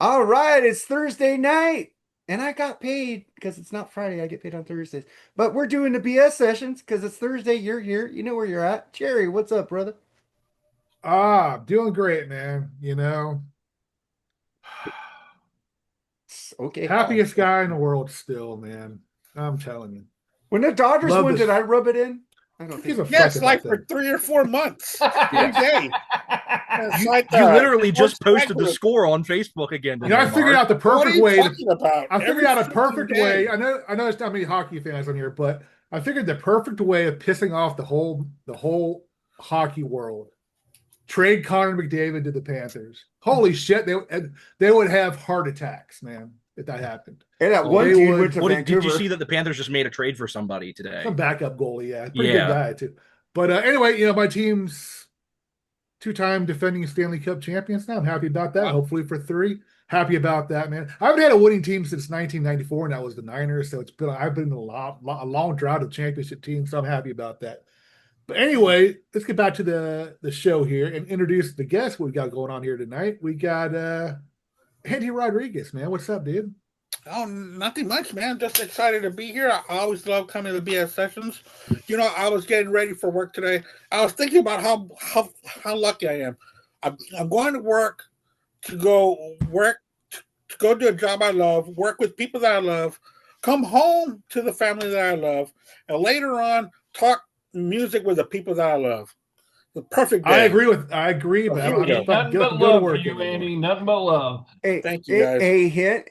All right, it's Thursday night, and I got paid because it's not Friday. I get paid on Thursdays. But we're doing the BS sessions because it's Thursday. You're here. You know where you're at. Jerry, what's up, brother? Doing great, man. Okay, how? Happiest guy in the world still, man. I'm telling you. When the Dodgers Love won, did this. I rub it in? I Who don't gives think. a fuck Yes, about like for them? 3 or 4 months, every Yes. day. It's You like you the literally sports just posted the group. score on Facebook again I today, figured Mark. out the What are perfect you way to talking about? I figured Every out a freaking perfect way. day. I there's not many hockey fans on here, but I figured the perfect way of pissing off the whole hockey world. Trade Connor McDavid to the Panthers. Holy shit, they would have heart attacks, man, if that happened. And that Oh, one They dude went would to did you see Vancouver. that the Panthers just made a trade for somebody some today? backup goalie, yeah. Pretty good Yeah. guy too. But anyway, my team's two-time defending Stanley Cup champions now. I'm happy about that. Wow. Hopefully for three. Happy about that, man. I haven't had a winning team since 1994, and that was the Niners. So I've been in a long drought of championship teams, so I'm happy about that. But anyway, let's get back to the show here and introduce the guest we got going on here tonight. We got Andy Rodriguez, man. What's up, dude? Oh, nothing much, man. Just excited to be here. I always love coming to the BS sessions. I was getting ready for work today. I was thinking about how lucky I am. I'm going to work to go work to go do a job I love, work with people that I love, come home to the family that I love, and later on talk music with the people that I love. The perfect I day. agree, but I Here don't we have to go. fucking Nothing but go to love for work you, anymore. Andy. Nothing but love. Hey, Thank you, guys. a hint.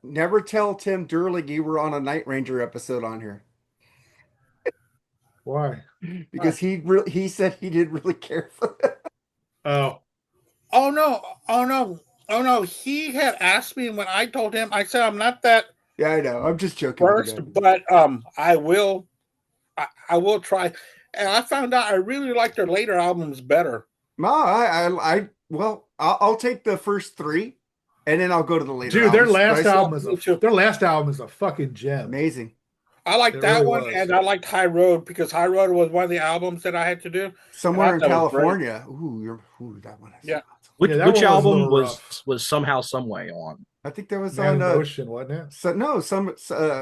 Never tell Tim Durling you were on a Night Ranger episode on here Why? because he said he didn't really care for it. Oh, Oh no! Oh no! Oh no! He had asked me when I told him. I said I'm not that Yeah, I know. I'm just joking with first, you guys. but I will. I will try. And I found out I really like their later albums better. No, well, I'll take the first three, and then I'll go to the later dude, their albums. But I last still album is Me too. their last album is a fucking gem. amazing. I like It that really one, was. and I liked High Road because High Road was one of the albums that I had to do. Somewhere in That was great. California. Ooh, that one. Yeah. Which Yeah, that which one was a album little rough. was somehow some way on? I think that was Man on. in Motion, wasn't it? So no,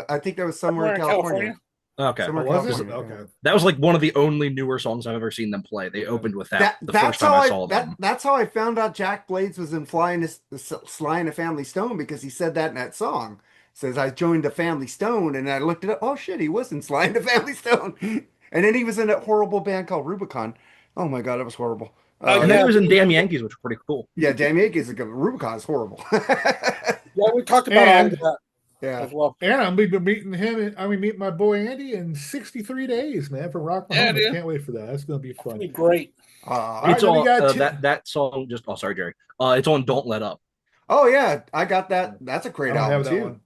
I think that was somewhere in Somewhere in California. Okay. Somewhere Oh, in was it? California. Okay. That was like one of the only newer songs I've ever seen them play. They opened with that the That's first time how I saw them. that's how I found out Jack Blades was in Sly and the Family Stone because he said that in that song. Says I joined the Family Stone and I looked it up. Oh shit, he was in Sly and the Family Stone, and then he was in that horrible band called Rubicon. Oh my god, it was horrible. Oh And then yeah, he was in Damn Yankees, which was pretty cool. yeah, damn Yankees are good. Rubicon is horrible. yeah. We talked about all And of that Yeah. as well. and I'm gonna be meeting him. I mean, meet my boy Andy in 63 days, man, from Yeah, Rocklahoma. dude. Can't wait for that. That's gonna be It'd fun. be great. All right, It's then we on got that song. Just sorry, Jerry. It's on Don't Let Up. Oh yeah, I got that. That's a I great don't album have that too. one.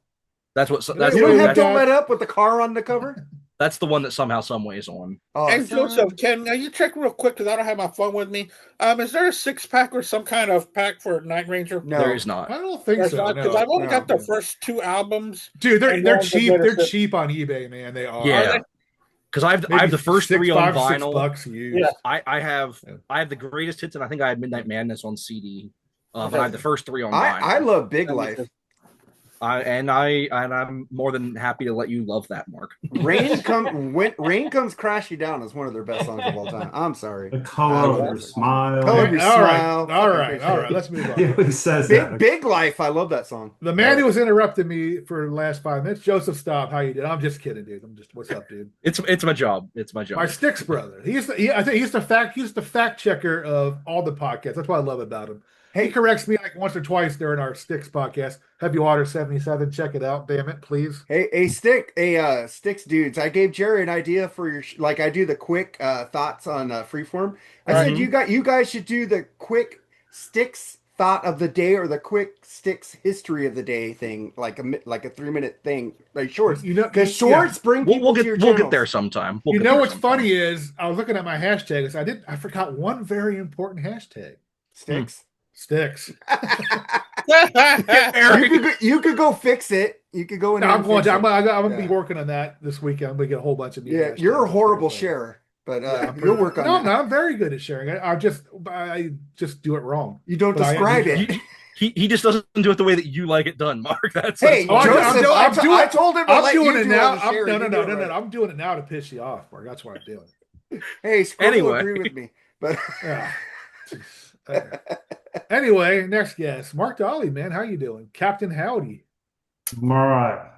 That's what You that's You know, don't we have got- Don't Let Up with the car on the cover? that's the one that somehow some way is on. Oh, And Joseph, can you check real quick because I don't have my phone with me? Is there a 6-pack or some kind of pack for Night Ranger? no. There is not. I don't think so. Because No. I've only got No. the first 2 albums. Dude, they're And they're then the cheap. They're leadership. cheap on eBay, man. They are. Yeah, because I have Maybe the first six, three on five, vinyl. $6 used. Yeah. I have Yeah. I have the greatest hits, and I think I have Midnight Madness on CD. But Okay. I have the first three on vinyl. I love Big That makes Life. sense. I'm more than happy to let you love that, Mark. Rain comes crashing down is one of their best songs of all time. I'm sorry. The color of your smile. Color of your All right, smile. all right, Fucking all great right. Let's move He on. always says Big that. Big Life. I love that song. The man who was interrupting me for the last 5 minutes, Joseph Staub. How you did? I'm just kidding, dude. What's up, dude? It's my job. It's my job. My Sticks brother. I think he's the fact checker of all the podcasts. That's what I love about him. He corrects me like once or twice during our Sticks podcast. Heavy Water 77. Check it out, damn it, please. Sticks dudes. I gave Jerry an idea for your like I do the quick thoughts on Freeform. I Right. said you guys should do the quick Sticks thought of the day or the quick Sticks history of the day thing, like a 3-minute thing, like shorts. You know, Because shorts bring people to your we'll get channels. there sometime. You know what's funny is I was looking at my hashtags. I forgot one very important hashtag. Sticks. Sticks. You could go fix it. You could go in. No, there I'm and going fix to. it. I'm going to be Yeah. working on that this weekend. I'm going to get a whole bunch of new Yeah, hashtags. you're a horrible So, sharer, but yeah, I'm you'll work on No, that. I'm very good at sharing. I just do it wrong. You don't But I am describe usually- it. He just doesn't do it the way that you like it done, Mark. Hey, Oh, Joseph, I told him to I'm let doing you it do now. all the sharing. You do it right. I'm doing it now to piss you off, Mark. That's what I'm doing. Hey, Squirrel Anyway. agree with me, but Yeah. Anyway, next guest, Mark Daly, man. How you doing? Captain Howdy. I'm all right.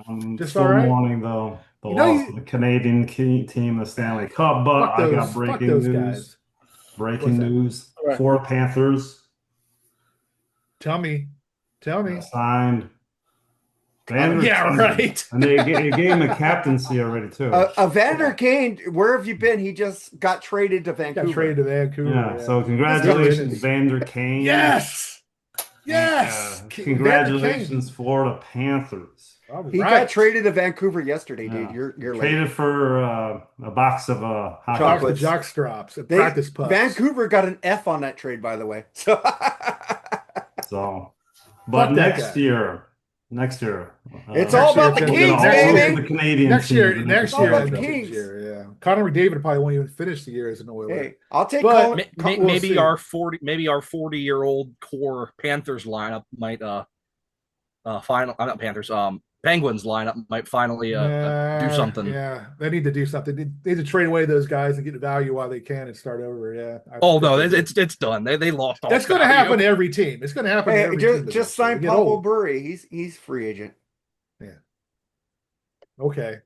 I'm Just still all right? mourning though the You know, loss of the Canadian team in the Stanley Cup, but I got fuck breaking those news. guys. What's Breaking that? news: Right. 4 Panthers Tell me. signed. Vander Yeah, Kane. right. And they gave him a captaincy already too. Evander Kane, where have you been? He just got traded to Vancouver. Got traded to Vancouver. Yeah. Yeah. So congratulations, Goodness. Vander Kane. Yes. Congratulations, Florida Panthers. All He right. got traded to Vancouver yesterday, Yeah. dude. You're late. Traded for a box of hockey Chocolates. Jock straps and They- practice pucks. Vancouver got an F on that trade, by the way. So, So, but Fuck that next guy. year, It's all about the we're Kings, gonna all look baby. at the Canadian Next team year, to make next a all year, about change. the next Kings. year, yeah. Connor McDavid probably won't even finish the year as an Oiler. hey, I'll take But- Colin. Maybe see. our 40-year-old core Panthers lineup might not Panthers Penguins lineup might finally do something. Yeah, they need to do something. They need to trade away those guys and get the value while they can and start over. Yeah. Oh no, it's done. They lost all That's going to value. happen to every team. It's going to happen to Hey, every team. just eventually. sign They get Pablo old. Burry. He's free agent. Okay.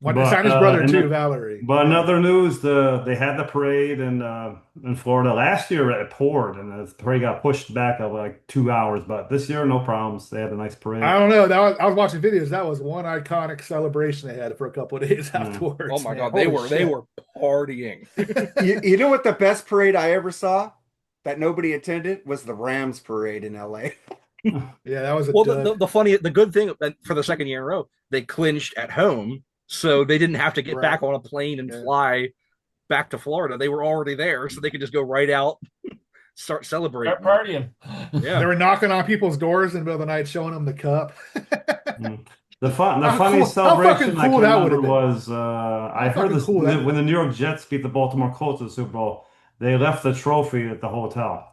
Want to But, sign his brother and too, then- Valerie. But another news: they had the parade in Florida last year. It poured, and the parade got pushed back of like 2 hours. But this year, no problems. They had a nice parade. I don't know. I was watching videos. That was one iconic celebration they had for a couple of days afterwards. Oh my man. god, they Holy were partying. You know what the best parade I ever saw that nobody attended was the Rams parade in LA. Yeah, that was a Well, dud. the good thing for the second year in a row, they clinched at home, so they didn't have to get Right. back on a plane and Yeah. fly back to Florida. They were already there, so they could just go right out, start celebrating. Start partying. They Yeah. were knocking on people's doors in the middle of the night, showing them the cup. The How funny cool- celebration how I fucking can cool that remember would've been. was I heard fucking this cool that when the New York Jets beat the Baltimore Colts at the Super Bowl. They left the trophy at the hotel.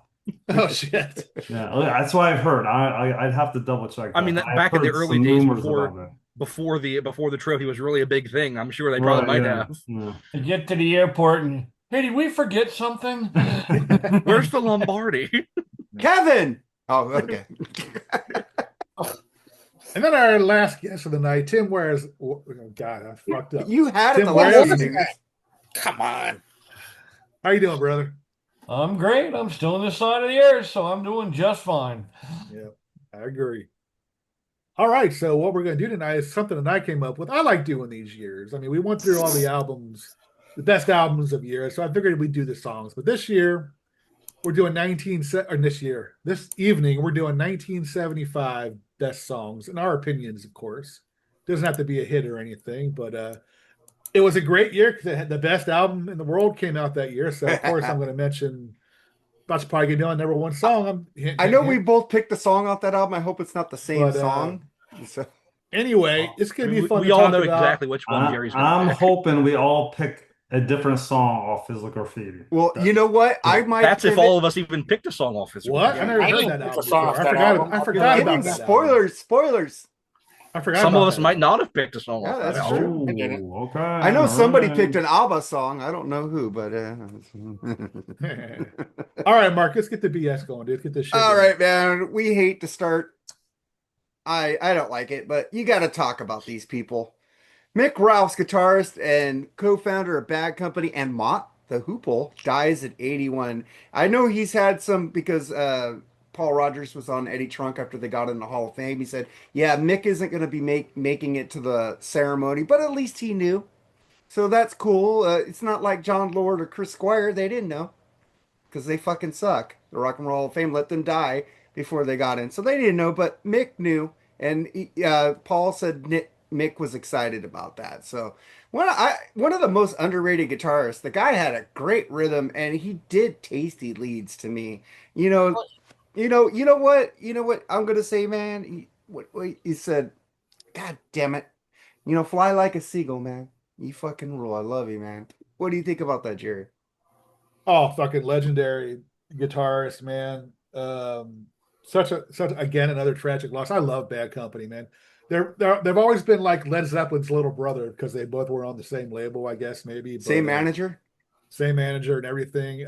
Oh shit! Yeah, that's what I've heard. I'd have to double check. I mean, that. I've back in the heard early some days rumors before about that. before the trophy was really a big thing, I'm sure they probably might yeah. have. Yeah. To get to the airport and hey, did we forget something? Where's the Lombardi? Kevin. Oh, okay. And then our last guest of the night, Tim Wares. Oh God, I fucked up. You had it Tim the Wares. last news. Come on. How you doing, brother? I'm great. I'm still on this side of the earth, so I'm doing just fine. Yeah, I agree. All right, so what we're going to do tonight is something that I came up with. I like doing these years. I mean, we went through all the albums, the best albums of years, so I figured we'd do the songs. But this year, we're doing this evening, we're doing 1975 best songs, in our opinions, of course. Doesn't have to be a hit or anything, but it was a great year because the best album in the world came out that year. So, of course, I'm going to mention that's probably going to be on number one song. I know we both picked the song off that album. I hope it's not the same song. So, Anyway, it's going to be fun We to all talk know about. exactly which one Jerry's going I'm to pick. hoping we all pick a different song off Physical Graffiti. well, you know what? I might. That's if pivot- all of us even picked a song off his. What? I never I heard didn't that pick album a song before. off that I album. forgot Give about him that. spoilers. I forgot. Some about of us that might album. not have picked a song Yeah, off that's that true. album. I didn't. Okay. I know all somebody right. picked an ABBA song. I don't know who, but All right, Mark, let's get the BS going, dude. Let's get this shit all going. right, man. We hate to start. I don't like it, but you got to talk about these people. Mick Ralphs, guitarist and co-founder of Bad Company, and Mott, the Hoople, dies at 81. I know he's had some because Paul Rogers was on Eddie Trunk after they got in the Hall of Fame. He said, "Yeah, Mick isn't going to be making it to the ceremony, but at least he knew." So that's cool. It's not like John Lord or Chris Squire. They didn't know because they fucking suck. The Rock and Roll Hall of Fame let them die before they got in. So they didn't know, but Mick knew. And Paul said Mick was excited about that. So one of the most underrated guitarists. The guy had a great rhythm and he did tasty leads to me. You know what I'm gonna say, man. He said, "God damn it, fly like a seagull, man. You fucking rule. I love you, man." What do you think about that, Jerry? Oh, fucking legendary guitarist, man. such again another tragic loss. I love Bad Company, man. They've always been like Led Zeppelin's little brother because they both were on the same label, I guess maybe, but Same manager. same manager and everything.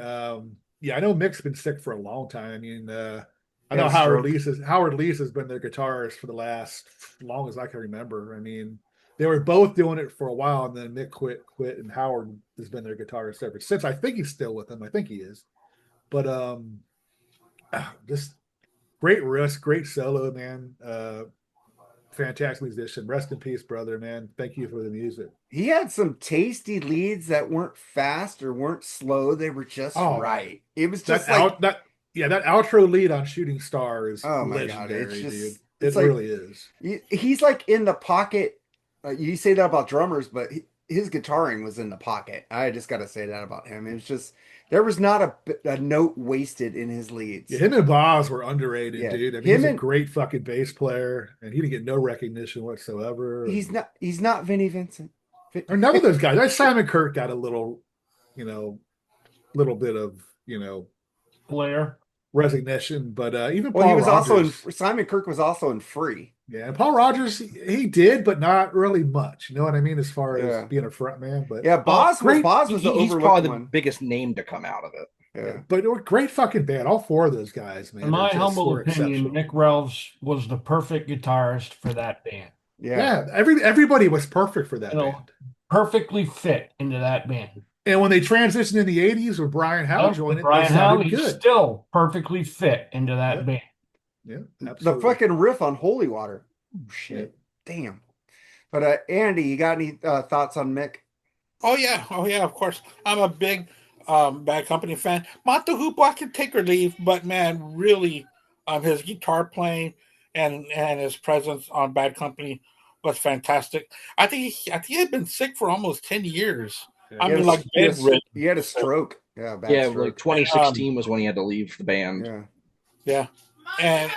Yeah, I know Mick's been sick for a long time. I mean, I know Howard Leese has been their guitarist for the last long as I can remember. I mean, they were both doing it for a while, and then Mick quit, and Howard has been their guitarist ever since. I think he's still with them. I think he is. But just great risk, great solo, man. Fantastic musician. Rest in peace, brother, man. Thank you for the music. He had some tasty leads that weren't fast or weren't slow. They were just right. It was just that outro lead on Shooting Star is legendary, God, it's just, dude. It like, really is. He's like in the pocket. You say that about drummers, but his guitaring was in the pocket. I just got to say that about him. It was just there was not a note wasted in his leads. Yeah, him and Boz were underrated, dude. I mean, he's a great fucking bass player, and he didn't get no recognition whatsoever. He's not Vinnie Vincent. Or none of those guys. Simon Kirk got a little bit of flair, recognition, but even Paul Rogers, Simon Kirk was also in Free. Yeah, and Paul Rogers, he did, but not really much. You know what I mean, as far as being a front man. But Boz was he's probably the biggest name to come out of it. Yeah, but they were great fucking band. All four of those guys, man. In my humble opinion, Mick Ralphs was the perfect guitarist for that band. Yeah, everybody was perfect for that band. Perfectly fit into that band. And when they transitioned in the '80s with Brian Howe joining, Brian Howe, he's still perfectly fit into that band. Yeah, absolutely. The fucking riff on Holy Water. Oh, shit. Damn. But Andy, you got any thoughts on Mick? Oh yeah, of course. I'm a big Bad Company fan. Mott the Hoople, I can take or leave, but man, really, his guitar playing and his presence on Bad Company was fantastic. I think he had been sick for almost 10 years. Yeah, I mean, he had a stroke. Yeah, stroke. Like 2016 was when he had to leave the band. Yeah. And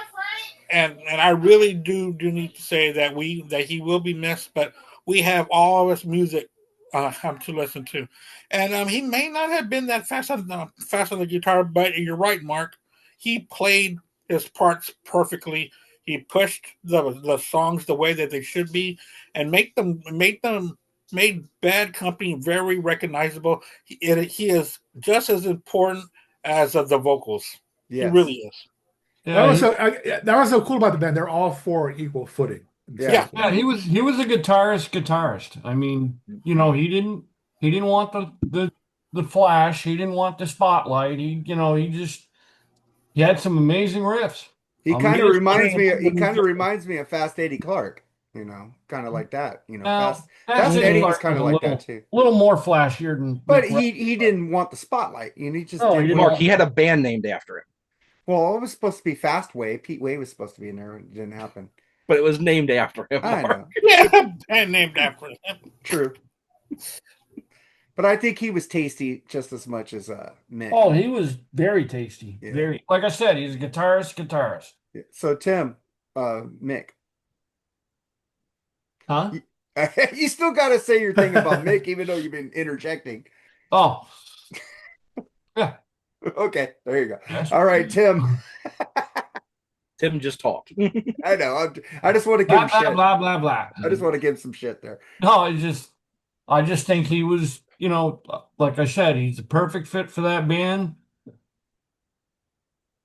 I really do need to say that he will be missed, but we have all of his music to listen to, and he may not have been that fast on the guitar, but you're right, Mark. He played his parts perfectly. He pushed the songs the way that they should be, and made Bad Company very recognizable. He is just as important as the vocals. Yes. He really is. Yeah, that was so cool about the band. They're all four equal footing. Yeah, he was a guitarist. I mean, he didn't want the flash. He didn't want the spotlight. He had some amazing riffs. He kind of reminds me of Fast Eddie Clark. Kind of like that. Fast Eddie was kind of like that too. A little more flashier than. But he didn't want the spotlight. He just Mark. He had a band named after him. Well, it was supposed to be Fast Way. Pete Way was supposed to be in there. It didn't happen. But it was named after him. I know. Yeah, and named after him. True. But I think he was tasty just as much as Mick. Oh, he was very tasty. Yeah. Very, like I said, he's a guitarist. Yeah. So Tim, Mick. Huh? You still got to say your thing about Mick, even though you've been interjecting. Oh. Yeah. Okay, there you go. Yes. All right, Tim. Tim just talked. I know. I just want to give him shit. Blah, blah, blah. I just want to give him some shit there. No, I just think he was, like I said, he's a perfect fit for that band.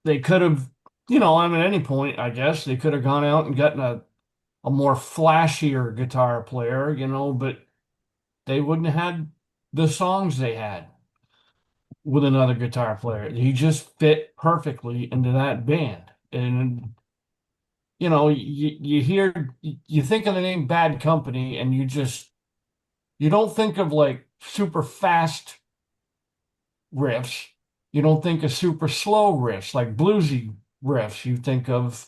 They could have, at any point, I guess, they could have gone out and gotten a more flashier guitar player, but they wouldn't have had the songs they had with another guitar player. He just fit perfectly into that band. And you think of the name Bad Company and you don't think of like super fast riffs. You don't think of super slow riffs, like bluesy riffs. You think of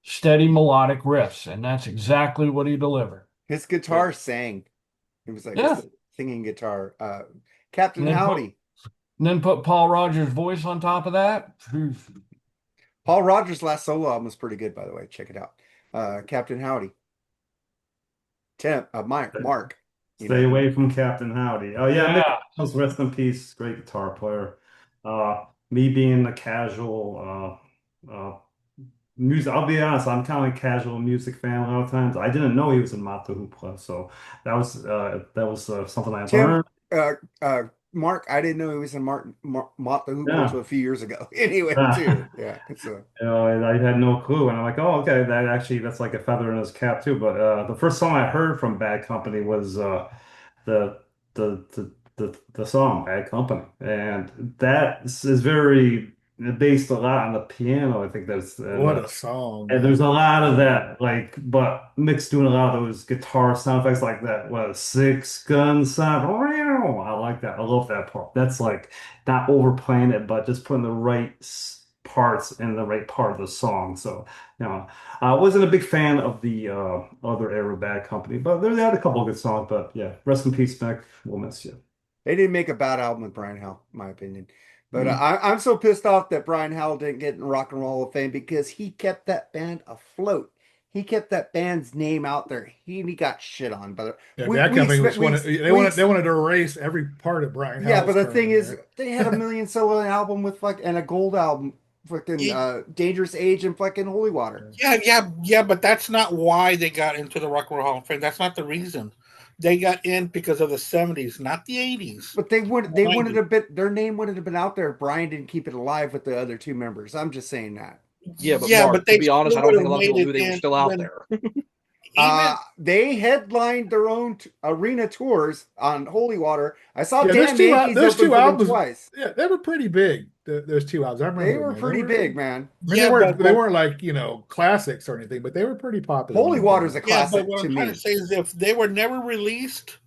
steady melodic riffs, and that's exactly what he delivered. His guitar sang. It was like a singing guitar. Captain Howdy. And then put Paul Rogers' voice on top of that. Paul Rogers' last solo album was pretty good, by the way. Check it out. Captain Howdy. Mark. Stay away from Captain Howdy. Oh yeah, Mick, rest in peace. Great guitar player. Me being a casual music. I'll be honest, I'm kind of a casual music fan a lot of times. I didn't know he was in Mott the Hoople, so that was something I Tim, learned. uh, Mark, I didn't know he was in Mott the Hoople Yeah. until a few years ago. Anyway, too. Yeah. So I had no clue, and I'm like, oh, okay, that's like a feather in his cap too. But the first song I heard from Bad Company was the the song Bad Company, and that is very based a lot on the piano. I think that's What a song, and there's man. a lot of that, like, but Mick's doing a lot of those guitar sound effects like that. What, six gun sound? I like that. I love that part. That's like not overplaying it, but just putting the right parts in the right part of the song. So, I wasn't a big fan of the other era Bad Company, but they had a couple of good songs. But yeah, rest in peace, Mick. We'll miss you. they didn't make a bad album with Brian Howell, in my opinion. But Mm. I'm so pissed off that Brian Howell didn't get in Rock and Roll Hall of Fame because he kept that band afloat. He kept that band's name out there. He got shit on, but Yeah, we Bad we Company expect was one. They wanted to erase every part of Brian yeah. But Howell's the thing career in is, there. they had a million selling album with and a gold album, fucking Yeah, Dangerous Age and fucking Holy Water. yeah, but that's not why they got into the Rock and Roll Hall of Fame. That's not the reason. They got in because of the 70s, not the 80s, But they wanted 90s. a bit. Their name would have been out there if Brian didn't keep it alive with the other two members. I'm just saying that. Yeah, but Yeah, but Mark, to they be honest, still I don't would think a have lot of made people it knew they were in still out even there. even They headlined their own arena tours on Holy Water. I saw Yeah, Damn Yankees there's open two for them albums. twice. Yeah, they were pretty big. Those two albums, I They remember them, were man. pretty big, man. I mean, yeah, but they what weren't like classics or anything, but they were pretty popular when Holy they came Water's a out. yeah, but classic what to I'm trying to me. say is if they were never released,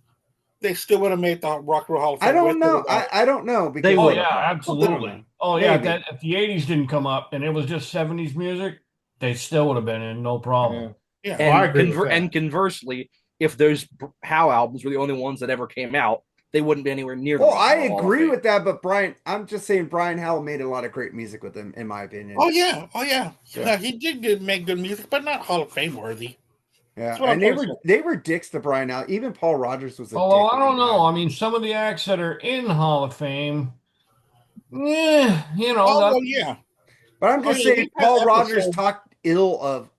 they still would have made the Rock and Roll Hall of I Fame with don't or know. without I don't know They because Oh would yeah, have, though. I don't absolutely. know. Oh yeah, Maybe. if the '80s didn't come up and it was just '70s music, they still would have been in, no problem. Yeah. it. Yeah. Oh, I And agree with and that. conversely, if those How albums were the only ones that ever came out, they wouldn't be anywhere near the Oh, Rock I and Roll Hall of agree Fame. with that, but I'm just saying Brian Howell made a lot of great music with them, in my opinion. Oh yeah. Oh yeah. So Yeah, he did make good music, but not Hall of Fame worthy. That's yeah, what I'm and trying to say. they were dicks to Brian Howell. Even Paul Rogers was a Although dick I when he don't know. died. I mean, some of the acts that are in Hall of Fame, Oh that well, yeah. But I'm Oh just yeah. saying, We've had Paul Rogers episodes. talked ill of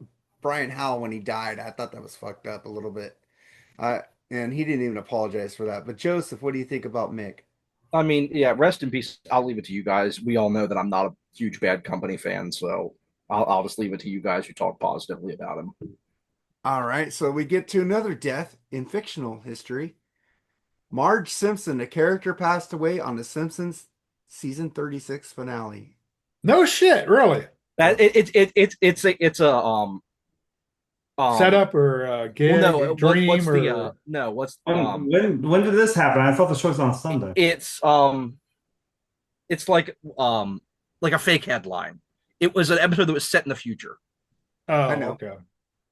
Brian Howell when he died. I thought that was fucked up a little bit. And he didn't even apologize for that. But Joseph, what do you think about Mick? I mean, yeah, rest in peace. I'll leave it to you guys. We all know that I'm not a huge Bad Company fan, so I'll just leave it to you guys who talk positively about him. All right, so we get to another death in fictional history. Marge Simpson, a character passed away on The Simpsons season 36 finale. No shit, really. That Yeah. it's a um Setup or well gig, no dream what's the or no what's When did this happen? I thought the show was on Sunday. it's like a fake headline. It was an episode that was set in the future. I oh, know. okay.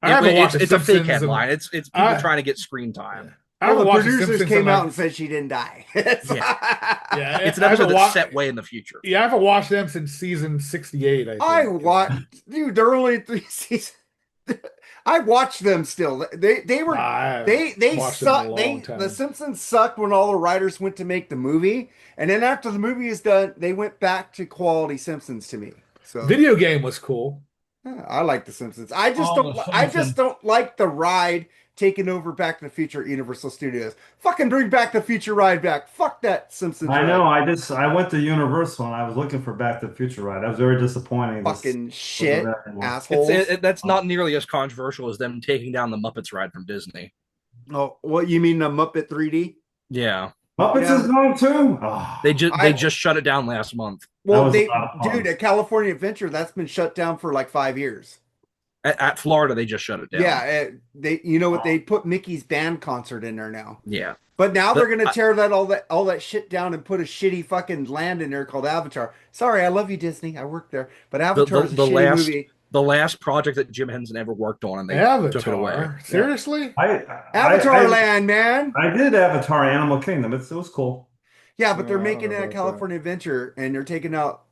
I haven't watched The It's a fake Simpsons, and headline. It's people I trying to get screen time. I Well, haven't the watched The producers Simpsons in came out like and said she didn't die. yeah. It's an I episode haven't that's watched. set way in the future. Yeah, I haven't watched them since season 68. I I think. watched, dude. They're only 3 seasons. I watch them still. They Nah, were I haven't they watched them in a suck. long The time. Simpsons sucked when all the writers went to make the movie, and then after the movie is done, they went back to quality Simpsons to me. So Video game was cool. yeah, I like the Simpsons. all the I just Simpsons. don't like the ride taking over Back to the Future at Universal Studios. Fucking bring Back to the Future ride back. Fuck that Simpsons I know. ride. I went to Universal and I was looking for Back to the Future ride. That was very disappointing. This Fucking wasn't shit, there anymore. assholes. That's not nearly as controversial as them taking down the Muppets ride from Disney. Oh, what you mean the Muppet 3D? Yeah, Muppets Yeah. is going too. Oh, they I just shut it down last month. that well was a they lot of dude, fun. at California Adventure, that's been shut down for like 5 years. At Florida, they just shut it down. Yeah, they you know what they put Mickey's band concert in there now. Yeah. But now The, they're gonna tear all that shit down and put a shitty fucking land in there called Avatar. Sorry, I love you, Disney. I worked there, but Avatar is a shitty movie. the last project that Jim Henson ever worked on, and they took it away. Avatar. Seriously? Avatar Land, man. I did Avatar Animal Kingdom. It was cool. Yeah, but they're I don't making know it a about California Adventure, and they're taking out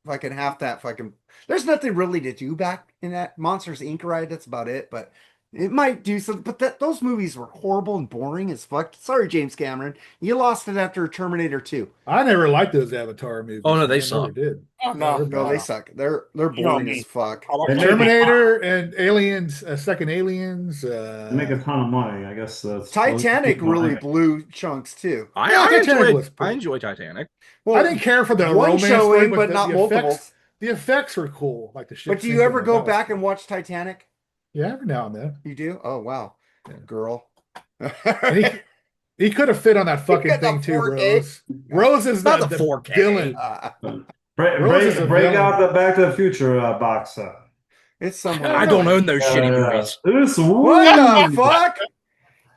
fucking half that fucking. There's nothing really to do back in that Monsters Inc. ride. That's about it. But It might do something, but those movies were horrible and boring as fuck. Sorry, James Cameron. You lost it after Terminator 2. I never liked those Avatar movies. Oh, no, they man. Never suck. did. Oh, no, No, they suck. They're You know boring me. as fuck. I like They make Terminator and Aliens, Second Aliens. They make a ton of money, I guess. Titanic really blew chunks too. I enjoy Titanic. Well, I didn't care for the one romance showing, thing, but not multiple. The effects were cool, like the ship. But do you ever go back and watch Titanic? Yeah, every now and then. You do? Oh wow, girl. And he could have fit on that fucking thing too, 4K. Rose. Rose is Not the 4K. villain. Break out the Back to the Future box set. It's somewhere. I don't own those shitty movies. This What the fuck?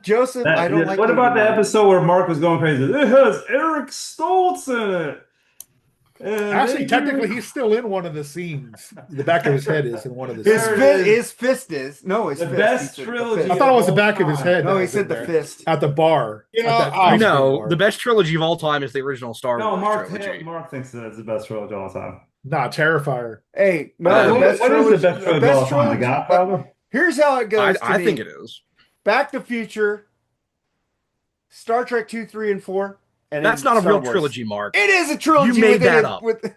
Joseph, I don't like What the about the movie. episode where Marc was going crazy? It has Eric Stoltz in it. And Actually, technically, he's still in one of the scenes. The back of his head is in one of the His, scenes. his fist is. No, his The fist. best He said the trilogy. fist. I thought it was the back of his head. No, that he was in said the there. fist. At the bar. You know, At that ice cream No, bar. the best trilogy of all time is the original Star No, Wars trilogy. Marc thinks that it's the best trilogy of all time. Nah, Terrifier. Hey, no, What is the best trilogy of all time? The Godfather? Here's how it goes. I think it is. Back to Future, Star Trek 2, 3, and 4. And That's then not a Star real Wars. trilogy, Mark. It is a trilogy. You made within that it, up. With,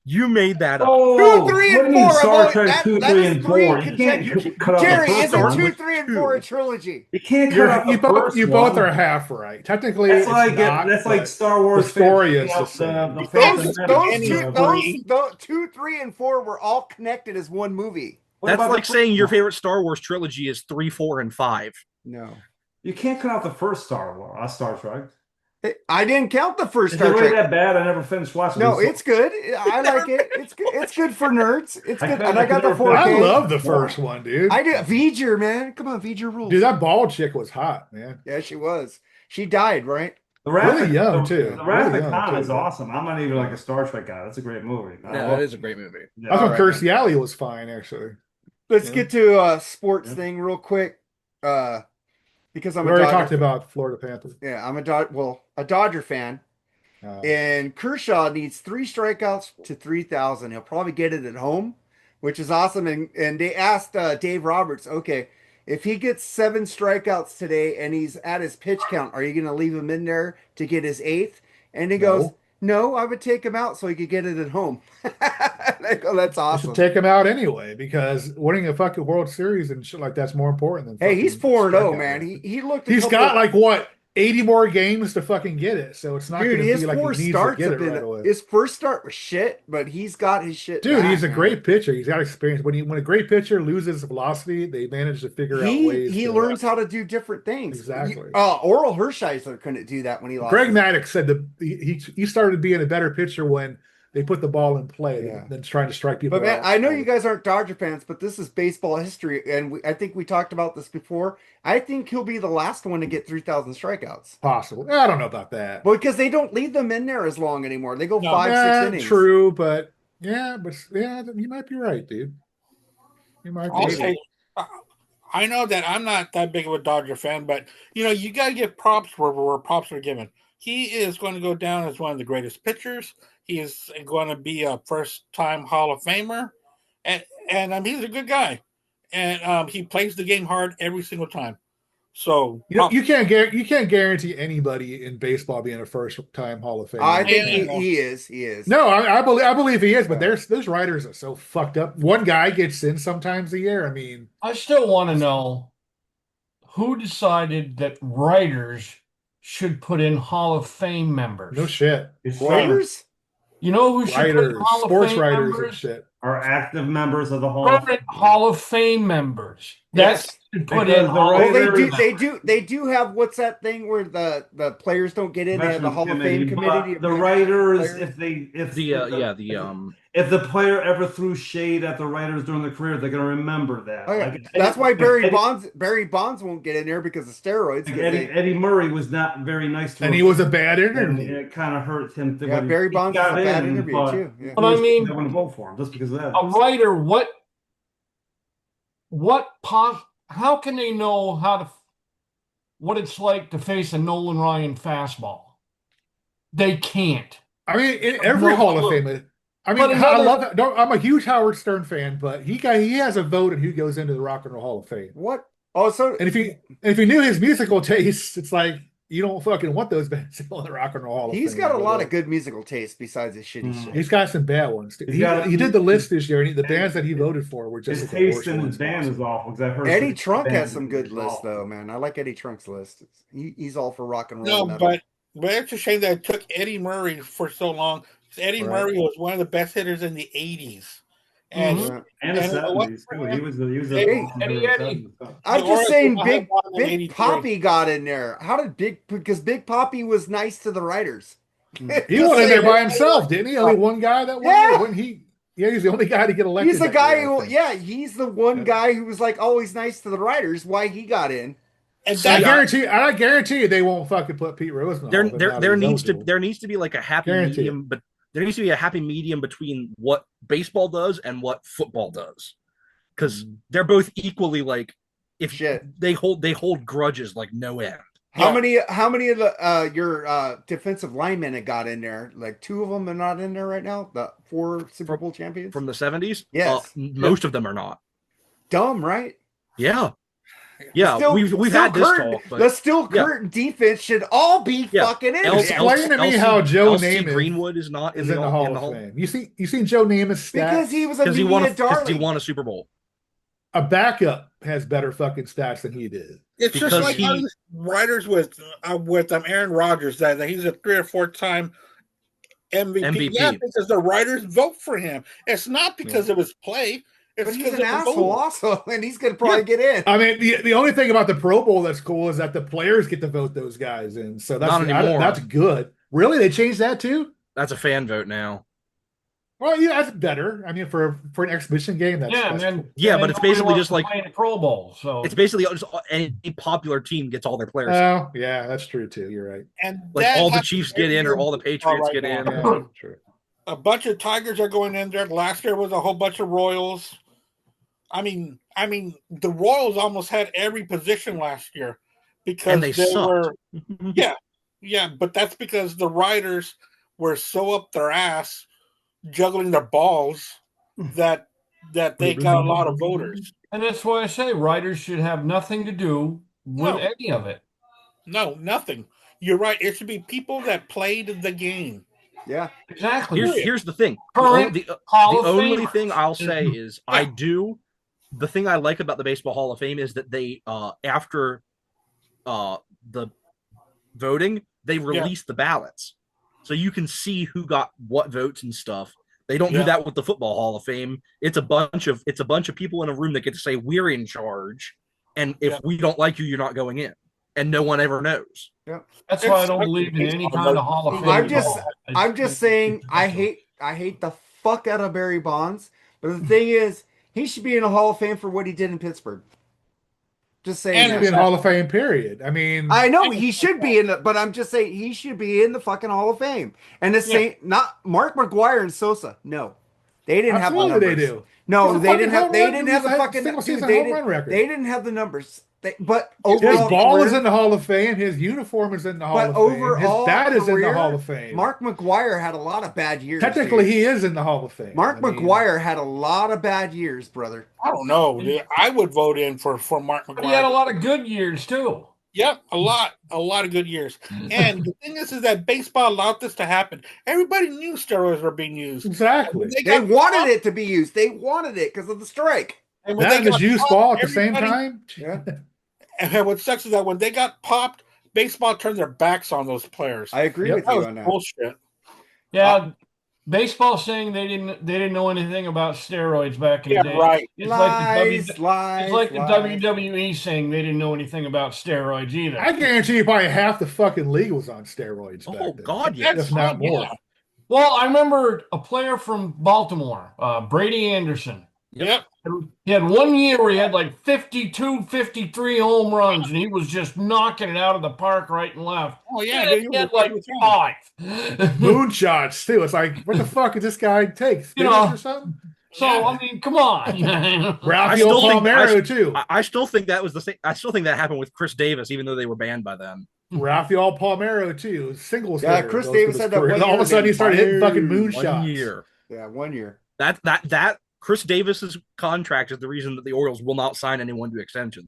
You made that up. Oh, 2, 3, what and do you mean 4. Star I'm Trek that- 2, that 3, is and 3 4. You can't consecutive- cut out Jerry, the is first it one. 2, 3, and 4 a trilogy? You can't cut out the You both, first you both one. are half right. Technically, That's it's like not, that's but like Star Wars. the story fans is the taking out same. the Phantom Those Menace. those 2, 3, and 4 were all connected as one movie. What That's about like the saying first your one? favorite Star Wars trilogy is 3, 4, and 5. No. You can't cut out the first Star Wars. Star Trek. I didn't count the first Is Star it really Trek. that bad? I never finished watching. No, these. it's good. I like it. It's good. It's good for nerds. It's good. And I got the I 4K. I love the first one, dude. I do. V'ger, man. Come on, V'ger rules. Dude, that bald chick was hot, man. Yeah, she was. She died, right? The Really young, too. The Wrath Really of young, Khan too. is awesome. I'm not even like a Star Trek guy. That's a great movie. No, it is a great movie. Yeah. I thought Alright. Kirstie Alley was fine, actually. Let's Yeah. get to a sports Yeah. thing real quick. Because I'm We a already Dodger. talked about Florida Panthers. Yeah, I'm a Dodger fan. And Kershaw needs 3 strikeouts to 3,000. He'll probably get it at home, which is awesome. And they asked Dave Roberts, okay, if he gets 7 strikeouts today and he's at his pitch count, are you going to leave him in there to get his 8th? And he goes, no, I would take him out so he could get it at home. I go, that's You awesome. should take him out anyway, because winning a fucking World Series and shit like that's more important than. Hey, fucking he's 4-0, strikeout man. rate. He looked. He's got like what 80 more games to fucking get it, so it's not dude, going to his be like 4 he needs to starts get have it been. right away. His first start was shit, but he's got his shit. Dude, back, he's a man. great pitcher. He's got experience. When a great pitcher loses velocity, they manage to figure out ways. He to, learns how to do different things. Exactly. Oral Hershiser couldn't do that when he lost. Greg Maddux said that he started being a better pitcher when they put the ball in play Yeah. than trying to strike people But man, out. I know you guys aren't Dodger fans, but this is baseball history, and I think we talked about this before. I think he'll be the last one to get 3,000 strikeouts. Possible. I don't know about that. Well, because they don't leave them in there as long anymore. They go No. 5, 6 innings. True, but yeah, you might be right, dude. You might be Also, right. I know that I'm not that big of a Dodger fan, but you got to give props where props are given. He is going to go down as one of the greatest pitchers. He is going to be a first-time Hall of Famer, and he's a good guy, and he plays the game hard every single time. So You can't guarantee anybody in baseball being a first-time Hall of Famer. I think Yeah. he is. He is. No, I believe he is, but those writers are so fucked up. One guy gets in sometimes a year. I mean, I still want to know who decided that writers should put in Hall of Fame members. no shit. Writers? You know who should put in Writers, Hall of sports Fame writers and members? shit. Are active members of the Hall of Current Fame. Hall of Fame members. Yes. That should put Because in the Hall of Well, writers- Fame. they do have what's that thing where the players don't get in? They have the Hall of Fame committee. But the writers, players. if the player ever threw shade at the writers during their career, they're gonna remember that. Oh, yeah. Like, That's why Barry Eddie- Bonds won't get in there because of steroids. like Eddie Murray was not very nice to him. And he was a bad And interview. it kind of hurt him. Yeah, Barry Bonds was a bad interview too. Yeah. But I mean, they wouldn't vote for him just because of that. a writer, how can they know what it's like to face a Nolan Ryan fastball? They can't. I mean, in every No, Hall of look. Fame. I mean, But I another- love it. I'm a huge Howard Stern fan, but he has a vote and who goes into the Rock and Roll Hall of Fame. What Oh, so And if you knew his musical tastes, it's like you don't fucking want those bands in the Rock and Roll Hall of he's Fame. got a lot of good musical taste besides his shitty shit. He's got some bad ones. He's He did the list this year, and the bands that he voted for were just His the taste worst in his ones band is possible. awful. Because I've heard Eddie some Trunk bands has some good is lists, awful. though, man. I like Eddie Trunk's list. He's all for rock and roll. No, metal. but it's a shame that it took Eddie Murray for so long. Eddie Right. Murray was one of the best hitters in the 80s. And Yeah. And the And it 70s, wasn't too. for He him. was a Hey, Eddie, Eddie. I'm The just Orioles saying, would not have Big won in Big 83. Poppy got in there. How did because Big Poppy was nice to the writers. He Just went in there saying. by himself, didn't he? Only one guy that won. Yeah. When he's the only guy to get elected. He's the that guy year, I who, think. yeah, he's the one Yeah. guy who was like always nice to the writers. Why he got in? And I that, guarantee you, they won't fucking put Pete Rose in the Hall of Fame now that There he's needs to be like a happy Guarantee medium, but there needs to be a happy medium between what baseball does and what football does, because they're both equally like if Shit. they hold grudges like no end. How many of the your defensive linemen that got in there? Like 2 of them are not in there right now. The 4 Super Bowl champions From the 70s. Yes. Most of them are not. Dumb, right? Yeah. Yeah, Still- we've still had this Curtin, talk, but the still yeah. Curtin defense should all be Yeah. fucking in El- there. Explain to me LC how Joe LC Namath Greenwood is not is in the Hall of Fame. You seen Joe Namath's stats? Because he was a because he media won darling. a Super Bowl. A backup has better fucking stats than he did. it's because just like he- all these writers with Aaron Rodgers that he's a 3 or 4 time MVP. MVP. Yeah, because the writers vote for him. It's not because of his play. It's But he's because an of the asshole vote. also, and he's gonna probably get in. I mean, the only thing about the Pro Bowl that's cool is that the players get to vote those guys in. So Not anymore. that's good. Really, they changed that too? That's a fan vote now. Well, yeah, that's better. I mean, for an exhibition game, that's Yeah, that's man. cool. Yeah, And but it's nobody basically wants just to like play in a Pro Bowl. So it's basically just any popular team gets all their players. Oh, yeah, that's true too. You're right. And Like that all the happens Chiefs get in or all the every Patriots right get now. in. Yeah, true. A bunch of Tigers are going in there. Last year was a whole bunch of Royals. I mean, the Royals almost had every position last year because And they sucked. were, yeah, but that's because the writers were so up their ass juggling their balls that they got a lot of voters. and that's why I say writers should have nothing to do with No. any of it. No, nothing. You're right. It should be people that played the game. Yeah. Exactly. Here's the thing. Current The Hall of only Famers. thing I'll say is the thing I like about the Baseball Hall of Fame is that they after the voting, they release the ballots. So you can see who got what votes and stuff. They don't do that with the Football Hall of Fame. It's a bunch of people in a room that get to say we're in charge, and if we don't like you, you're not going in, and no one ever knows. Yeah. That's why I don't believe in any kind of Hall of Fame. I'm just saying I hate the fuck out of Barry Bonds, but the thing is, he should be in a Hall of Fame for what he did in Pittsburgh. Just saying. He should be in Hall of Fame, period. I mean, I know he should be in but I'm just saying he should be in the fucking Hall of Fame. And the same, not Mark McGuire and Sosa. No, they didn't have the absolutely numbers. they do. No, He's a they didn't have. fucking They home didn't run- have the he's a fucking. single Dude, season they home run didn't. record. They didn't have the numbers. But His overall, ball is career- in the Hall of Fame. His uniform is in the Hall But of Fame. overall His bat is in career, the Hall of Fame. Mark McGuire had a lot of bad years. Technically, dude. he is in the Hall of Fame. Mark I mean, McGuire had a lot of bad years, brother. I don't know. I would vote in for Mark But he had a McGuire. lot of good years too. Yep, a lot of good years. And the thing is that baseball allowed this to happen. Everybody knew steroids were being used. Exactly. They wanted it to be used. They wanted it because of the strike. And when That they and the got juice popped, ball at the same everybody- time. Yeah, And what sucks is that when they got popped, baseball turned their backs on those players. I agree Yep. with That you was on that. bullshit. Yeah, baseball saying they didn't know anything about steroids back in Yeah, the day. right. It's like the Lies. it's like the WWE saying they didn't know anything about steroids either. I guarantee you, probably half the fucking league was on steroids. Oh back then. God, yes. if not more. Yeah. Well, I remember a player from Baltimore, Brady Anderson. Yep. He had 1 year where he had like 52, 53 home runs, and he was just knocking it out of the park right and left. Oh yeah, And dude, he he had was like like 5. Moonshots too. It's like, what the fuck did this guy take? Spinach know, or something? So I mean, come on. Rafael still think- Palmeiro too. I still think that was the same. I still think that happened with Chris Davis, even though they were banned by then. Rafael Palmeiro too. Singles. Yeah, hitter. Chris Those Davis were had the that career. one And all of a year sudden he named started hitting fucking Fire. moonshots. 1 year. Yeah, 1 year. That Chris Davis's contract is the reason that the Orioles will not sign anyone to extensions.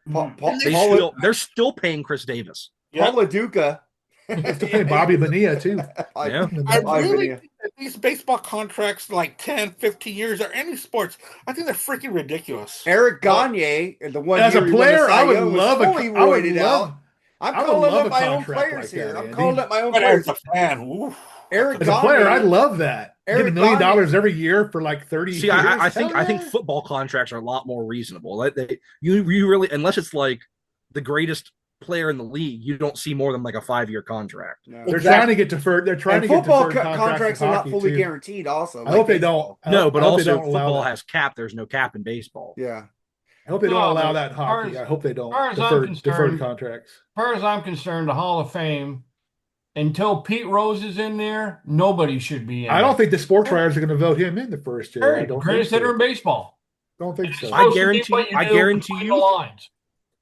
They're still paying Chris Davis. Paula Duca. Still paying Bobby Bonilla too. Yeah. I really think that these baseball contracts, like 10, 15 years, or any sports, I think they're freaking ridiculous. Eric Gagne, the one as a year he won the player, Cy I would Young, was love fully roided out. I'm I would calling love up a my own contract players like here. that, I'm Andy. calling up my own But players. as a fan, oof. Eric As a Gagne, player, I'd love that. Eric Get $1 million Gagne. every year for like 30 See, years. I think Hell yeah. football contracts are a lot more reasonable. You really, unless it's like the greatest player in the league, you don't see more than like a 5-year contract. No. They're trying to get deferred. They're trying to get football deferred contracts are not hockey, fully too. guaranteed. Also, I hope they don't. No, but I hope they also don't allow football that. has cap. There's no cap in baseball. Yeah. I hope they don't No, allow but that in hockey. as I hope they don't. far as I'm Deferred concerned- contracts. As far as I'm concerned, the Hall of Fame, until Pete Rose is in there, nobody should be in I don't there. think the sports writers are going to vote him in the first year. I Hey, don't greatest think hitter so. in baseball. Don't think so. I Supposed to be guarantee- what you I do guarantee between you- the lines.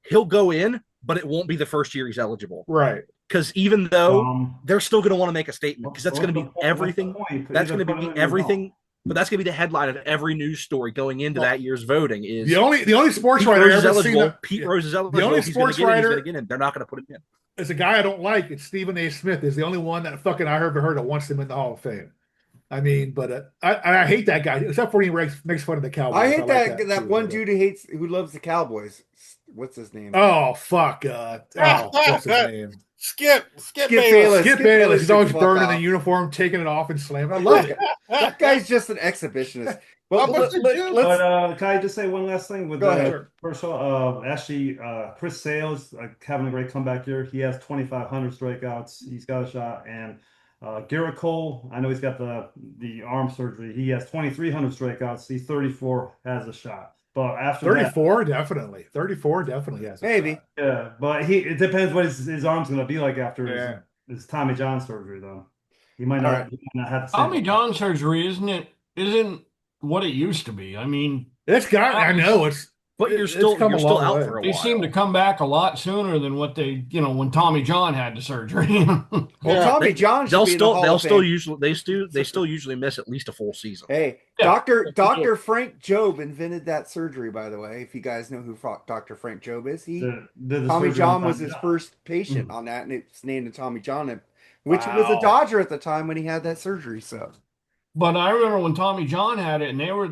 He'll go in, but it won't be the first year he's eligible. Right. Because even though they're still going to want to make a statement, because that's going to be everything. That's going to be everything. But that's going to be the headline of every news story going into that year's voting. Is The only sports Pete writer Rose is I've ever seen eligible. that- Pete Rose is eligible. The only If he's gonna sports get in, he's writer going to get in. They're not going to put him in. is a guy I don't like. It's Stephen A. Smith is the only one that fucking I ever heard that wants him in the Hall of Fame. I mean, but I hate that guy except for he makes fun of the Cowboys. I hate like that too, one but, dude who loves the Cowboys. What's his name? Oh fuck! What's his name? Skip Skip Bayless. Bayless. Skip Bayless. He's always Fuck burning off. the uniform, taking it off, and slamming. I love it. That guy's just an exhibitionist. But How much did you- let's But can I just say one last thing with Go ahead. First of all, actually, Chris Sales having a great comeback here. He has 2,500 strikeouts. He's got a shot, and Garrett Cole. I know he's got the arm surgery. He has 2,300 strikeouts. He's 34, has a shot. But after 34, definitely. 34 definitely has. maybe. yeah, but it depends what his arm's going to be like after his Tommy John surgery, though. He might not, Right. he might not have the same. Tommy John surgery isn't what it used to be. I mean, This guy, I know it's. But you're It's still come a out long way. for a they while. seem to come back a lot sooner than what they, when Tommy John had the surgery. Well, Tommy John should be in the Hall of Fame. They still usually miss at least a full season. Hey, Yeah. Dr. Frank Job invented that surgery, by the way. If you guys know who Dr. Frank Job is, The Tommy surgery John on was Tommy his John. first patient on that, and it's named Tommy John, which was a Dodger at the time when he had that surgery. So But I remember when Tommy John had it, and they were,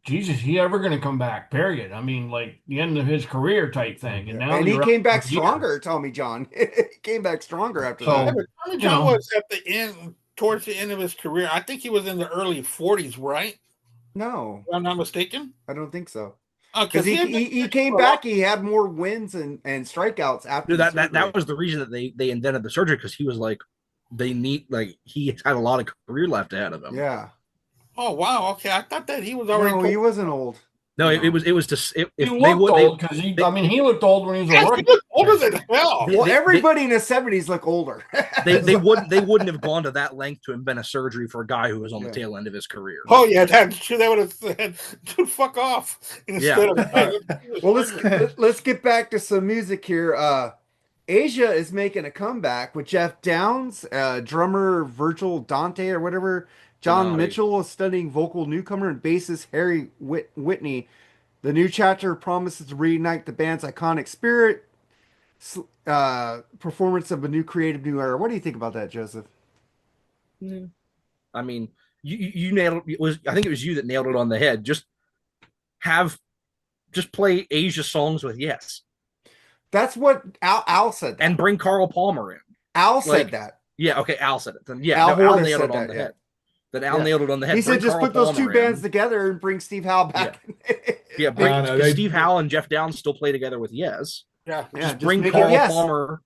Jesus, he ever going to come back? Period. I mean, like the end of his career type thing. And now and he you're came out back for a year. stronger, Tommy John. He came back stronger after So- that. Yeah, but Tommy John was at the end, towards the end of his career. I think he was in the early 40s, right? No, If I'm not mistaken. I don't think so. Because Because he came back, he had more wins and strikeouts after Dude, the that surgery. was the reason that they invented the surgery, because he was like, he had a lot of career left ahead of him. Yeah. Oh wow, okay. I thought that he was already. No, he wasn't old. No, it was just if He they looked would old because he looked old when he was a Yes, he rookie. was older than hell. Well, They- everybody in his 70s look older. they wouldn't have gone to that length to invent a surgery for a guy who was on the Yeah. tail end of his career. Oh yeah, they would have said, "Dude, fuck off." Instead of Well, let's get back to some music here. Asia is making a comeback with Geoff Downes, drummer Virgil Dante or whatever. John Naughty. Mitchell, a stunning vocal newcomer, and bassist Harry Whitney. The new chapter promises to reignite the band's iconic spirit. Performance of a new era. What do you think about that, Joseph? I mean, you nailed it. I think it was you that nailed it on the head. Just play Asia songs with Yes, That's what Al said. That. and bring Carl Palmer in. Al said like, that. Yeah, okay, Al said it. Then yeah, Al Al Horner nailed said it on that, the yeah. head. That Al nailed it on the head. He said Bring just Carl put those two Palmer bands in. together and bring Steve Howe back. Yeah, bring No, they- Steve Howe and Geoff Downes still play together with Yes. yeah. Yeah, Bring make it Carl Yes. Palmer.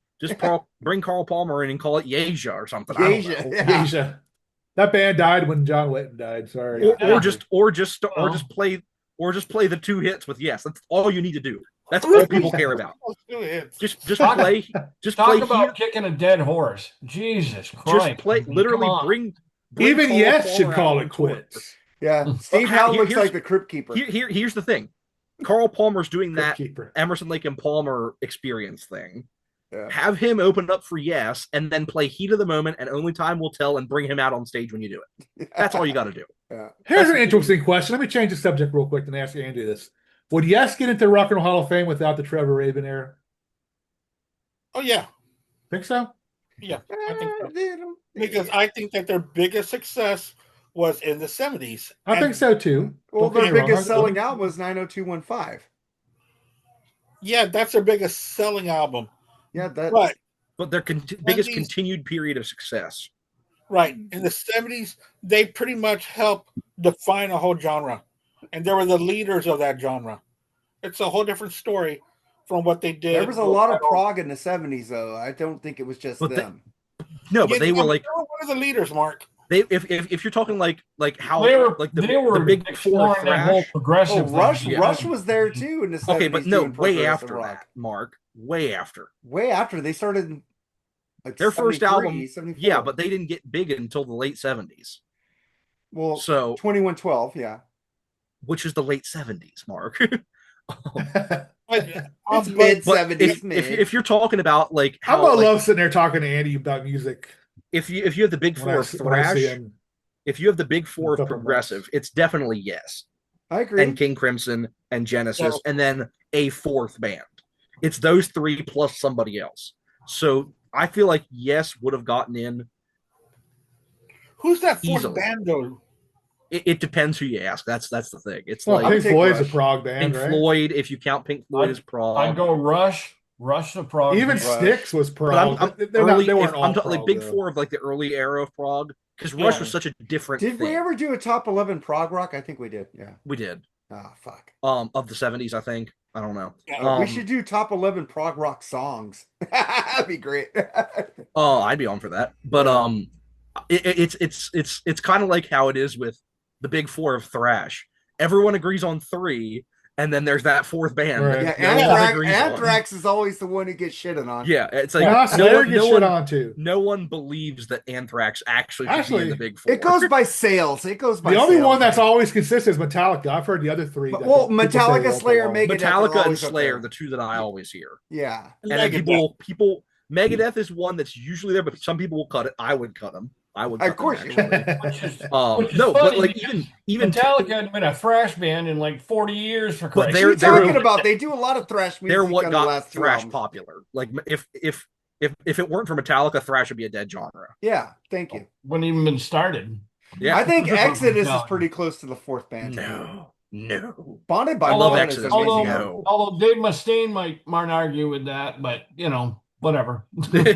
Bring Carl Palmer in and call it Yasia or something. I Yasia, don't know. yeah. Asia. That band died when John Wetton died. Sorry. Or just play the two hits with Yes. That's all you need to do. That's all people care about. Just play. Just Talk play about here. kicking a dead horse. Jesus Christ. Just play. Literally Come on. bring Even Carl Yes Palmer should out call on it tour. quits. Yeah, Steve Howe looks here's- like the Crypt Keeper. Here's the thing. Carl Palmer's doing that Keeper. Emerson, Lake and Palmer experience thing. Yeah. Have him open up for Yes, and then play Heat of the Moment and Only Time Will Tell, and bring him out on stage when you do it. That's all you got to do. Yeah. Here's an interesting question. Let me change the subject real quick and ask Andy this. Would Yes get into Rock and Roll Hall of Fame without the Trevor Rabin era? Oh yeah, Think so? yeah, I think so. They don't- Because I think that their biggest success was in the 70s. I think so too. Well, Don't get their me wrong. biggest selling album was 90215. Yeah, that's their biggest selling album. Yeah, that. But their biggest 70s continued period of success. right in the 70s, they pretty much helped define a whole genre, and they were the leaders of that genre. It's a whole different story from what they did. There was a lot of prog in the 70s, though. I don't think it was just But them. But they were like one of the leaders, Mark. they if you're talking like how They were like they the were big four exploring that whole thrash. progressive Oh, Rush, thing. Yeah. Rush was there too in the 70s. Okay, but no, doing way progressive after rock. that, Mark. Way after. Way after they started in, like Their first 73, album, 74. yeah, but they didn't get big until the late 70s. Well, So 2112, yeah. which is the late 70s, Mark. It's But mid But 70s, mid. if you're talking about like I how like, love sitting there talking to Andy about music. if you have the big when four I of see- when I see thrash, him. if you have the big four of Couple progressive, months. it's definitely Yes. I agree. And King Crimson and Genesis, Yeah. and then a fourth band. It's those three plus somebody else. So I feel like Yes would have gotten in. who's that fourth Easily. band though? It depends who you ask. That's the thing. It's Well, like Pink take Floyd's a Rush. prog band, Pink right? Floyd. If you count Pink Floyd as prog, I'd go Rush the prog. Even Rush. Styx was but prog. I'm They're not, early. they weren't all I'm talking like prog, big though. four of like the early era of prog because Yeah. Rush was such a different. Did we thing. ever do a top 11 prog rock? I think we did. Yeah. We did. Oh, fuck. Of the 70s, I think. I don't know. Yeah. We should do top 11 prog rock songs. That'd be great. Oh, I'd be on for that. But it's kind of like how it is with the big four of thrash. Everyone agrees on three, and then there's that fourth band. Right. that Yeah, no one Anthrax, agrees on. Anthrax is always the one who gets shitted on. Yeah, it's like Yeah, Slayer no gets shit one, on too. no one believes that Anthrax actually should be Actually, in the big four. It goes by sales. It goes by The only sales. one that's always consistent is Metallica. I've heard the other three. But- that well, people say Metallica, don't Slayer, belong. Megadeth are Metallica and always up Slayer, there. the two that I always hear. Yeah. And then Megadeth. people, Megadeth is one that's usually there, but some people will cut it. I would cut them. I would. Cut Of course them, you would. actually. Which is No, but funny like because even Metallica hadn't been a thrash band in like 40 years for But Christ's What are you they're- talking about? They do a lot of thrash music they're what on the got last two thrash albums. popular. Like if it weren't for Metallica, thrash would be a dead genre. Yeah, thank you. Wouldn't even been started. Yeah. I think Exodus is No. pretty close to the fourth band. No. Bonded by I love One Exodus. is amazing. Although- album. Although Dave Mustaine might argue with that, but whatever.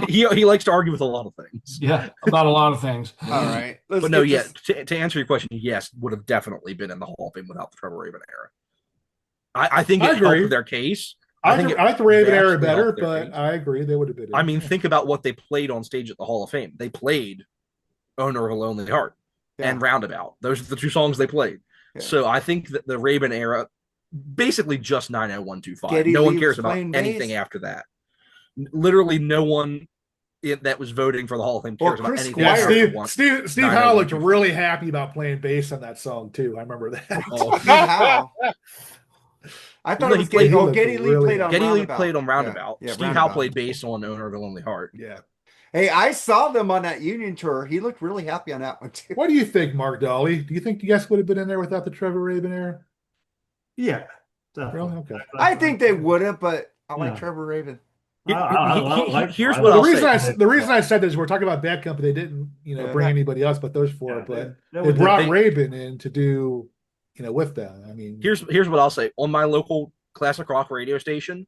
he likes to argue with a lot of things. Yeah, about a lot of things. All right. Let's But no, get yeah. this- To answer your question, yes, would have definitely been in the Hall of Fame without the Trevor Rabin era. I think I it helped agree. their case. I think it like the Raven era vastly better, helped their but case. I agree they would have been. in. I mean, think about what they played on stage at the Hall of Fame. They played "Owner of a Lonely Heart" and Yeah. "Roundabout." Those are the two songs they played. Yeah. So I think that the Rabin era, basically just 90125. Geddy No one Lee cares was about playing anything bass. after that. Literally, no one that was voting for the Hall of Fame Or cares about Chris anything. yeah, Squire. after Steve one. Steve Howe looked really happy about playing bass on that song too. I remember that. Oh. Steve Howe. I thought No, it was he played- Geddy. Oh, he Geddy looked Lee really- played on Geddy Lee Roundabout. played on Roundabout. Yeah, Steve Howe Roundabout. played bass on "Owner of a Lonely Heart." Yeah. Hey, I saw them on that Union tour. He looked really happy on that one too. What do you think, Mark Daly? Do you think Yes would have been in there without the Trevor Rabin era? Yeah, definitely. Really? Okay. I think they would have, but I like Yeah. Trevor Rabin. Here's I what The I'll reason say. the reason I said this is we're talking about Bad Company. They didn't, Yeah. bring anybody else but those four, Yeah, but they they would- brought they- Rabin in to do, with them. I mean, Here's what I'll say. On my local classic rock radio station,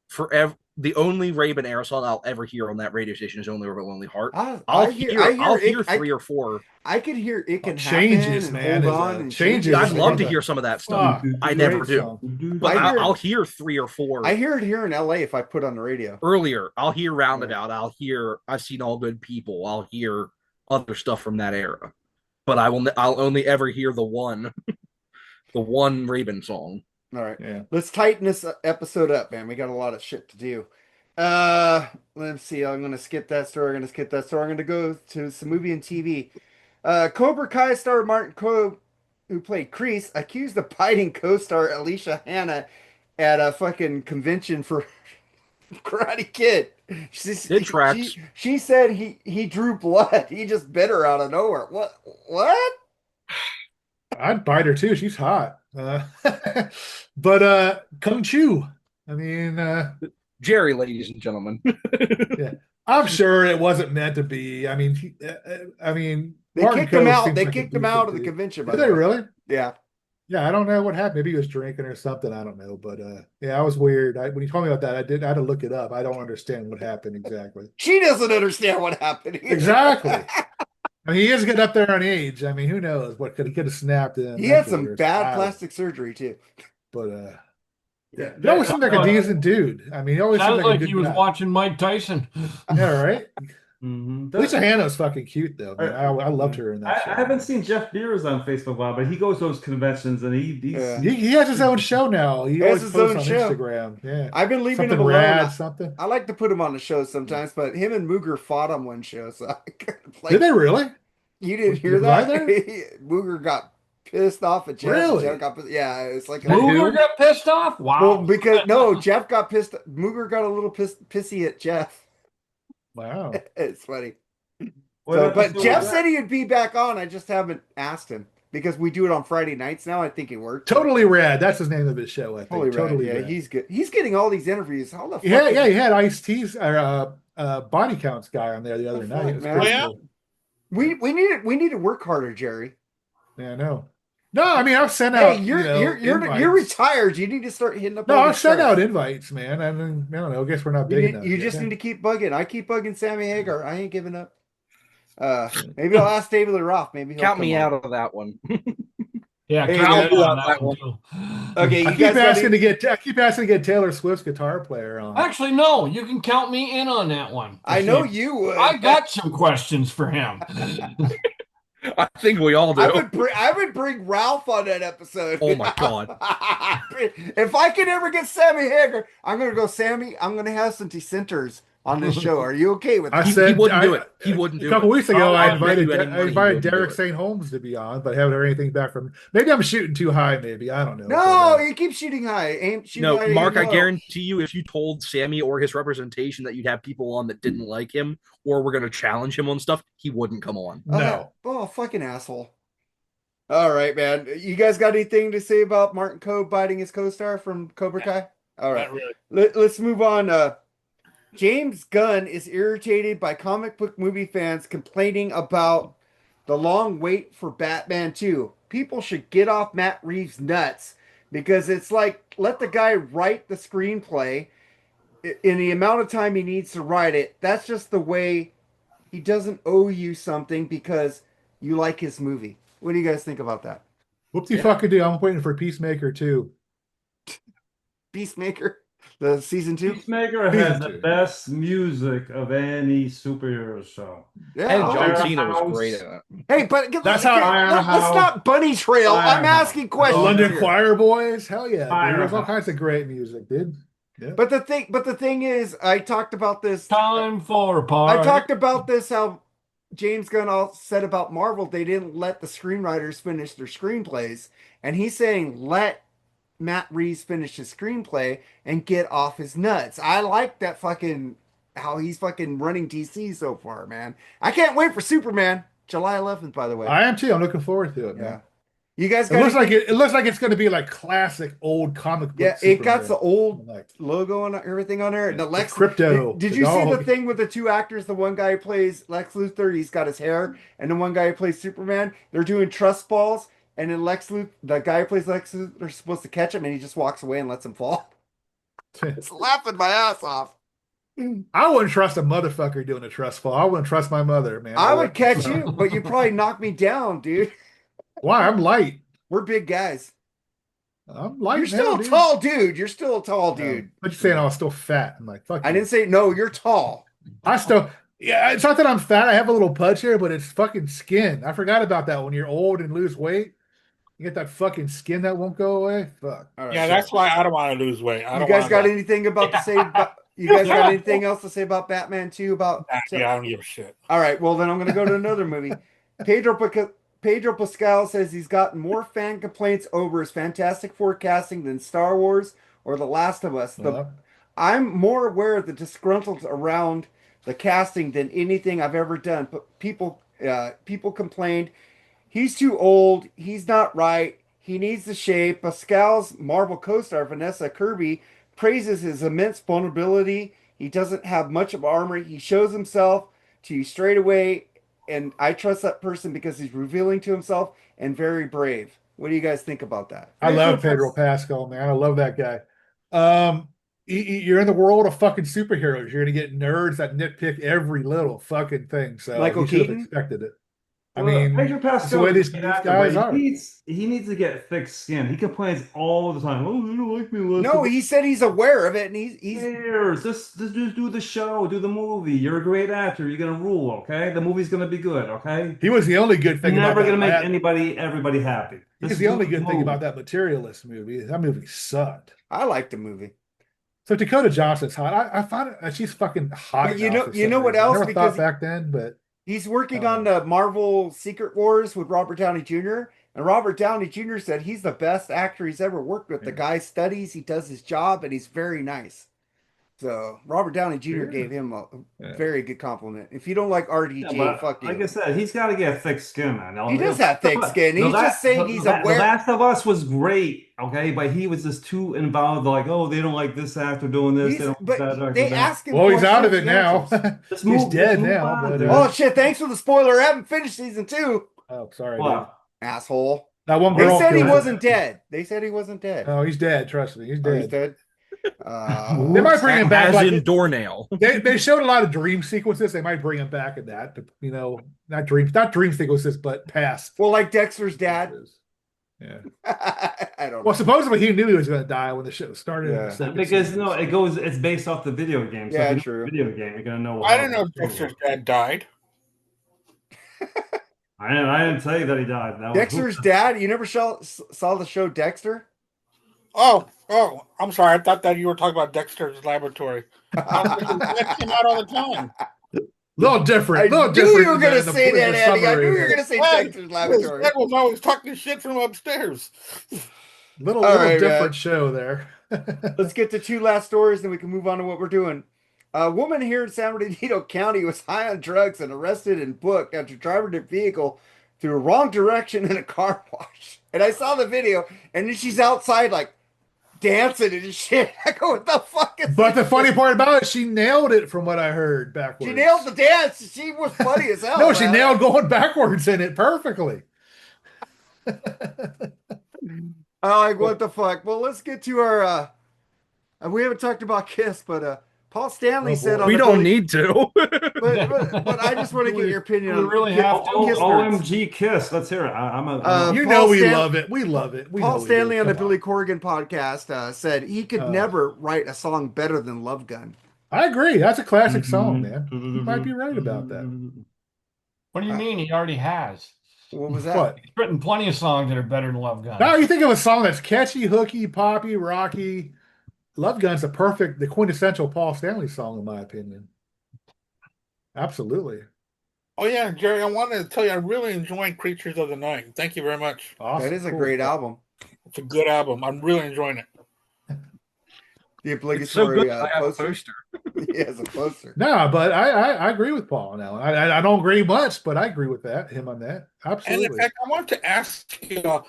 forever the only Rabin era song I'll ever hear on that radio station is "Only Over a Lonely Heart." I'll hear three or four. I could hear It Can Changes, Happen man, and is Hold a- On and Changes I'd is love one to of hear the- some of that stuff. Ah, I never great do. song. But I hear- I'll hear three or four. I hear it here in LA if I put on the radio. Earlier, I'll hear Roundabout. I'll hear I've Seen All Good People. I'll hear other stuff from that era. But I'll only ever hear the one Rabin song. All right. Yeah. Let's tighten this episode up, man. We got a lot of shit to do. Let's see. I'm gonna skip that story. I'm gonna go to some movie and TV. Cobra Kai star Martin Kove, who played Kreese, accused of biting co-star Alicia Hanna at a fucking convention for Karate Kid. It tracks. She said he drew blood. He just bit her out of nowhere. What? I'd bite her too. She's hot. Uh, but Kung Chu. I mean, Jerry, ladies and gentlemen. yeah, I'm sure it wasn't meant to be. I mean, They Martin kicked him Kove out. seems They like a kicked him decent out of the dude. convention, by Did the they way. really? Yeah. Yeah, I don't know what happened. Maybe he was drinking or something. I don't know. But yeah, I was weird. When you told me about that, I had to look it up. I don't understand what happened exactly. She doesn't understand what happened. Exactly. I mean, he is getting up there on age. I mean, who knows what he could have snapped in. He had some bad plastic surgery too. But Yeah. he always seemed like a decent dude. I mean, he always seemed Sounds like a like good he was guy. watching Mike Tyson. Yeah, right. Mhm. Lisa Hanna's fucking cute though, man. I loved her in that show. I haven't seen Jeff Beers on Facebook a while, but he goes to those conventions and Yeah. He has his own show now. He He always has his posts own on show. Instagram. Yeah. I've been leaving Something him alone. rad, something. I like to put him on the show sometimes, but him and Mooger fought on one show, so I couldn't, like, Did they really? you didn't Was- hear was I that? there? Mooger got pissed off at Jeff. Really? Jeff got, yeah, it's like Booger got pissed off? Wow. well, because no, Jeff got pissed. Mooger got a little pissy at Jeff. Wow. It's funny. What So, but episode Jeff was said that? he would be back on. I just haven't asked him because we do it on Friday nights now. I think it worked. Totally Rad. That's his name of his show, I think. Totally right. Totally Yeah, Rad. he's good. He's getting all these interviews. How the fuck? Yeah, he had Ice-T's body counts guy on there the other The night. fuck, It was man? pretty Oh, yeah? cool. We need to work harder, Jerry. Yeah, I know. No, I mean I've sent Hey, out. you're invites. retired. You need to start hitting up. No, all I've these sent stars. out invites, man. I mean, I don't know. I guess we're not You, big need, enough. you yet. just need to keep bugging. I keep bugging Sammy Hagar. I ain't giving up. Maybe I'll ask David Lee Roth. Maybe he'll Count come me on. out of that one. Yeah, Hey, count man, me on that one too. Okay, I you keep guys got asking any- to get Taylor Swift's guitar player on. Actually, no, you can count me in on that one. I know you would. I got some questions for him. I think we all do. I would bring Ralph on that episode. Oh my God. If I can ever get Sammy Hagar, I'm gonna go, Sammy, I'm gonna have some dissenters on this show. Are you okay with that? He wouldn't do it. He wouldn't do A couple it. weeks ago, I'll I bet invited you any money he Derek wouldn't do it. St. Holmes to be on, but I haven't heard anything back from him. Maybe I'm shooting too high. Maybe I don't know. No, But, you keep shooting high. Aim, shoot No, high, Mark, aim I low. guarantee you, if you told Sammy or his representation that you'd have people on that didn't like him or were going to challenge him on stuff, he wouldn't come on. no. Oh, fucking asshole. All right, man. You guys got anything to say about Martin Kove biting his co-star from Cobra Kai? All right. Not really. Let's move on. James Gunn is irritated by comic book movie fans complaining about the long wait for Batman 2. People should get off Matt Reeves' nuts because it's like, let the guy write the screenplay in the amount of time he needs to write it. That's just the way. He doesn't owe you something because you like his movie. What do you guys think about that? Whoopsie fucking do. I'm waiting for Peacemaker too. Peacemaker, the season 2? Peacemaker has the best music of any superhero show. Yeah. And oh, John yeah. Cena was great at it. Hey, but That's how let's not bunny trail. I'm asking The questions. London here. Choir Boys. Hell yeah, dude. Fire. There's all kinds of great music, dude. Yeah. But the thing is, I talked about this. Time for a party. I talked about this. How James Gunn all said about Marvel, they didn't let the screenwriters finish their screenplays, and he's saying let Matt Reeves finish his screenplay and get off his nuts. I like that fucking how he's fucking running DC so far, man. I can't wait for Superman, July 11th, by the way. I am too. I'm looking forward to it, man. Yeah. You guys It got looks anything- like it looks like it's going to be like classic old comic book. Yeah, it got Superman. the old Like, logo and everything on there. And the Lex crypto. Did the you see the dog. thing with the two actors? The one guy who plays Lex Luthor, he's got his hair, and the one guy who plays Superman, they're doing trust balls, and then the guy who plays Lex Luthor is supposed to catch him, and he just walks away and lets him fall. It's laughing my ass off. I wouldn't trust a motherfucker doing a trust fall. I wouldn't trust my mother, man. I would catch you, but you'd probably knock me down, dude. Why? I'm light. We're big guys. I'm light. You're still now, a dude. tall dude. You're still a tall dude. But you're saying I was still fat. I'm like, fuck. I you. didn't say no. You're tall. I still. Yeah, it's not that I'm fat. I have a little pudge here, but it's fucking skin. I forgot about that. When you're old and lose weight, you get that fucking skin that won't go away. Fuck. All right, Yeah, so- that's why I don't want to lose weight. I You don't guys wanna got go- anything about to say? You guys got anything else to say about Batman 2? About Yeah, I don't give a shit. all right. Well, then I'm going to go to another movie. Pedro Pascal says he's gotten more fan complaints over his Fantastic Four casting than Star Wars or The Last of Us. I'm more aware of the disgruntled around the casting than anything I've ever done. But people complained he's too old. He's not right. he needs the shape. Pascal's Marvel co-star Vanessa Kirby praises his immense vulnerability. He doesn't have much of armor. He shows himself to you straight away, and I trust that person because he's revealing to himself and very brave. What do you guys think about that? I love Pedro Pascal, man. I love that guy. You're in the world of fucking superheroes. You're gonna get nerds that nitpick every little fucking thing. So Michael you should have Keaton? expected it. I Well, mean, Pedro that's the way these guys are. he needs to get thick skin. He complains all the time. Oh, you don't like me less. No, he said he's aware of it, and he's cares. Just do the show, do the movie. You're a great actor. You're gonna rule, okay? The movie's gonna be good, okay? He was the only good thing. You're never about gonna that. make everybody happy. He's the only good thing about that Materialist movie. That movie sucked. I liked the movie. So Dakota Johnson's hot. I find it, she's fucking hot. But now for you some know what reason. else? I never Because thought back then, but he's working on the Marvel Secret Wars with Robert Downey Jr. And Robert Downey Jr. said he's the best actor he's ever worked with. The guy studies, he does his job, and he's very nice. So Robert Downey Jr. gave him a very good compliment. If you don't like RDJ, fuck you. Like I said, he's got to get thick skin, man. He does have thick skin. He's just saying he's aware. The Last of Us was great, okay, but he was just too involved. Like, oh, they don't like this actor doing this. They ask him. Well, he's out of it now. He's dead now. Oh shit! Thanks for the spoiler. I haven't finished season 2. Oh, sorry, dude. Asshole. That one girl. They said he killed wasn't dead. They said he wasn't dead. Oh, he's dead. Trust me, he's dead. He's dead. They might bring him back as like in doornail. They showed a lot of dream sequences. They might bring him back in that. You know, not dream sequences, but past. Well, like Dexter's dad. Yeah. I don't know. Well, supposedly he knew he was going to die when the show started. Yeah. Because it's based off the video game. So yeah, true. Video game, you're gonna know. I didn't know Dexter's dad died. I didn't tell you that he died. Dexter's dad. You never saw the show Dexter? Oh, I'm sorry. I thought that you were talking about Dexter's Laboratory. That came out all the time. Little different. I knew you were going to say that, Andy. I knew you were going to say Dexter's Laboratory. That was always talking shit from upstairs. Little different show there. Let's get to 2 last stories, then we can move on to what we're doing. A woman here in San Bernardino County was high on drugs and arrested and booked after driving her vehicle through a wrong direction in a car wash. And I saw the video, and then she's outside like dancing and shit. I go, what the fuck is But the funny part about it, she nailed it from what I heard backwards. She nailed the dance. She was funny as hell. No, she nailed going backwards in it perfectly. I'm like, what the fuck? Well, let's get to our we haven't talked about Kiss, but Paul Stanley said on we don't need to. but I just want to get your opinion on really have to. OMG Kiss. Let's hear it. We love it. We love it. Paul Stanley on the Billy Corgan podcast said he could never write a song better than Love Gun. I agree. That's a classic song, man. You might be right about that. What do you mean? He already has. What was that? What? He's written plenty of songs that are better than Love Gun. Now you think of a song that's catchy, hooky, poppy, rocky. Love Gun's the quintessential Paul Stanley song, in my opinion. Absolutely. Oh, yeah, Jerry, I wanted to tell you, I really enjoyed Creatures of the Night. Thank you very much. Awesome. That is a great album. It's a good album. I'm really enjoying it. The obligatory It's so good. I have a poster. He has a poster. No, but I agree with Paul now. I don't agree much, but I agree with him on that. Absolutely. And in fact, I want to ask you,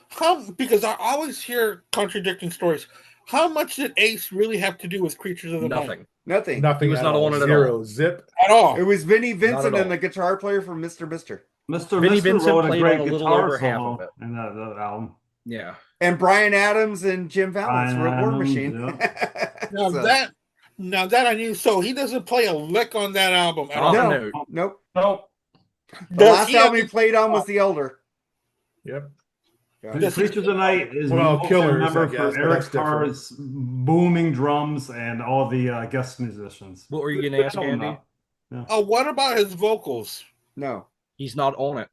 because I always hear contradicting stories. How much did Ace really have to do with Creatures of the Night? Nothing. Nothing. He was not on it at Zero. all. Zip. At all. It was Vinnie Vincent and the guitar player from Mr. Mister. Vinnie Vincent wrote played great on a little guitar over half solo of it. in that album. Yeah. And Brian Adams and Jim Valance wrote War Machine. Now that I knew. So he doesn't play a lick on that album at all. No. Nope. Nope. The last album he played on was The Elder. Yep. Creatures of the Night is Killers, for I guess, Eric Carr's booming drums and all the guest musicians. What were you going to ask, Andy? Oh, what about his vocals? No. He's not on it.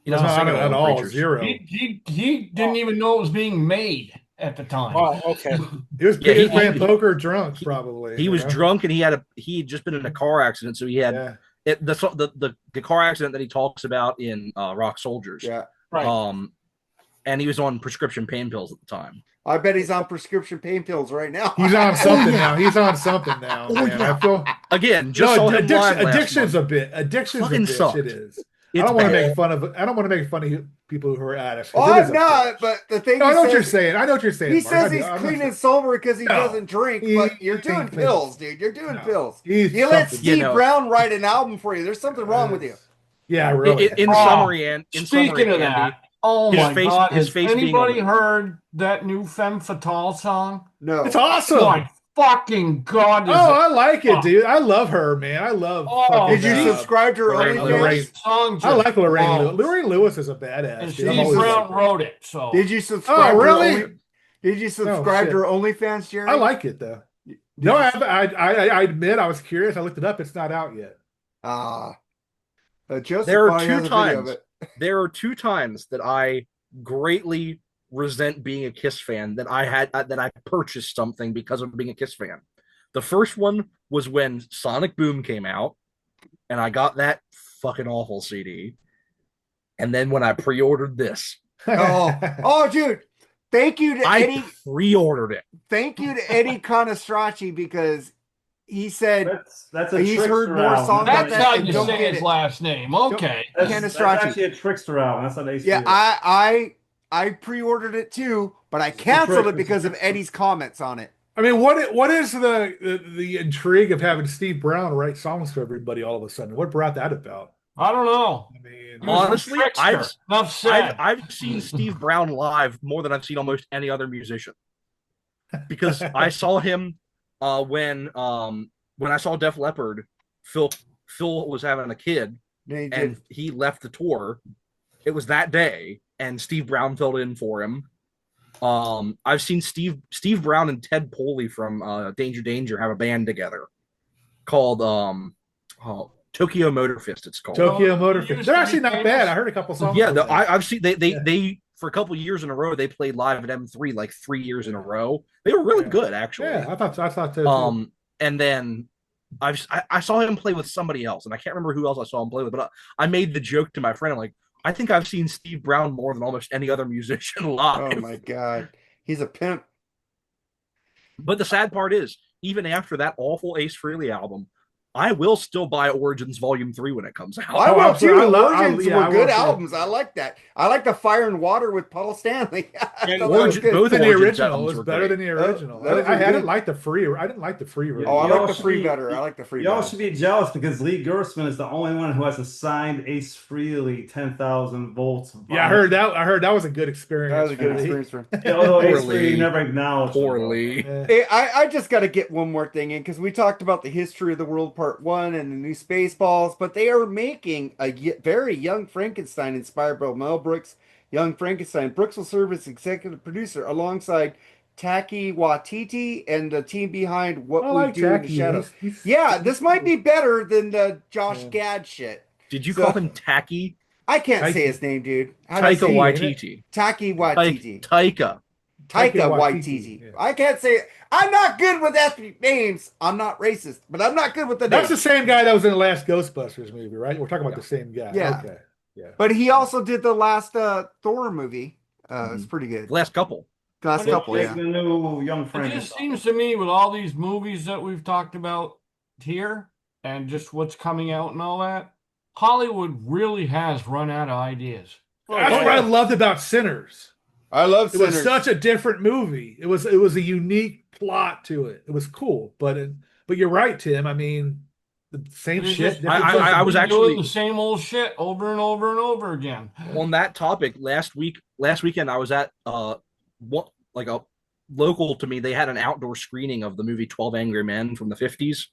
He No, doesn't sing it at on all. Creatures. Zero. He didn't even know it was being made at the time. Oh, okay. He was playing poker drunk, probably. He was drunk, and he had just been in a car accident, so he had the car accident that he talks about in Rock Soldiers. Yeah. Right. And he was on prescription pain pills at the time. I bet he's on prescription pain pills right now. He's on something now. He's on something now. Man. I feel Again, just saw him live last addiction's month. a bit. Addiction's Fucking a bitch. sucked. It is. I don't want to bad. make fun of. I don't want to make fun of people who are addicts. 'Cause Oh, it I'm is a not, bitch. but the thing No, I he know what you're says, saying. I know what you're saying. he Mark. says I do. he's I'm not clean saying- and sober because he No. doesn't drink, He but you're doing ain't clean. pills, dude. You're doing No. pills. He's You let something. Steve Brown write an album for you. There's something wrong with you. Yeah, really. In Oh, summary, and in Speaking summary, of Andy, that, oh his my face- God, his has face being anybody a- heard that new Femme Fatale song? No. It's awesome. My fucking God! Is Oh, it- I like it, dude. I love her, man. I love. Oh, fucking, Did you Steve- subscribe to her Lorraine OnlyFans? Lorraine. Song I just like Lorraine blows. Lewis. Lorraine Lewis is a badass. And Dude. I've Steve always Brown liked her. wrote it, so Did you subscribe Oh, to her really? only? Did you subscribe shit. to her OnlyFans, Jerry? I like it though. Did No, you- I admit I was curious. I looked it up. It's not out yet. Joseph There are probably two has a video of times. it. There are 2 times that I greatly resent being a Kiss fan, that I purchased something because of being a Kiss fan. The first one was when Sonic Boom came out, and I got that fucking awful CD. And then when I pre-ordered this, Oh, dude! Thank you to Eddie. I pre-ordered it. Thank you to Eddie Conestraci because he said That's a he's heard trickster more album. songs that's that how and you don't say get his it. last name. Okay. That's Canestracci. actually a trickster album. That's how they say Yeah, it. I pre-ordered it too, but I canceled it because of Eddie's comments on it. I mean, what is the intrigue of having Steve Brown write songs for everybody all of a sudden? What brought that about? I don't know. I mean, He was a Honestly, trickster. Enough said. I've seen Steve Brown live more than I've seen almost any other musician, because I saw him when I saw Def Leppard. Phil was having a kid, They did. and he left the tour. It was that day, and Steve Brown filled in for him. I've seen Steve Brown and Ted Poley from Danger have a band together called Tokyo Motor Fist. It's called. Tokyo Motor He Fist. used They're to actually be not famous. bad. I heard a couple songs. Yeah, from them. I've seen they Yeah. for a couple years in a row they played live at M3 like 3 years in a row. They were really Yeah. good actually. Yeah, I thought so too. And then I saw him play with somebody else, and I can't remember who else I saw him play with, but I made the joke to my friend, I'm like, I think I've seen Steve Brown more than almost any other musician live. Oh my god, he's a pimp. But the sad part is, even after that awful Ace Frehley album, I will still buy Origins Volume 3 when it comes out. I will absolutely. too. I love- Origins yeah, I were good will too. albums. I like that. I like the Fire and Water with Paul Stanley. I thought that was Origin- good. both Than the Origins original albums was were better great. than the original. those I were didn't good. like the free. I didn't like the free version. Oh, I Y'all like the should free be- better. I like the free Y'all better. should be jealous because Lee Gersman is the only one who has a signed Ace Frehley 10,000 volts. Yeah, I heard that was a good experience. That was a good for me. experience for him. Although Ace Poorly. Frehley never acknowledged Poorly. Yeah. Hey, I just got to get one more thing in because we talked about the history of the world part 1 and the new Spaceballs, but they are making a very young Frankenstein inspired by Mel Brooks' Young Frankenstein. Brooks will serve as executive producer alongside Taki Waititi and the team behind What I We like Do in the Jackie. Shadows. He's- Yeah, this might be better than the Josh Yeah. Gad shit. Did you So- call him Tacky? I can't Taika. say his name, dude. How do I Taika say it? Waititi. Taki Waititi. Taika. Taika Taika Waititi. Waititi, yeah. I can't say it. I'm not good with ethnic names. I'm not racist, but I'm not good with the That's the names. same guy that was in the last Ghostbusters movie, right? We're talking about Yeah. the same guy. Yeah. Okay. Yeah. But he also did the last Thor movie. It's pretty good. The last couple. Last But it- couple, Make yeah. the new Young It just Frankenstein. seems to me with all these movies that we've talked about here and just what's coming out and all that, Hollywood really has run out of ideas. That's what I loved about Sinners. I love It was such a different movie. It was a unique plot to it. It was cool, but you're right, Tim. I mean, the same It's shit. just- different I person. was Doing actually the same old shit over and over and over again. on that topic last weekend. I was at like a local to me. They had an outdoor screening of the movie 12 Angry Men from the 50s.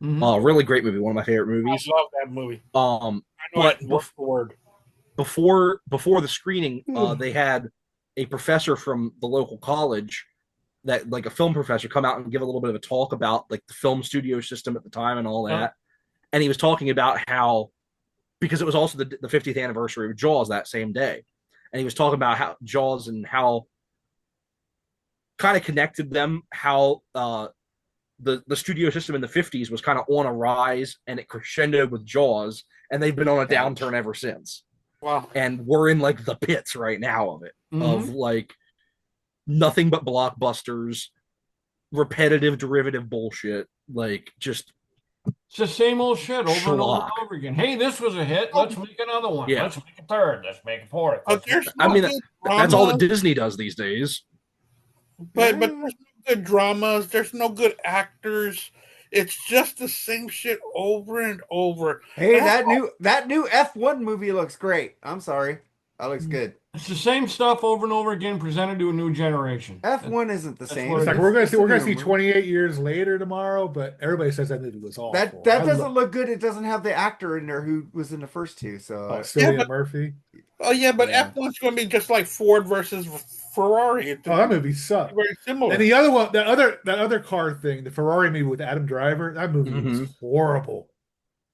Mhm. Really great movie, one of my favorite I movies. love that movie. I know But it word for word. before the screening, they had a professor from the local college, that like a film professor, come out and give a little bit of a talk about like the film studio system at the time and all that. And he was talking about how, because it was also the 50th anniversary of Jaws that same day, and he was talking about how Jaws and how kind of connected them, how the studio system in the 50s was kind of on a rise, and it crescendoed with Jaws, and they've been on a downturn ever since. Wow. And we're in like the pits right now of it, of like nothing but blockbusters, repetitive derivative bullshit, like just It's the same old shit over and over and schlock. over again. Hey, this was a hit. Let's make another one. Yeah. Let's make a third. Let's make a fourth. There's I no mean, good that's all that drama, Disney does these days. but there's no good dramas. There's no good actors. It's just the same shit over and over. Hey, And that new F1 movie looks great. I'm sorry. That looks good. It's the same stuff over and over again presented to a new generation. F1 isn't the That's same. what It's it like is. we're gonna It's a see new 28 years later tomorrow, but everybody says that movie was awful. That doesn't look good. It doesn't have the actor in there who was in the first two. So Cillian Murphy. oh yeah, but Yeah. F1's going to be just like Ford versus Ferrari. It's Oh, that movie sucked. very similar. And the other one, that other car thing, the Ferrari movie with Adam Driver, that movie was horrible,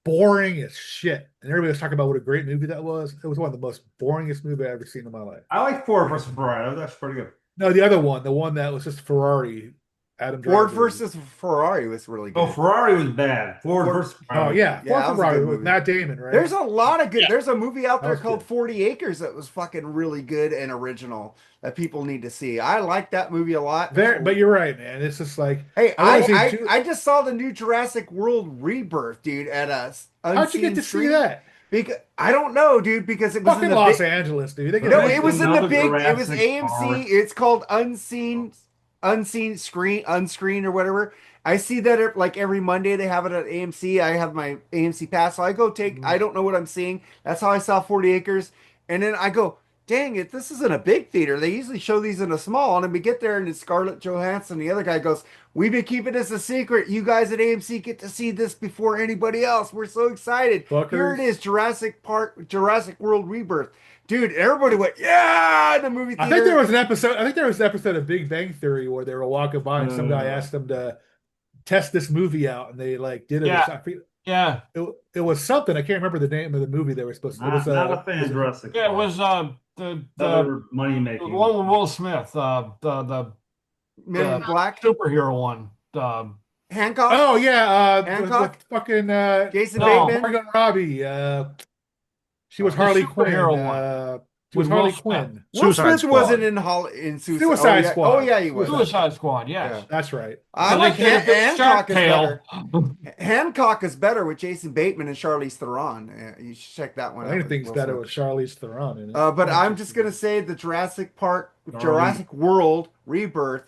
boring as shit. And everybody was talking about what a great movie that was. It was one of the most boringest movies I've ever seen in my life. I like Ford versus Ferrari. That was actually pretty good. No, the other one, the one that was just Ferrari, Adam Driver. Ford versus Ferrari was really good. Oh, Ferrari was bad. Ford versus Oh Ferrari. yeah, Yeah, that Ford was a Ferrari good with movie. Matt Damon, right? There's a lot of good. There's a movie out That there was called good. 40 Acres that was fucking really good and original that people need to see. I like that movie a lot. But you're right, man. It's just like, Hey, I wanna see two- I just saw the new Jurassic World Rebirth, dude, at a how'd you get to see screen. that? Because I don't know, dude, because it was Fucking in the Los big, Angeles, dude. They get no, nice it was in the Another big. It was Jurassic AMC. Park. It's called unscreen or whatever. I see that like every Monday they have it at AMC. I have my AMC pass, so I go take. I don't know what I'm seeing. That's how I saw 40 Acres, and then I go, dang it, this isn't a big theater. They usually show these in a small, and then we get there, and it's Scarlett Johansson. The other guy goes, "We've been keeping this a secret. You guys at AMC get to see this before anybody else. We're so excited. Here Fuckers. it is, Jurassic World Rebirth." Dude, everybody went, yeah, in the movie theater. I think there was an episode of Big Bang Theory where they were walking by and some guy asked them to test this movie out, and they like did it. Yeah. Yeah. It was something. I can't remember the name of the movie they were supposed to. It was Not a fan of Jurassic Yeah, it Park. was the Other money the making. one with Will Smith, the Men in Black, superhero one. Hancock, Oh yeah, Hancock? with fucking Jason No. Bateman. Margot Robbie. She was The Harley superhero Quinn. one. She was With Will Harley Smith. Quinn. Will Suicide Smith Squad. wasn't in Suicide Squad. Oh yeah, he was. Suicide Squad, yes. Yeah. That's right. I So like they did a Hancock Shark is Tale. better. Hancock is better with Jason Bateman and Charlize Theron. Yeah, you should check that one out. Anything's Will better Smith. with Charlize Theron in it. But I'm just gonna say the Jurassic World Rebirth.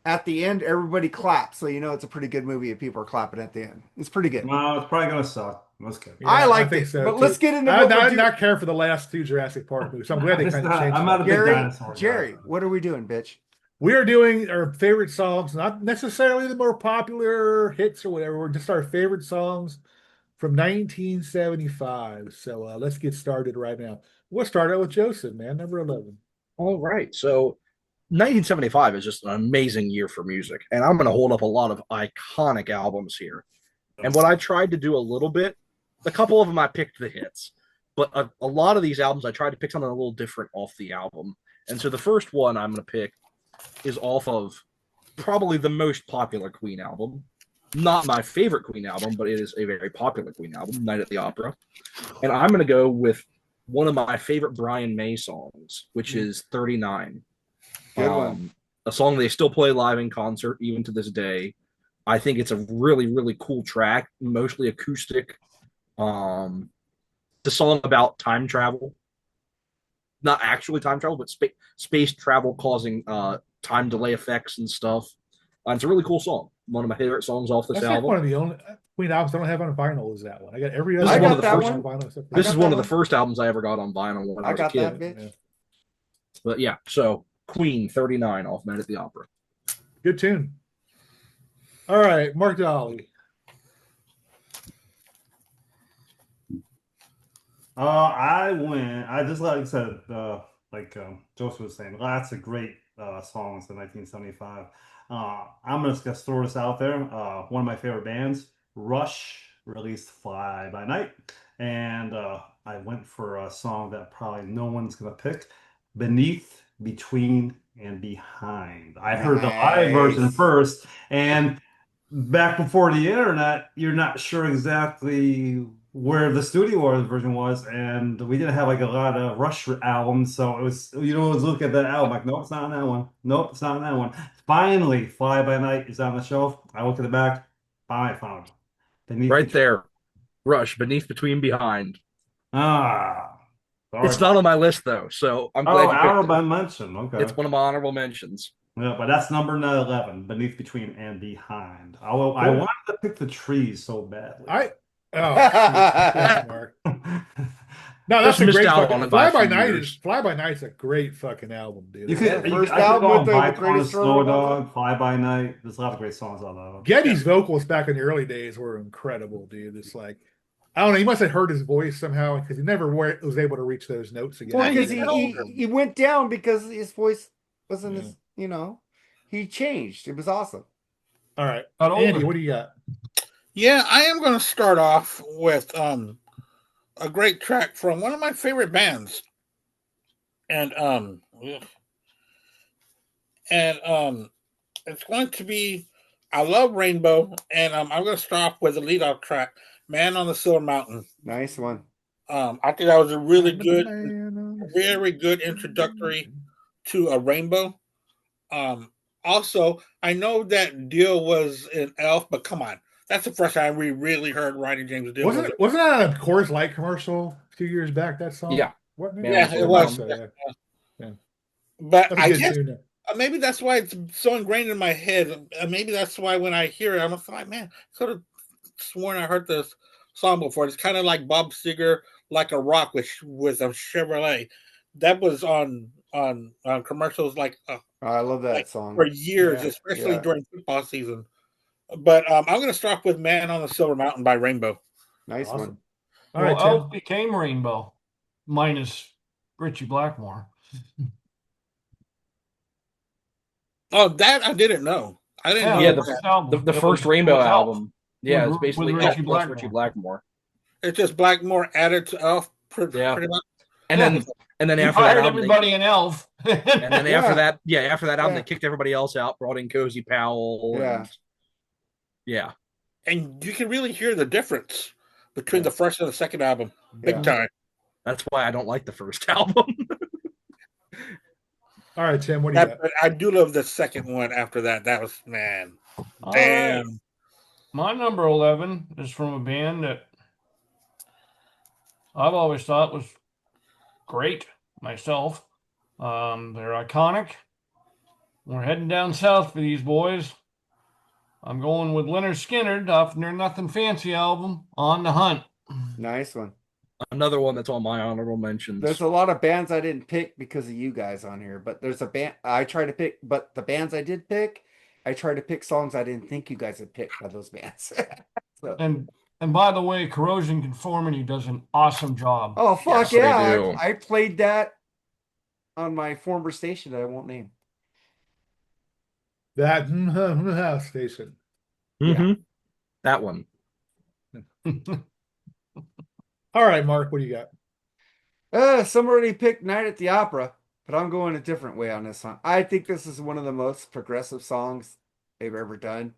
At the end, everybody claps, so you know it's a pretty good movie if people are clapping at the end. It's pretty good. No, it's probably gonna suck. Let's go. Yeah, I liked think it, so, but too. let's get into I what we're did doing. not care for the last two Jurassic Park movies. So I'm glad they kind of changed. I'm not a big Gary, dinosaur guy. Jerry, what are we doing, bitch? We are doing our favorite songs, not necessarily the more popular hits or whatever. We're just our favorite songs from 1975. So let's get started right now. We'll start out with Joseph, man, number 11. All right. So 1975 is just an amazing year for music. And I'm going to hold up a lot of iconic albums here. And what I tried to do a little bit, a couple of them I picked the hits, but a lot of these albums I tried to pick something a little different off the album. And so the first one I'm going to pick is off of probably the most popular Queen album. Not my favorite Queen album, but it is a very popular Queen album, Night at the Opera. And I'm going to go with one of my favorite Brian May songs, which is 39. Good one. A song they still play live in concert, even to this day. I think it's a really, really cool track, mostly acoustic. The song about time travel. Not actually time travel, but space travel causing time delay effects and stuff. It's a really cool song. One of my favorite songs off this That's like album. one of the only Queen albums I don't have on vinyl is that one. I got every This other is one one of the first- on vinyl. except for This got is that one of the one. first albums I ever got on vinyl when I I was a got kid. that, bitch. But yeah, so Queen 39 off Night at the Opera. Good tune. All right, Mark Daly. I just like I said, Joseph was saying, lots of great songs in 1975. I'm just gonna throw this out there. One of my favorite bands, Rush, released "Fly by Night," and I went for a song that probably no one's gonna pick, "Beneath, Between, and Behind." I heard the live version Nice. first, and back before the internet, you're not sure exactly where the studio version was, and we didn't have like a lot of Rush albums, so it was always look at that album like, nope, it's not on that one. Nope, it's not on that one. Finally, Fly by Night is on the shelf. I look at the back, I found it. Right there. Rush, Beneath, Between, Behind. Ah. Sorry. It's not on my list, though, so I'm glad Oh, you picked honorable it. mention. Okay. It's one of my honorable mentions. Yeah, but that's number 11, Beneath, Between, and Behind. I wanted to pick The Trees so badly. Thanks, Mark. No, that's Just a missed great out on fucking it by a Fly By few Night years. is Fly By Night's a great fucking album, dude. You could, first I could album go with on the Bike on a greatest Snow story Dog, Fly By Night. There's a lot of great songs on that. Geddy's vocals back in the early days were incredible, dude. It's like, I don't know, he must have heard his voice somehow because he never was able to reach those notes again. Well, because he went down because his voice wasn't as, he changed. It was awesome. All right. Got older. Andy, what do you got? Yeah, I am going to start off with a great track from one of my favorite bands, and it's going to be I love Rainbow, and I'm going to start off with the lead off track, "Man on the Silver Mountain." Nice one. I think that was a really good, very good introductory to a Rainbow. Also, I know that Dio was an elf, but come on. That's the first time we really heard Ronnie James Dio. Wasn't that a Coors Light commercial a few years back, that song? Yeah. Yeah, it was. Yeah. But That's a I good guess tune. maybe that's why it's so ingrained in my head. Maybe that's why when I hear it, I'm like, man, I could have sworn I heard this song before. It's kind of like Bob Seger, Like a Rock with a Chevrolet. That was on commercials like I love that song for years, especially during football season. But I'm going to start with "Man on the Silver Mountain" by Rainbow. Nice one. All right, Elf became Rainbow, minus Richie Blackmore. Oh, that I didn't know. I didn't know. Yeah, that. the first Rainbow album. Yeah, it's with basically Richie Elf plus Blackmore. Richie Blackmore. It's just Blackmore added to Elf. Pretty much. And then He after that fired album, everybody in Elf. and then after that album, they kicked everybody else out, brought in Cozy Powell. Yeah. And you can really hear the difference between the first and the second album, big time. That's why I don't like the first album. All right, Tim, what do you got? I do love the second one after that. That was, man, damn. Right. My number 11 is from a band that I've always thought was great myself. They're iconic. We're heading down south for these boys. I'm going with Leonard Skinner off their Nothing Fancy album, "On the Hunt." Nice one. Another one that's on my honorable mentions. There's a lot of bands I didn't pick because of you guys on here, but there's a band I try to pick, but the bands I did pick, I try to pick songs I didn't think you guys would pick by those bands. So. And by the way, Corrosion Conformity does an awesome job. Oh fuck Yes, yeah! they do. I played that on my former station that I won't name. That station. Mm-hmm. That one. All right, Mark, what do you got? Somebody picked Night at the Opera, but I'm going a different way on this one. I think this is one of the most progressive songs they've ever done.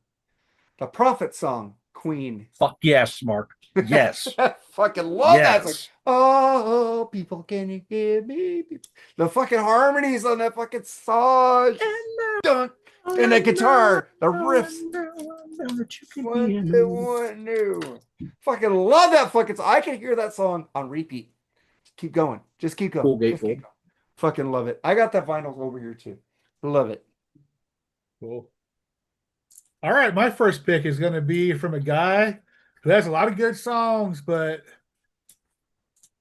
The Prophet song, Queen. Fuck yes, Mark. Yes. Fucking love that song. Oh, people, can you hear me? The fucking harmonies on that fucking song. And the guitar, the riffs. Fucking love that fucking song. I can hear that song on repeat. Keep going. Just keep going. Just keep going. Fucking love it. I got that vinyl over here too. Love it. Cool. All right, my first pick is going to be from a guy who has a lot of good songs, but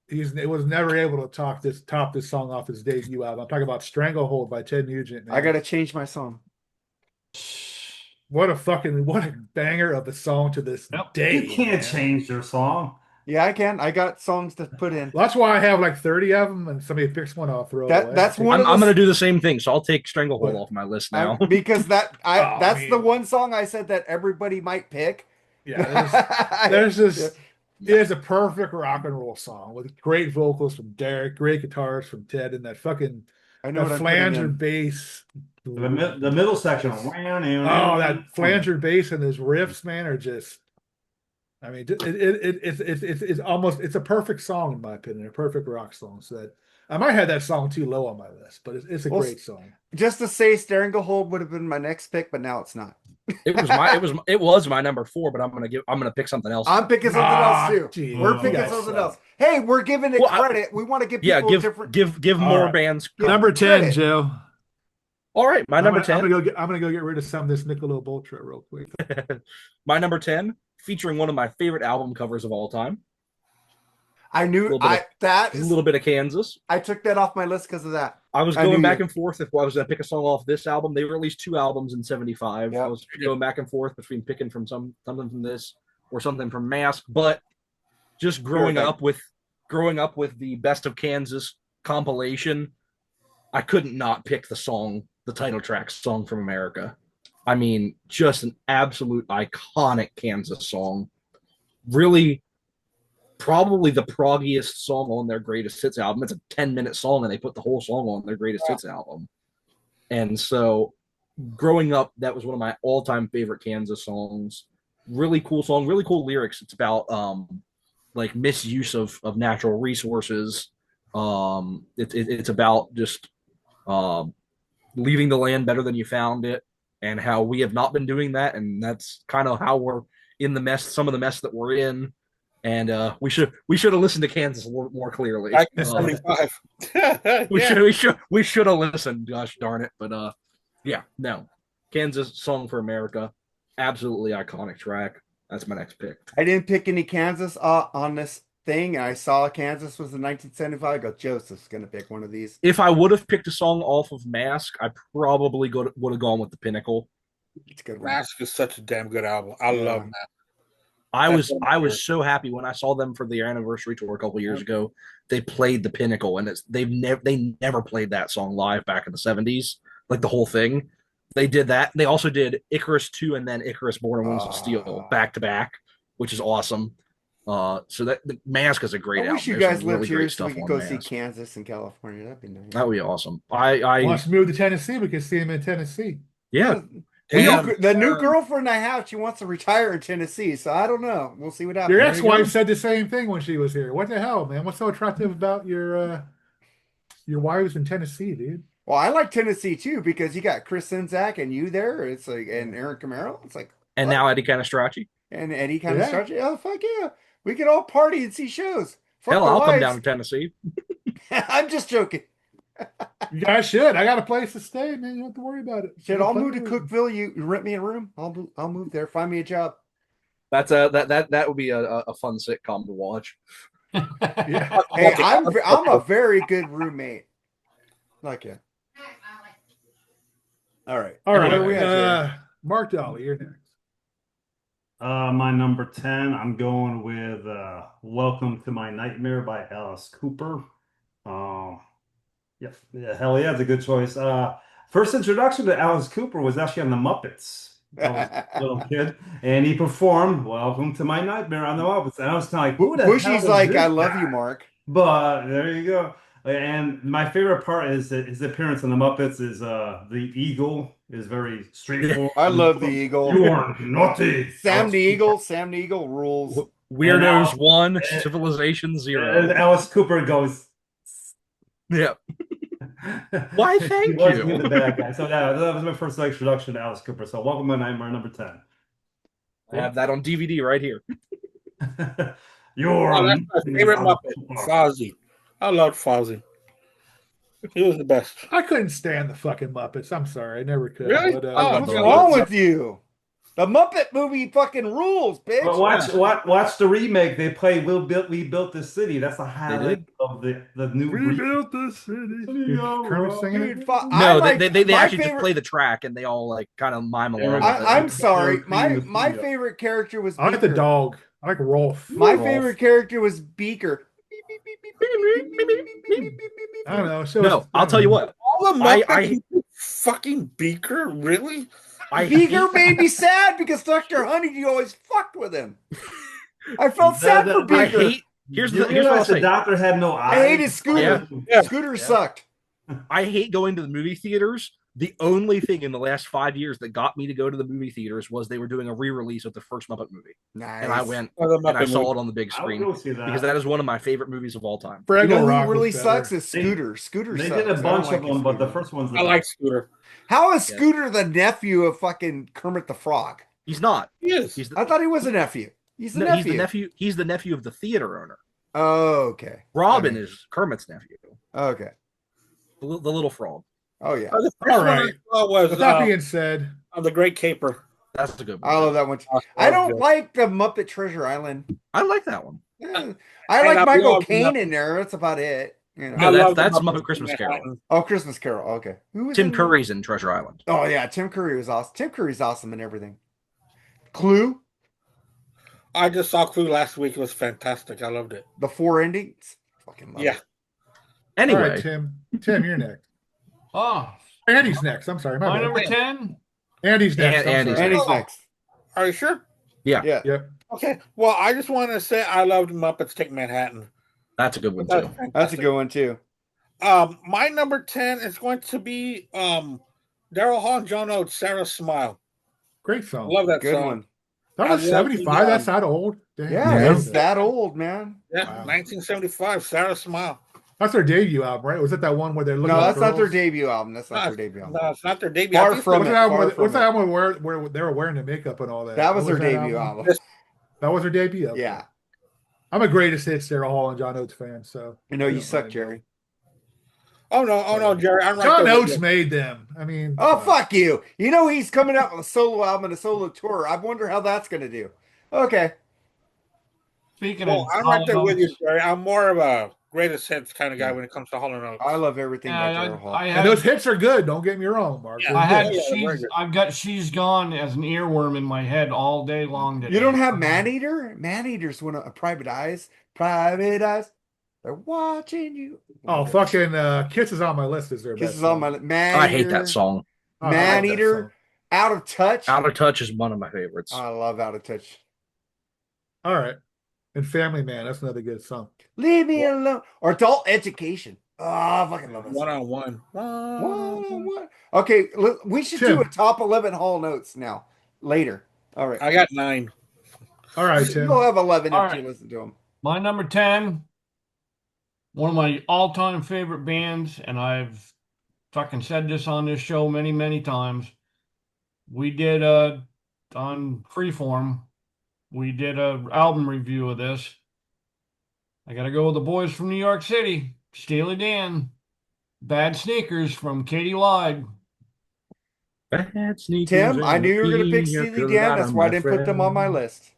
he was never able to top this song off his debut album. I'm talking about "Stranglehold" by Ted Nugent. Man. I got to change my song. What a banger of a song to this day. You can't change your song. Yeah, I can. I got songs to put in. Well, that's why I have like 30 of them, and somebody picks one, I'll throw it away. That's one. I'm going to do the same thing, so I'll take Stranglehold off my list now. Because that's the one song I said that everybody might pick. Yeah, there's this. It is a perfect rock and roll song with great vocals from Derek, great guitars from Ted, and that fucking flanger bass. The middle section. That flanger bass and his riffs, man, are just. I mean, it's almost a perfect song in my opinion, a perfect rock song. So that I might have that song too low on my list, but it's a great song. Just to say, Stranglehold would have been my next pick, but now it's not. It was my number 4, but I'm gonna pick something else. I'm picking something else too. Geez. We're picking Yes. something else. Hey, we're giving it credit. We want to give people different. Give All more right. bands. Number 10, credit. Joe. All right, my number 10. I'm gonna go get rid of some of this Michelob Ultra real quick. My number 10, featuring one of my favorite album covers of all time. I knew A that little bit of Kansas. I took that off my list because of that. I was going back and forth if I was going to pick a song off this album. They released 2 albums in '75. Yep. I was going back and forth between picking from something from this or something from Mask, but just growing up with the Best of Kansas compilation, I couldn't not pick the title track, Song from America. I mean, just an absolute iconic Kansas song. Really, probably the proggiest song on their greatest hits album. It's a 10-minute song, and they put the whole song on their greatest hits album. And so, growing up, that was one of my all-time favorite Kansas songs. Really cool song, really cool lyrics. It's about like misuse of natural resources. It's about just leaving the land better than you found it, and how we have not been doing that, and that's kind of how we're in the mess, some of the mess that we're in. And we should have listened to Kansas more clearly. 1975. We should have listened. Gosh darn it! But no, Kansas Song for America, absolutely iconic track. That's my next pick. I didn't pick any Kansas on this thing. I saw Kansas was in 1975. I go, Joseph's gonna pick one of these. If I would have picked a song off of Mask, I probably would have gone with The Pinnacle. It's a good one. Mask is such a damn good album. I love that. I was so happy when I saw them for their anniversary tour a couple years ago. They played The Pinnacle, and they never played that song live back in the 70s, like the whole thing. They did that. They also did Icarus 2 and then Icarus Born on Wings of Steel back to back, which is awesome. So that the Mask is a great album. I wish you There's guys some lived really here great so we stuff could on go see Mask. Kansas and California. That'd be nice. That would be awesome. I Wants to move to Tennessee. We can see him in Tennessee. yeah. The new girlfriend I have, she wants to retire in Tennessee, so I don't know. We'll see what happens. Your ex-wife said the same thing when she was here. What the hell, man? What's so attractive about your wives in Tennessee, dude? Well, I like Tennessee too because you got Chris Czynszak and you there. It's like and Aaron Camaro. It's like And what? now Eddie Canistracci. And Eddie kind of starts. Oh fuck yeah, we can all party and see shows. Fuck Hell, the I'll come wives. down to Tennessee. I'm just joking. You guys should. I got a place to stay, man. You don't have to worry about it. Shit, I'll move to Cookeville. You rent me a room. I'll move there. Find me a job. That's that would be a fun sitcom to watch. Yeah. Hey, I'm a very good roommate. Like it. All right. All right. Where are we at, Jerry? Mark Daly, you're next. My number 10, I'm going with Welcome to My Nightmare by Alice Cooper. Yeah, hell yeah, it's a good choice. First introduction to Alice Cooper was actually on the Muppets. I was a little kid, and he performed Welcome to My Nightmare on the Muppets. And I was kind of like, who the hell Bushy's is like, this I love guy? you, Mark. But there you go. And my favorite part is that his appearance on the Muppets is the Eagle is very straightforward. I love the Eagle. You are naughty. Sam the Eagle rules. Weirdos 1, Civilization 0. And Alice Cooper goes, Yeah. Why, thank he was you. the bad guy. So that was my first introduction to Alice Cooper. So Welcome to My Nightmare, number 10. I have that on DVD right here. You're That's my favorite Muppet, Fozzie. I loved Fozzie. He was the best. I couldn't stand the fucking Muppets. I'm sorry. I never could. Really? But, Oh, What's no. wrong with you? The Muppet movie fucking rules, bitch. But watch the remake. They play We Built This City. That's the highlight of the new we built this city. Kermit singing it? Dude, No, they my actually just favorite- play the track and they all like kind of mime along. with it. I'm sorry. My Yeah. favorite character was I like the Beaker. dog. I like Rolf. My Rolf. favorite character was Beaker. I don't know. So No, I'll tell you what. All the I- Muppets, fucking Beaker, really? I Beaker hate- made me sad because Dr. Honeydew always fucked with him. I felt sad for I Beaker. hate. Here's You what I'll realize the say. doctor had no eyes. I hated Scooter. Yeah. Scooter sucked. I hate going to the movie theaters The only thing in the last 5 years that got me to go to the movie theaters was they were doing a re-release of the first Muppet movie. Nice. And I went Oh, the and I Muppet saw movie. it on the big I would screen go see that. because that is one of my favorite movies of all time. You Fraggle know Rock who really was better. sucks is Scooter. Scooter They sucks. did a I bunch don't of like them, but the Scooter. first one's the I like best. Scooter. How is Yes. Scooter the nephew of fucking Kermit the Frog? He's not. He is. He's I thought he was a nephew. He's the no, nephew. he's the nephew. He's the nephew of the theater owner. Oh, okay. Robin Okay. is Kermit's nephew, Okay. the little frog. Oh yeah. The first All one I right. saw was With that being said, The Great Caper. That's a good one. I love that one. I don't like the Muppet Treasure Island. I like that one. I And like I Michael love Caine Muppet. in there. That's about it. You know. No, love the that's Muppets Muppet Christmas in Carol. Manhattan. Oh, Christmas Carol. Okay. Who was Tim in- Curry's in Treasure Island. Oh yeah, Tim Curry was awesome. Tim Curry's awesome in everything. Clue, I just saw Clue last week. It was fantastic. I loved it. the 4 endings. Fucking love Yeah. it. Anyway, all right, Tim. Tim, you're next. Oh, Andy's next. I'm sorry. my bad. number 10. Andy's next. I'm Andy's sorry. And he's Oh. next. Are you sure? yeah, Yeah. Yep. Okay. Well, I just want to say I loved Muppets Take Manhattan. that's a good one That was too. That's a fantastic. good one too. My number 10 is going to be Daryl Hall and John Oates, Sarah's Smile. Great song. Love that Good song. one. That was I love 75. the, That's that old. Damn. Yeah, Yeah. it's that old, man. Yeah, Wow. 1975, Sarah's Smile. That's their debut album, right? Was it that one where they're looking No, at that's not their girls? debut album. That's not No, their debut album. No, it's not their debut. Far I think from What's it. that album? Far Where, from what's that it. album where they were wearing the makeup and all that? That was What their that debut album. That was their debut. Okay. Yeah. I'm a greatest hits Daryl Hall and John Oates fan, so I know I you don't suck, mind. Jerry. Oh no, Jerry. I'm right John there with Oates you. made them. I mean, Oh, fuck you. You know he's coming out with a solo album and a solo tour. I wonder how that's going to do. Okay. Speaking Well, of I'm right there with you, Oates, Jerry. I'm more of a greatest hits kind of guy when it comes to Hall and Oates. I love everything by yeah, Daryl Hall. I and had, those hits are good. Don't get me wrong, Mark. Yeah, They're I had good. Yeah, very she's. good. I've got she's gone as an earworm in my head all day long. Today. You don't have Man Eater? Man Eater's one of Private Eyes. Private Eyes. They're watching you. Oh, fucking Kisses on My List is their best Kisses on song. my Man I hate Eater, that song. Oh, I Man like that Eater. song. Out of Touch. Out of Touch is one of my favorites. I love Out of Touch. All right. And Family Man, that's another good song. Leave me alone. Or Adult Education. Oh, I fucking love it. One on one. One. Okay, we should Tim. do a top 11 Hall notes now. Later. All right. I got 9. All right, Tim. You'll have 11 All if right. you listen to them. My number 10, one of my all-time favorite bands, and I've fucking said this on this show many, many times. We did on Freeform, we did a album review of this. I gotta go with the boys from New York City, Steely Dan, Bad Sneakers from Katie Lied. Bad sneakers Tim, I and knew you were going to pick your Steely Dan. That's why I didn't put them on my friend. list.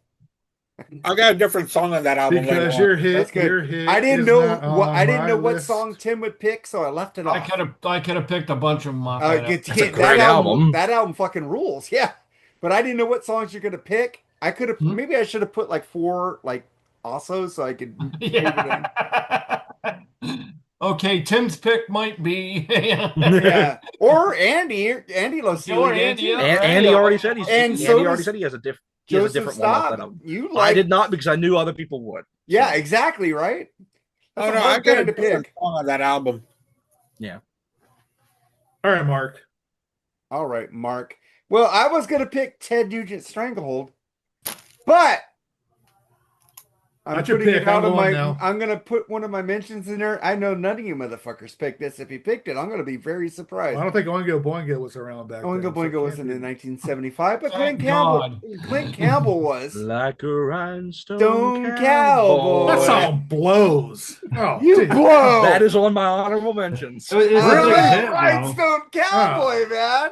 I got a different song on that album. Because later your on. hit, That's good. your hit. I didn't is know not what on I didn't my know what list. song Tim would pick, so I left it I off. could have picked a bunch of them off. that Get- album. That's a that great album. That album fucking rules. Yeah, but I didn't know what songs you're gonna pick. I could have maybe I should have put like 4 like also so I could. Yeah. Okay, Tim's pick might be. Yeah, or Andy. Andy loves Steely Or Dan Andy, too. yeah. Andy already said he's. And Andy so already does said he has a different Joseph one off that Staub. album. You I like? did not because I knew other people would. Yeah, exactly right. That's Oh a no, I hard got a band to different pick. song on that album. All right, Mark. All right, Mark. Well, I was gonna pick Ted Nugent Stranglehold, but I'm That's your putting pick. it out I'm of going my. now. I'm gonna put one of my mentions in there. I know none of you motherfuckers picked this. If you picked it, I'm gonna be very surprised. I don't think Oingo Boingo was around back Oingo then. so Boingo it wasn't can't in be. 1975, but Thank Clint Campbell was. Like a rhinestone Stone That Cowboy. song blows. Oh, You dude. blow. That is on my honorable mentions. It's I a big love hit, though. Rhinestone Cowboy, man.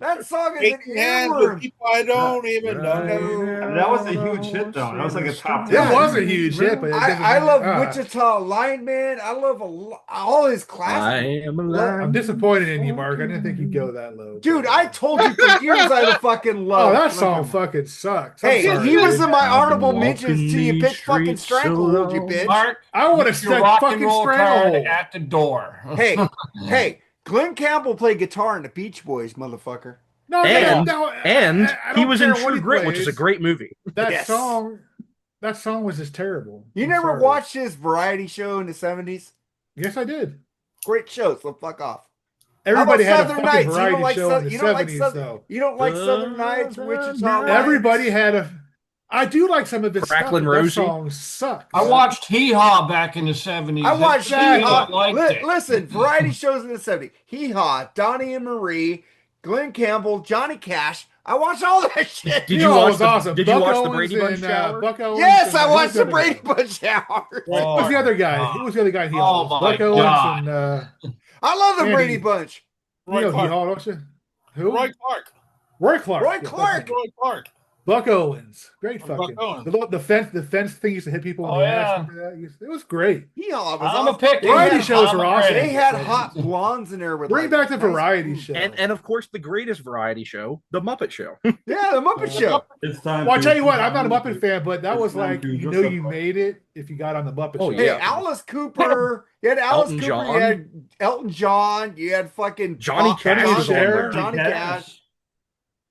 That song is an Shaking hands with earworm. people I don't even know. That was a huge hit, though. That was like a top It 10. was a huge hit, but it doesn't I love mean- Wichita Lineman. I love all his I classics. am alive. I'm disappointed in you, Mark. I didn't think you'd go that low. Dude, I told you for years I fucking love. Oh, that song fucking sucks. I'm Hey, sorry, he was dude. in my honourable walking mentions till you these picked fucking streets so Stranglehold, you long. bitch. Mark, I want to leave your stick rock and fucking roll card Stranglehold. at the door. Hey, Glenn Campbell played guitar in the Beach Boys, motherfucker. No, And- I And he don't was in care what True he Grit, which is a plays. great movie. That Yes. song was just terrible. You I'm never sorry. watched his variety show in the 70s? Yes, I did. Great show, so fuck off. Everybody How had about a Southern fucking Nights? variety show in the You don't like 70s, Southern. though. You don't like Southern Nights, Wichita Lights? Everybody had a. I do like some of his Cracklin' stuff, but that Rosie? song sucks. I watched Hee Haw back in the 70s. I watched Exactly. Hee Haw. Liked it. Listen, variety shows in the 70s. Hee Haw, Donnie and Marie, Glenn Campbell, Johnny Cash. I watched all that shit. Did Hee you Haw watch was the awesome. Did Buck you watch the Owens Brady and, Bunch shower? Buck Owens Yes, and I watched the other Brady guy? Bunch shower. Who's the other guy? Who was the other guy in Hee Haw? Oh, Buck my Owens God. and I love the Andy. Brady Bunch. you know Roy Hee Clark. Haw, don't you? Who? Roy Clark. Roy Clark. Roy Yeah, that's Clark. it. Roy Clark. Buck Owens. Great Buck fucking. Owens. The fence thing used to hit people in Oh, the ass. yeah. Remember that? It was great. Hee Haw was I'm a awesome. pick. Variety shows were awesome. They had Yeah. hot blondes in there with Bring like, back the nice variety boobs. show. And of course the greatest variety show, the Muppet Show. Yeah, the Muppet Show. It's time. Well, I to- tell you what, I'm not a Muppet fan, but that It's was time like to you just know you made it if you got on the Muppet Oh, Show. Hey, yeah. Alice Cooper. You had Alice Elton Cooper. John. You had Elton John. You had fucking Johnny Cash John was on Cher, there. Johnny Cash.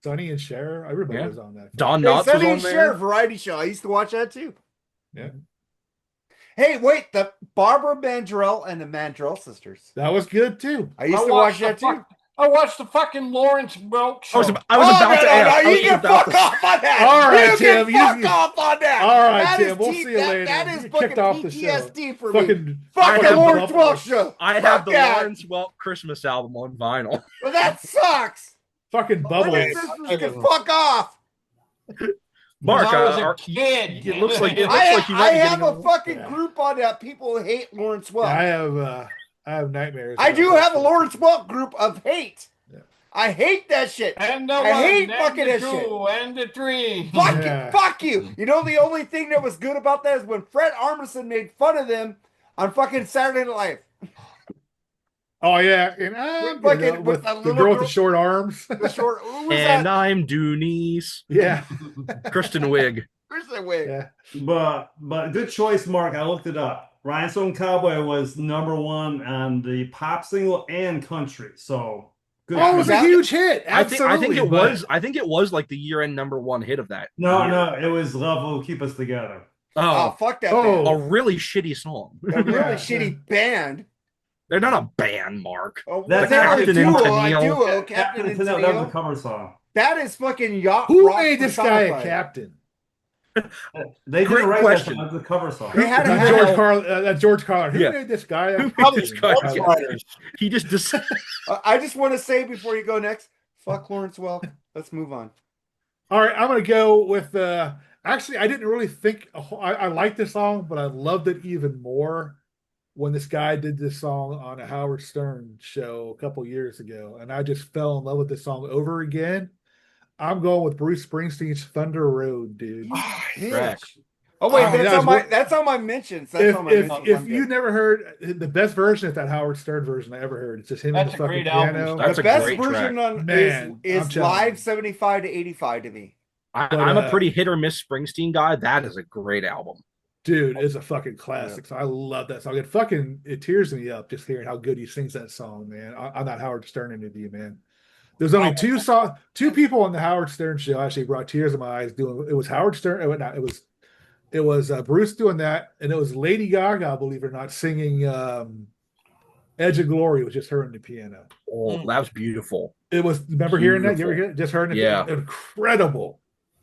Sonny and Cher, everybody Yeah. was on that. Don Hey, Knotts was Sonny on and Cher there. variety show. I used to watch that too. Yeah. Hey, wait, the Barbara Mandrell and the Mandrell sisters. That was good too. I used to watch that too. I watched the fucking Lawrence Welk show. I was about to ask. I You was can about fuck to- off on that. All right, you Tim, can you- fuck off on that. All right, That Tim, is we'll T- see you later. That is You fucking kicked off the show. PTSD for me. Fucking Fuck the have Lawrence the- Welk show. I have Fuck the that. Lawrence Welk Christmas album on vinyl. Well, that sucks. fucking bubbles. Women sisters can fuck off. Mark, When I was a are- kid. it looks like you I might be have getting a fucking Yeah. group on that. People who hate Lawrence Welk. I have nightmares. I about do that have a shit. Lawrence Welk group of hate. Yeah. I hate that shit. And the I one, hate and fucking the that shit. two, and the three. Fuck Yeah. you, fuck you. You know the only thing that was good about that is when Fred Armisen made fun of them on fucking Saturday Night Live. Oh yeah, and Fucking with with the the little girl with girl- the short arms. The short. Who was And that? I'm Doonies. yeah, Kristen Wiig. Where's the wig? yeah. But good choice, Mark. I looked it up. Rhinestone Cowboy was #1 on the pop single and country. So good. Oh, it was a that- huge hit. I think Absolutely, it but- was. I think it was like the year-end #1 hit of that. No, year. no, it was Love Will Keep Us Together. Oh, Oh, fuck that Oh. band. a really shitty song. A really Yeah. shitty band. They're not a band, Mark. Oh, That's they're Captain a and duo, Tennille. Captain and That was a Tennille. cover song. That is fucking yacht. Who rock made this guy a personified. captain? They Great didn't write question. that song. That's a cover song. They had to That have- George Carlin. Who Yeah. made this guy? Who a made captain? this guy? Sports writers. He just I just want to say before you go next, fuck Lawrence Welk. Let's move on. All right, I'm gonna go with. Actually, I didn't really think I liked this song, but I loved it even more when this guy did this song on a Howard Stern show a couple years ago, and I just fell in love with this song over again. I'm going with Bruce Springsteen's Thunder Road, dude. Correct. Oh wait, Oh, that's yeah, on my it's- that's on my mentions. That's on my mentions. If you never heard the best version of that Howard Stern version I ever heard, it's just him That's and the a fucking great album. piano. That's the a best great version track. on Man, is I'm telling live you. 75 to 85 to me. I'm a pretty hit or miss Springsteen guy. That is a great album. Dude, it's a fucking classic. So I love that song. It tears me up just hearing how good he sings that song, man. I'm not Howard Stern into you, man. There's only two people on the Howard Stern show actually brought tears in my eyes doing it. Was Howard Stern. It was Bruce doing that, and it was Lady Gaga, believe it or not, singing "Edge of Glory" with just her and the piano. Oh, that was beautiful. It was. Remember hearing that? You ever Beautiful. hear it? Just hearing it? Yeah.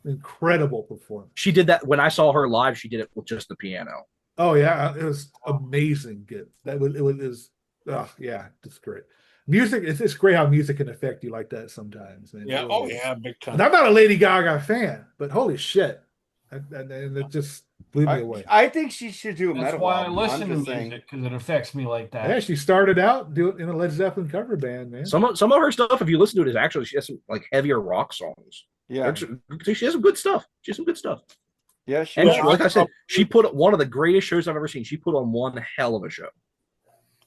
Incredible performance. She did that when I saw her live. She did it with just the piano. Oh yeah, it was amazing. Good. It was. Oh yeah, it's great. Music. It's great how music can affect you like that sometimes. Man. Yeah. It really Oh is. yeah, big time. And I'm not a Lady Gaga fan, but holy shit, and it just blew me away. I think she should do a That's metal why I album. listen I'm to just saying. music, because it affects me like that. Yeah, she started out doing in a Led Zeppelin cover band, man. Some of her stuff, if you listen to it, is actually she has some like heavier rock songs. Yeah, She has some good stuff. She has some good stuff. yeah. She And was. like I said, she put one of the greatest shows I've ever seen. She put on one hell of a show.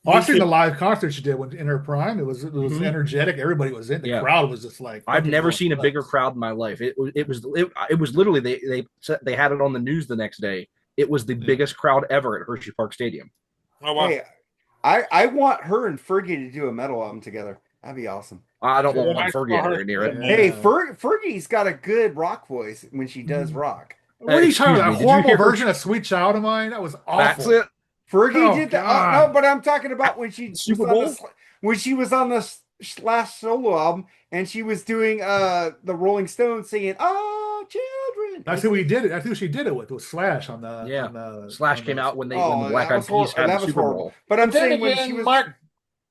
I seen the live concert she did when in her prime. It was Mhm. energetic. Everybody was in. The Yeah. crowd was just like. I've fucking never going seen a nuts. bigger crowd in my life. It was literally they had it on the news the next day. It was the biggest crowd ever at Hershey Park Stadium. Oh wow. Hey, I want her and Fergie to do a metal album together. That'd be awesome. I don't want Yeah, I Fergie saw her. anywhere near it. Yeah. Hey, Fergie's got a good rock voice when she does rock. What are you talking Excuse about? me, A did you horrible hear her- version of "Sweet Child of Mine"? That was awful. That's it. Fergie Oh, did that. God. No, but I'm talking about when she Super was on Bowl? when she was on the last solo album, and she was doing the Rolling Stones singing "Oh Children." That's who we did it. That's who she did it with. It was Slash on the Yeah. on the Slash on came the- out when the Oh, Black that Eyed was Peas horrible. had That the was Super horrible. Bowl. But I'm Then saying when again, she was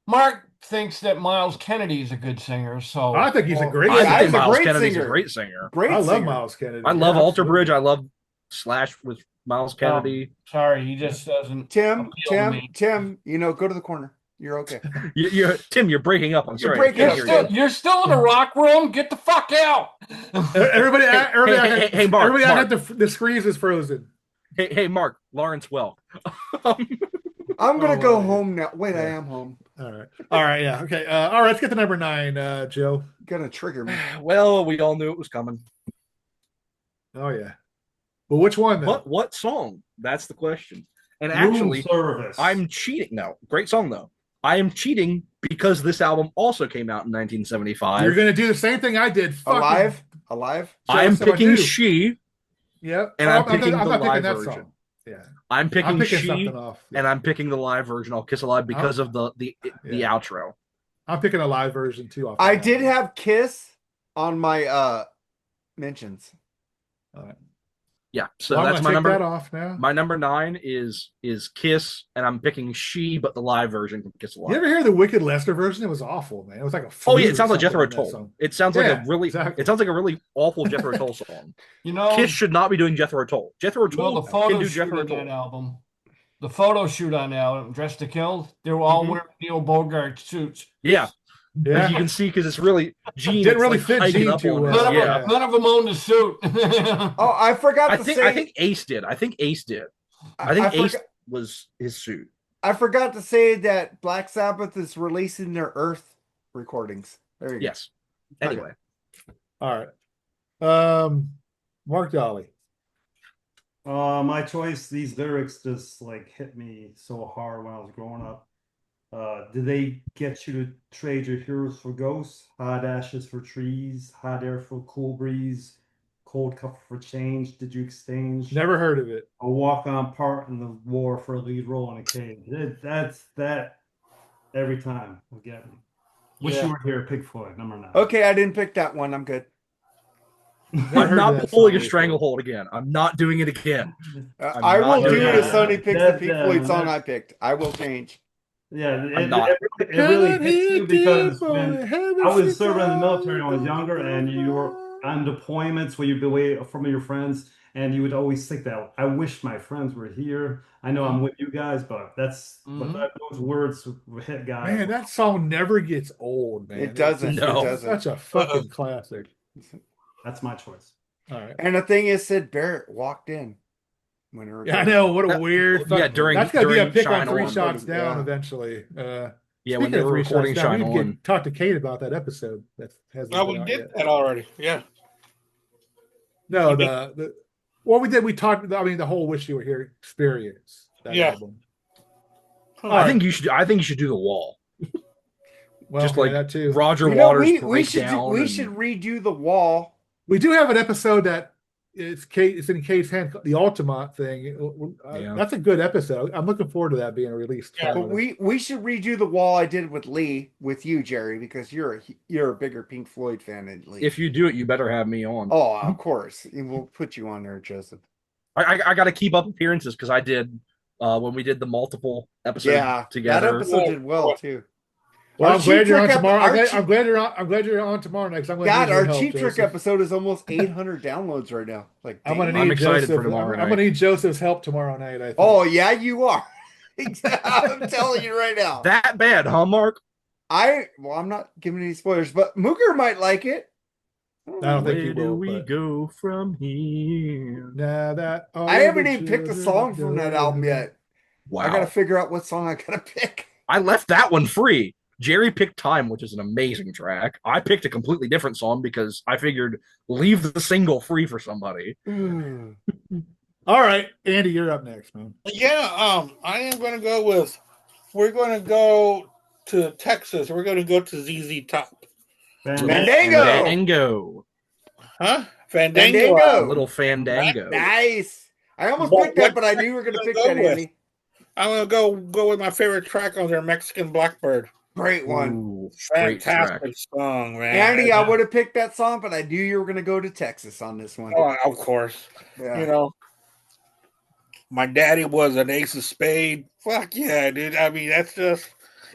Mark thinks that Miles Kennedy is a good singer. So I think he's a great. Yeah, I think he's a Miles great Kennedy's singer. a great singer. great I love singer. Miles Kennedy. I love Yeah, Alter absolutely. Bridge. I love Slash with Miles Kennedy. sorry, he just doesn't Tim, appeal to me. Tim, go to the corner. You're okay. Tim, you're breaking up. I'm You're sorry. breaking I up, can't hear you. You're still in the rock room. Get the fuck out. Everybody, Hey, Mark, everybody Mark. had the screens is frozen. Hey, Mark, Lawrence Welk. I'm gonna go yeah. home now. Wait, I Yeah. am home. All right, yeah, okay. All right, let's get to number 9, Joe. Gonna trigger me. Well, we all knew it was coming. Oh yeah. Well, which one? Then? What song? That's the question. And Room actually, service. I'm cheating. No, great song though. I am cheating because this album also came out in 1975. You're gonna do the same thing I did. Fucking- Alive. I am so I picking do. She. Yep. And I'm picking I'm the not live picking that version. song. Yeah. I'm picking She, something off. Yeah. and I'm picking the live version. I'll Kiss Alive because of the outro. I'm picking a live version too. Off I that did album. have Kiss on my mentions. All right. Yeah, so Well, I'm that's gonna my take number. that off now. My number 9 is Kiss, and I'm picking She, but the live version from Kiss Alive. You ever hear the Wicked Lester version? It was awful, man. It was like a. Oh yeah, flute it sounds or like Jethro something in that Tull. song. It sounds like Yeah, a really. exactly. It sounds like a really awful Jethro Tull song. You know, Kiss should not be doing Jethro Tull. Jethro the Tull photo can do shoot Jethro on that Tull. album. The photo shoot on that album, Dressed to Kill, they were all Mhm. wearing Neil Bogart suits. Yeah, Yeah. as you can see, because it's really Gene. Didn't it's really like fit hiking Gene up too on well. it. None, Yeah, of, none of them owned a suit. Oh, I forgot I to think say. I think Ace did. I think Ace did. I think Ace was his suit. I forgot to say that Black Sabbath is releasing their Earth recordings. There you go. Yes. Anyway, All right. Mark Daly. My choice, these lyrics just like hit me so hard when I was growing up. Did they get you to trade your heroes for ghosts? Hot ashes for trees, hot air for cool breeze, cold cup for change? Did you exchange Never heard of it. a walk-on part in the war for a lead role in a cage? That every time will get me. Wish you were here, Pig Floyd, number 9. Okay, I didn't pick that one. I'm good. Never I'm heard of not that pulling song a before. stranglehold again. I'm not doing it again. I'm I not will doing do it it if again. Sonny picks the Pink Floyd That- song I picked. I will change. Yeah, I'm not. it really hits you because when I was serving in the military when I was younger, and you were on deployments where you'd be away from your friends, and you would always think that I wish my friends were here. I know I'm with you guys, but those words would hit guys. Man, that song never gets old, man. It doesn't. No. It It's doesn't. such a fucking classic. That's my choice. All right. And the thing is, Sid Barrett walked in when her. Yeah, I know. What a weird. Yeah, during that's gonna be a during pick Shine on Three On. Shots Down Yeah. eventually. Yeah, Speaking when they of were Three recording Shots Down, Shine we On. can talk to Kate about that episode. That hasn't Oh, been we out did yet. that already. Yeah. No, the what we did. We talked. I mean, the whole "Wish You Were Here" experience. That Yeah. album. I think you should. I think you should do the wall. Well, Just yeah, like that too. Roger You know, Waters we breakdown. should redo the wall. We do have an episode that it's Kate. It's in Kate's hand. The Altamont thing. Yeah. That's a good episode. I'm looking forward to that being released. Yeah, But we should redo the wall I did with Lee with you, Jerry, because you're a bigger Pink Floyd fan than Lee. If you do it, you better have me on. Oh, of course. We'll put you on there, Joseph. I got to keep up appearances because I did when we did the multiple episodes Yeah, together. that episode did well too. Well, Our I'm glad Cheap you're on Trick tomorrow. ep- I'm glad you're on. I'm glad you're on tomorrow night. 'Cause I'm going God, to our need your Cheap help, Trick Joseph. episode is almost 800 downloads right now. Like, I'm going to damn. need I'm excited Joseph. for tomorrow I'm night. going to need Joseph's help tomorrow night. I think. Oh yeah, you are. I'm telling you right now. That bad, huh, Mark? I'm not giving any spoilers, but Mooker might like it. I don't think Where he do will. we but- go from here? Now that I haven't even picked a song from that album yet. Wow. I gotta figure out what song I gotta pick. I left that one free. Jerry picked Time, which is an amazing track. I picked a completely different song because I figured leave the single free for somebody. All right, Andy, you're up next, man. Yeah, I am going to go with. We're going to go to Texas. We're going to go to ZZ Top. Fandango. Fandango. Huh? Fandango. Fandango. A little Fandango. Nice. I almost What- picked that, but I what knew you were gonna should I pick go that, with? Andy. I'm going to go with my favorite track on their Mexican Blackbird. Great one. Ooh, great track. Fantastic song, man. Andy, I would have picked that song, but I knew you were going to go to Texas on this one. Oh, of course. Yeah. You know, my daddy was an ace of spade. Fuck yeah, dude. I mean, that's just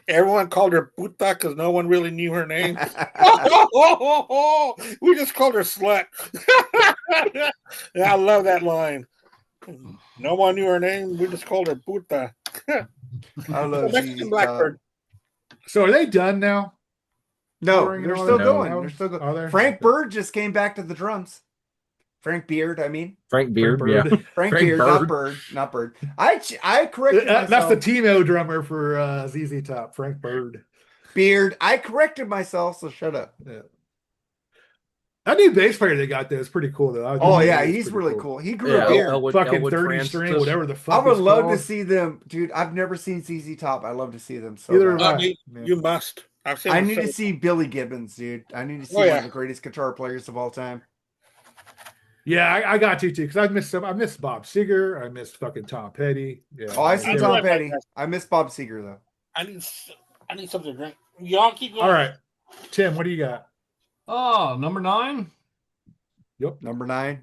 everyone called her Puta because no one really knew her name. We just called her slut. Yeah, I love that line. No one knew her name. We just called her Puta. I love Mexican Blackbird. So are they done now? No, Touring and they're all still that? going. No. They're still Are going. they? Frank Okay. Bird just came back to the drums. Frank Beard, I mean. Frank Beard, Bird. yeah. Frank Frank Beard, Bird. not Bird. I corrected myself. That's the Timo drummer for ZZ Top, Frank Bird. Beard. I corrected myself, so shut up. Yeah. That new bass player they got there is pretty cool, though. Oh yeah, he's really cool. He grew a beard. Fucking 30 string, whatever the fuck. I would it's love called. to see them, dude. I've never seen ZZ Top. I love to see them. So Either bad. have I. You must. I need to see Billy Gibbons, dude. I need to see one of the greatest guitar players of all time. Yeah, I got you too, because I missed Bob Seger. I missed fucking Tom Petty. Yeah. Oh, I see Tom Petty. I miss Bob Seger though. I need something to drink. Y'all keep going. All right, Tim, what do you got? Oh, number 9. Yep, number 9.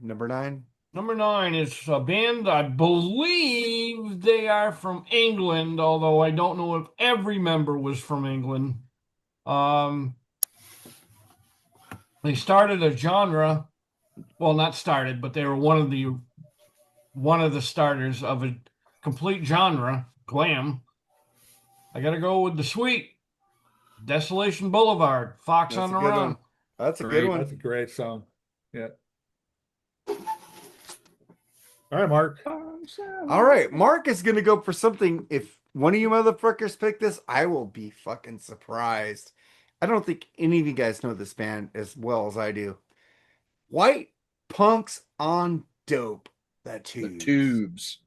Number 9 is a band, I believe they are from England, although I don't know if every member was from England. They started a genre. Well, not started, but they were one of the starters of a complete genre, glam. I got to go with the Sweet. Desolation Boulevard, Fox on the Run. That's a good one. That's a great song. Yeah. All right, Mark. All right, Mark is gonna go for something. If one of you motherfuckers pick this, I will be fucking surprised. I don't think any of you guys know this band as well as I do. White Punks on Dope. The Tubes.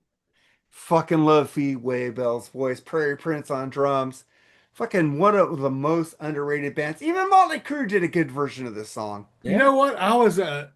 Fucking love Fee Waybell's voice. Prairie Prince on drums. Fucking one of the most underrated bands. Even Motley Crue did a good version of this song. You know what? I was a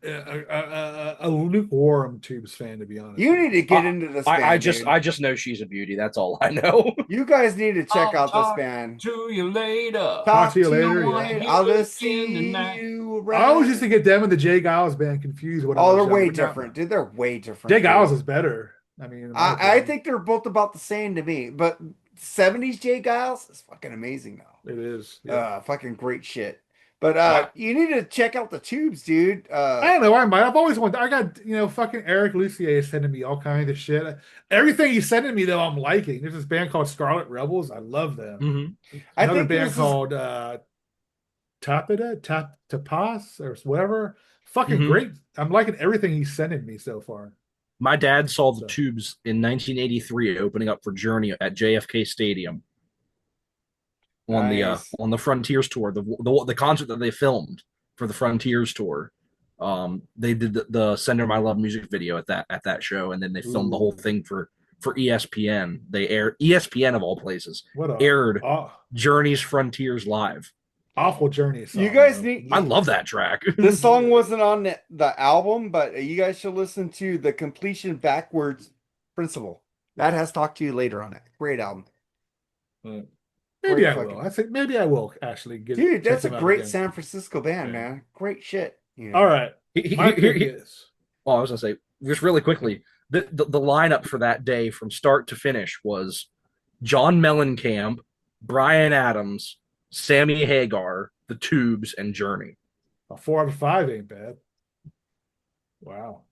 lukewarm Tubes fan, to be honest. You need to get into this band. I just know she's a beauty. That's all I know. You guys need to check out this band. To you later. Talk to you later. Yeah. I'll just see you around. I always used to get them and the Jay Giles band confused. They're way different. Dude, they're way different. Jay Giles is better. I mean, I think they're both about the same to me, but 70s Jay Giles is fucking amazing now. It is. Yeah. Fucking great shit. But you need to check out the Tubes, dude. I don't know why, I've always wanted. I got fucking Eric Lucier sending me all kinds of shit. Everything he's sending me though, I'm liking. There's this band called Scarlet Rebels. I love them. Mm-hmm. Another band called Tapas or whatever. Fucking great. I'm liking everything he's sending me so far. My dad saw the Tubes in 1983 opening up for Journey at JFK Stadium on the Frontiers tour, the concert that they filmed for the Frontiers tour. They did the Sender My Love music video at that show, and then they filmed the whole thing for ESPN. They aired ESPN of all places aired Journey's Frontiers live. Awful Journey song. You guys need. I love that track. This song wasn't on the album, but you guys should listen to the Completion Backwards Principle. That has Talk to You Later on it. Great album. Maybe I will. I think maybe I will actually get. Dude, that's a great San Francisco band, man. Great shit. All right. My pick is. Well, I was gonna say just really quickly. The lineup for that day from start to finish was John Mellencamp, Bryan Adams, Sammy Hagar, the Tubes, and Journey. A 4 out of 5 ain't bad. Wow.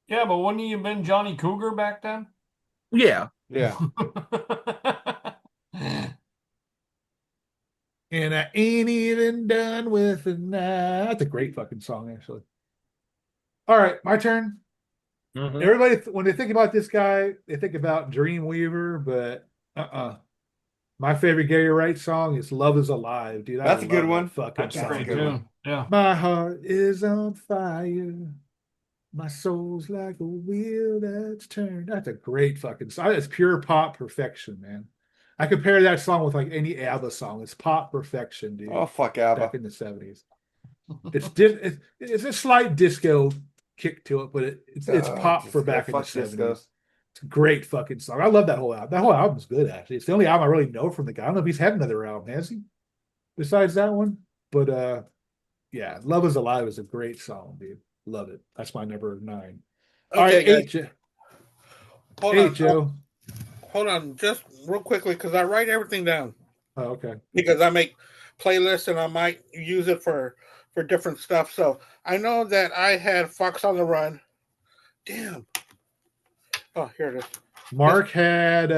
Yeah, but wouldn't you have been Johnny Cougar back then? Yeah. Yeah. And I ain't even done with it now. That's a great fucking song, actually. All right, my turn. Mm-hmm. Everybody, when they think about this guy, they think about Dreamweaver, but my favorite Gary Wright song is "Love Is Alive," dude. That's a good one. Fucking That's a good one. Yeah. My heart is on fire. My soul's like a wheel that's turned. That's a great fucking song. It's pure pop perfection, man. I compare that song with like any ABBA song. It's pop perfection, dude. Oh, fuck ABBA. Back in the 70s. It's a slight disco kick to it, but it's pop for back in the 70s. It's a great fucking song. I love that whole album. That whole album's good, actually. It's the only album I really know from the guy. I don't know if he's had another album, has he? Besides that one. But yeah, Love Is Alive is a great song, dude. Love it. That's my number 9. All right, Okay, 8, guys. Joe. Hold 8, on. Joe. Hold on, just real quickly, because I write everything down. Oh, okay. Because I make playlists and I might use it for different stuff. So I know that I had Fox on the Run. Damn. Oh, here it is. Mark had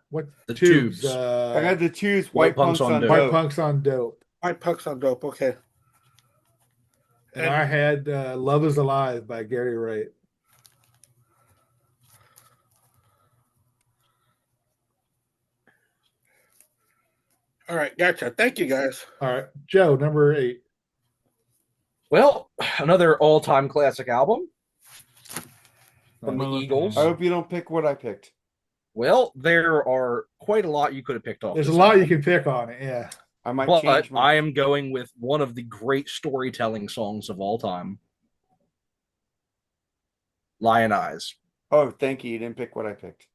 what The tubes? Tubes. I had to choose White Punks on Dope. White Dope. Punks on Dope. White Punks on Dope. Okay. And I had Love Is Alive by Gary Wright. All right, gotcha. Thank you, guys. All right, Joe, number 8. Well, another all-time classic album from the Well, Eagles. I hope you don't pick what I picked. Well, there are quite a lot you could have picked off. There's a this lot you album, can pick on it. Yeah. I might but change my. I am going with one of the great storytelling songs of all time, Lion Eyes. Oh, thank you. You didn't pick what I picked.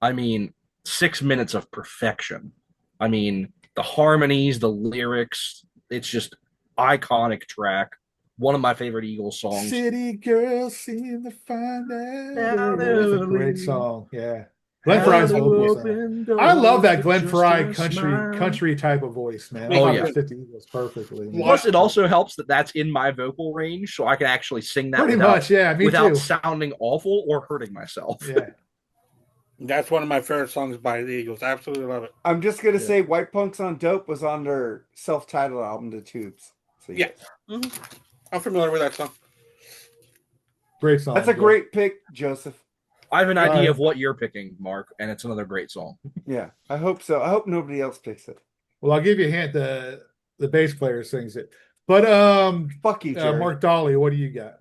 I mean, 6 minutes of perfection. I mean, the harmonies, the lyrics, it's just iconic track. One of my favorite Eagles songs. City girls seem to find out. Hallelujah. It's a great song. Yeah. Glenn Fry's vocals. I love that Glenn Fry country type of voice, man. Oh, I yeah. fit the Eagles perfectly. Man. Plus, it also helps that that's in my vocal range, so I can actually sing that Pretty much, yeah. Me without too. sounding awful or hurting myself. Yeah. That's one of my favorite songs by the Eagles. Absolutely love it. I'm just gonna say White Punks on Dope was on their self-titled album, The Tubes. So Yeah. Mm-hmm. I'm familiar with that song. Great song. That's a Joe. great pick, Joseph. I have an idea Right. of what you're picking, Mark, and it's another great song. Yeah, I hope so. I hope nobody else picks it. Well, I'll give you a hint. The bass player sings it. But Fuck you, Jerry. Mark Daly, what do you got?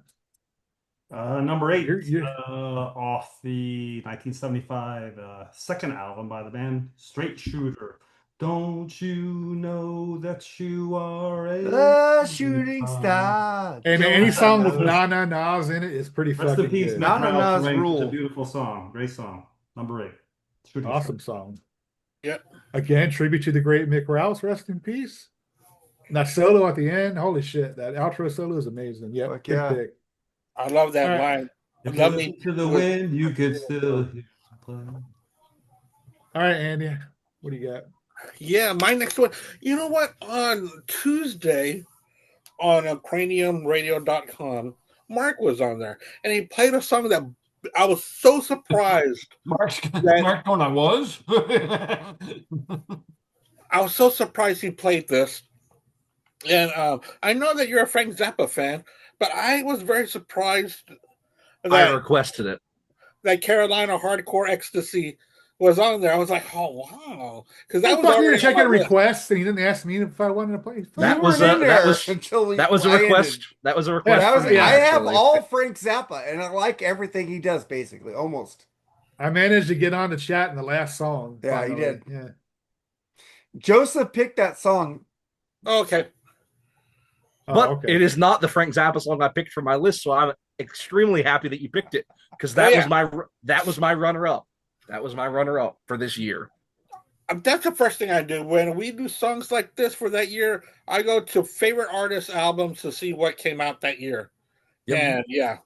Number 8, You're- off the 1975 second album by the band, Straight Shooter. Don't you know that you are The shooting star. Hey man, any song with na na na's in it is pretty Rest fucking in peace, good. Mick Na Na Ralphs. Na's It's rule. a beautiful song. Great song. Number 8. Shooting Awesome Star. song. Yeah. Again, tribute to the great Mick Ralphs. Rest in peace. And that solo at the end, holy shit! That outro solo is amazing. Yep, Fuck good yeah. pick. I love that All right. line. If Love you me. listen to the wind, you could still hear it play. All right, Andy, what do you got? Yeah, my next one. You know what? On Tuesday on craniumradio.com, Mark was on there and he played a song that I was so surprised. Mark going, I was. I was so surprised he played this. And I know that you're a Frank Zappa fan, but I was very surprised I that, requested it. that Carolina Hardcore Ecstasy was on there. I was like, oh, wow. Because that I was thought you already were checking on my list. requests, and he didn't ask me if I wanted to play. That You was weren't in that there was until we that was a landed. request. That was a request. That was, from me, I have actually. all Frank Zappa, and I like everything he does, basically, almost. I managed to get on the chat in the last song. Yeah, you finally. did. Yeah. Joseph picked that song. Okay. Oh, But okay. it is not the Frank Zappa song I picked for my list, so I'm extremely happy that you picked it because that was my runner up. That was my runner up for this year. That's the first thing I do when we do songs like this for that year. I go to favorite artists' albums to see what came out that year. Yep. And yeah,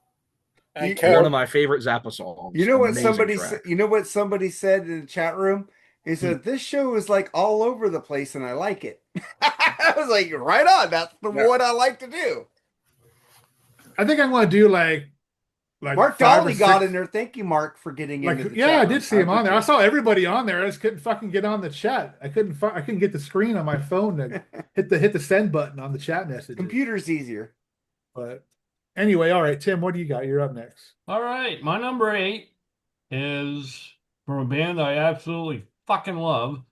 and One of my favorite Zappa songs. You know what Amazing somebody track. said? You know what somebody said in the chat room? He said this show is like all over the place, and I like it. I was like, right on. That's the one I like to do. I think I'm going to do like Mark 5 or Dolly got 6 in there. Thank you, Mark, for getting into the yeah, chat I room. did see him on there. I appreciate saw everybody on there. I just couldn't fucking get on the chat. I couldn't get the screen on my phone to hit the send button on the chat it. messages. Computer's easier. But anyway, all right, Tim, what do you got? You're up next. All right, my number 8 is from a band I absolutely fucking love.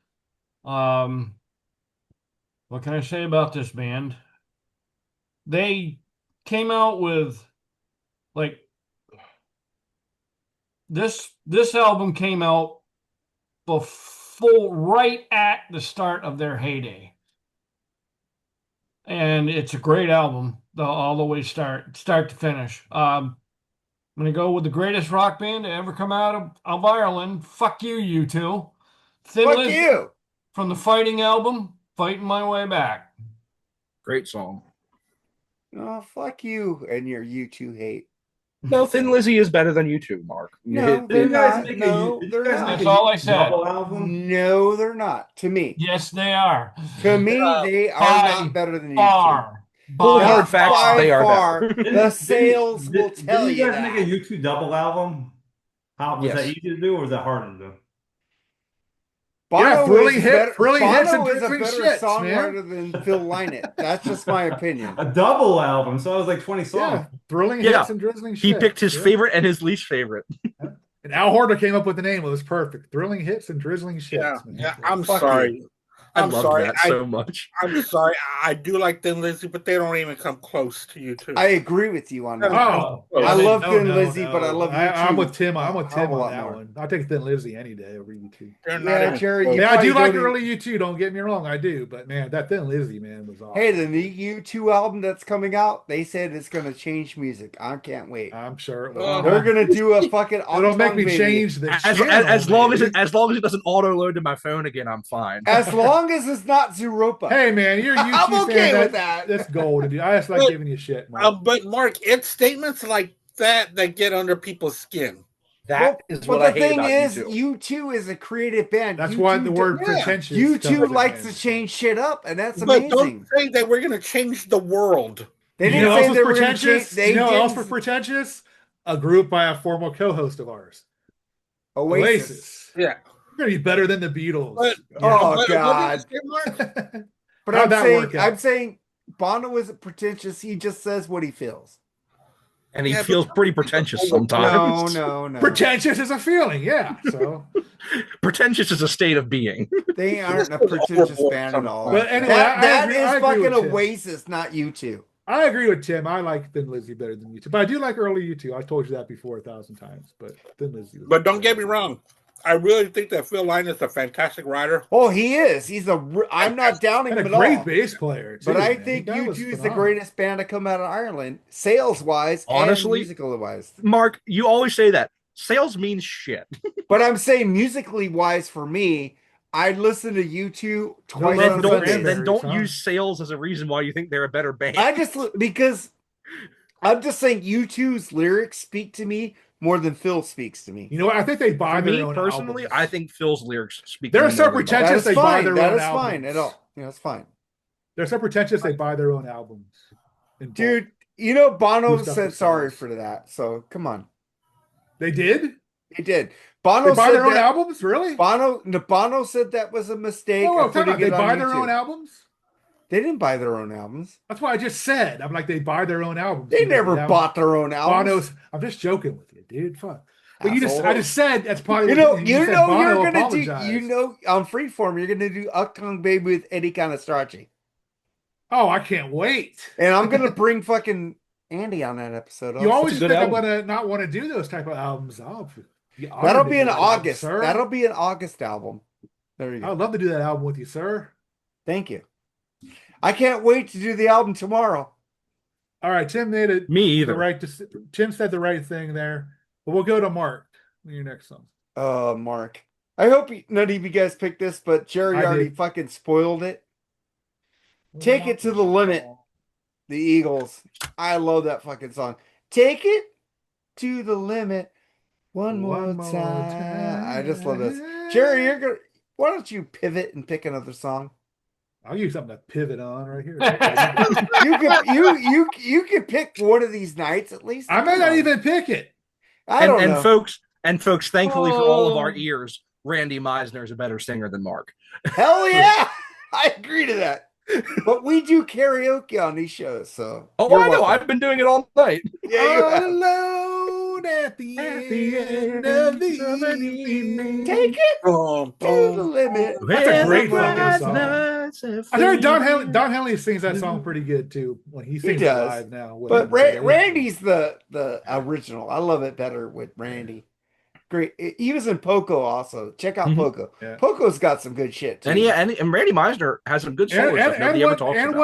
What can I say about this band? They came out with like this album came out right at the start of their heyday. And it's a great album, all the way start to finish. I'm going to go with the greatest rock band to ever come out of Ireland. Fuck you, you two. Thin Fuck Lizzy you. from the Fighting album, Fighting My Way Back. Great song. Oh, fuck you and your U2 hate. No, Thin Lizzy is better than you two, Mark. No, they're not. No, they're not. That's all I said. Double album? No, they're not. To me. Yes, they are. To me, they are By not better than U2. far. Cold By hard facts, By they are far. better. The sales will tell Did you you guys make a that. YouTube double album? How was Yes. that easy to do or was that hard to do? Yeah, thrilling is hit- better, thrilling hits and Bono is a dripping better shits, songwriter than Phil Lynott. That's just my opinion. A double album, so it was like 20 songs. Yeah, thrilling Yeah. hits and drizzling He shit. picked his Yeah. favorite and his least favorite. And Al Horter came up with the name. It was perfect. Thrilling hits and drizzling shits. Yeah, man. yeah. I'm Fuck sorry. I I'm love sorry. that so much. I'm sorry. I do like Thin Lizzy, but they don't even come close to you two. I agree with you on that. Oh, I mean, love Thin Lizzy, but I love I'm U2 with Tim. I'm with a hell Tim of a on lot that more. one. I'll take Thin Lizzy any day over U2. They're not Yeah, even Jerry, close. you Yeah, I do probably like don't early U2. Don't get me wrong, I do. But man, that Thin Lizzy man was awesome. Hey, the new U2 album that's coming out, they said it's going to change music. I can't wait. I'm sure it Well, will. They're going to do a fucking It'll make me baby. change the As channel, long baby. as it doesn't auto load to my phone again, I'm fine. As long as it's not Zooropa. Hey man, you're a U2 I'm okay fan. with that. That's gold, dude. I just like But- giving you shit, Mark. But Mark, it's statements like that get under people's skin. That is But what the I hate thing about is, U2. U2 is a creative band. That's U2 why the word yeah. pretentious. U2 comes likes in. to change shit up, and that's But amazing. don't say that we're going to change the world. They You didn't know say else they was were going to change. pretentious? They You know what else didn't. was pretentious? A group by a former co-host of ours. Oasis. Yeah. We're gonna be better than the Beatles. But- Oh, What did God. you say, Mark? But How'd that work out? I'm saying Bono isn't pretentious. He just says what he feels. And he Yeah, but- feels pretty pretentious sometimes. No. Pretentious is a feeling, yeah. So, Pretentious is a state of being. They aren't a pretentious band at all. but anyway, that I is agree fucking with Tim. Oasis, not U2. I agree with Tim. I like Thin Lizzy better than U2, but I do like early U2. I told you that before 1,000 times. But Thin Lizzy. But don't get me wrong. I really think that Phil Lynott's a fantastic writer. Oh, he is. I'm not downing And him a at great all. bass player, too, But I man. think That guy was U2 is the phenomenal. greatest band to come out of Ireland, sales wise and Honestly- musical wise. Mark, you always say that. Sales means shit. But I'm saying musically wise for me, I'd listen to U2 twice love on the Sundays. Cranberries, Then don't huh? use sales as a reason why you think they're a better band. Because I'm just saying U2's lyrics speak to me more than Phil speaks to me. You know what? I think they buy For their me own personally, albums. I think Phil's lyrics speak. They're to me so more than pretentious. That is They buy fine. their That own is fine albums. at all. Yeah, that's fine. They're so pretentious they buy their own albums. in bulk. Dude, you know Bono Do stuff said themselves. sorry for that. So come on. They did? He did. They Bono buy said their own that albums? Really? Bono said that was a mistake. Whoa, of time out. putting They it on buy their YouTube. own albums? They didn't buy their own albums. That's what I just said. I'm like, they buy their own albums. They You know, never the album- bought their own albums. Bono's. I'm just joking with you, dude. Fuck. But I Asshole. just said that's probably You what know, you said Bono you're gonna apologized. do. You know, on Freeform, you're gonna do Uptown Baby with Eddie Canastracci, Oh, I can't wait. and I'm gonna bring fucking Andy on that episode. You also. always a think good I'm album. gonna not want to do those type of albums. That'll be in August. Sir. That'll be an August album. There you I go. would love to do that album with you, sir. Thank you. I can't wait to do the album tomorrow. All right, Tim made it. Me The either. right. Tim said the right thing there. But we'll go to Mark. Your next song. Mark. I hope none of you guys picked this, but Jerry I already did. fucking spoiled it. Take it to the limit. The Eagles. I love that fucking song. Take it to the limit. One more time. I just love this. Jerry, why don't you pivot and pick another song? I'll use something to pivot on right here. You can pick one of these nights at least. I may not even pick it. I don't know. Folks, thankfully for all of our Oh. ears, Randy Meisner is a better singer than Mark. Hell yeah, I agree to that. But we do karaoke on these shows, so Oh, you're I know. welcome. I've been doing it all night. Yeah, you All have. alone at the end of the evening. Take it to the limit. That's a great fucking song. Nights and I heard Don feelings. Henley sings that song pretty good too when he sings it does. live now. But Randy's the original. I love it better with Randy. great. He was in Poco also. Check out Poco. Yeah. Poco's got some good shit too. And Randy Meisner has some good solo stuff nobody ever talks about.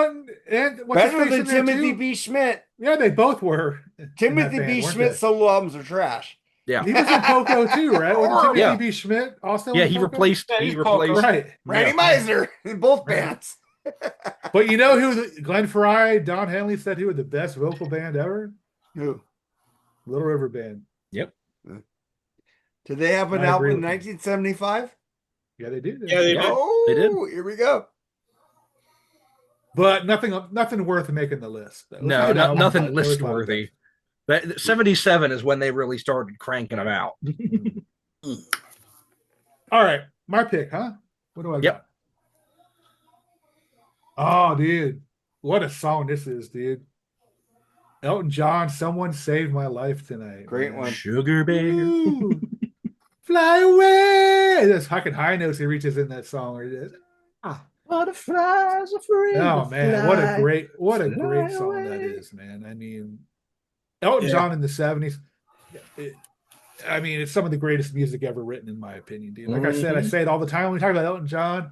What's his Better face than in there, Timothy too? B. Schmidt. Yeah, they both were. Timothy B. Schmidt's solo albums are trash. Yeah. He was in Poco too, right? Wasn't Timothy Yeah. B. Schmidt also? Yeah, in he Poco? replaced Right. Randy Meisner in both bands. But you know who Glenn Fry, Don Henley said he was the best vocal band ever? Who? Little River Band. Yep. Did they have an I album agree in with you. 1975? Yeah, they did. Yeah, they did. Oh, They did. Here we go. But nothing worth making the list. It was a No, good album, nothing but there was list a lot of worthy. That 77 is when they really started cranking them out. All right, my pick, huh? What do I Yep. got? Oh, dude, what a song this is, dude. Elton John, Someone Saved My Life Tonight. Great man. one. Sugar Bear. Ooh. Fly away. Those fucking high notes he reaches in that song. Butterflies are free. Oh man, what a great fly song that away. is, man. I mean, Elton John in the 70s. It's some of the greatest music ever written, in my opinion, dude. Like I said, I say it all the time when we talk about Elton John.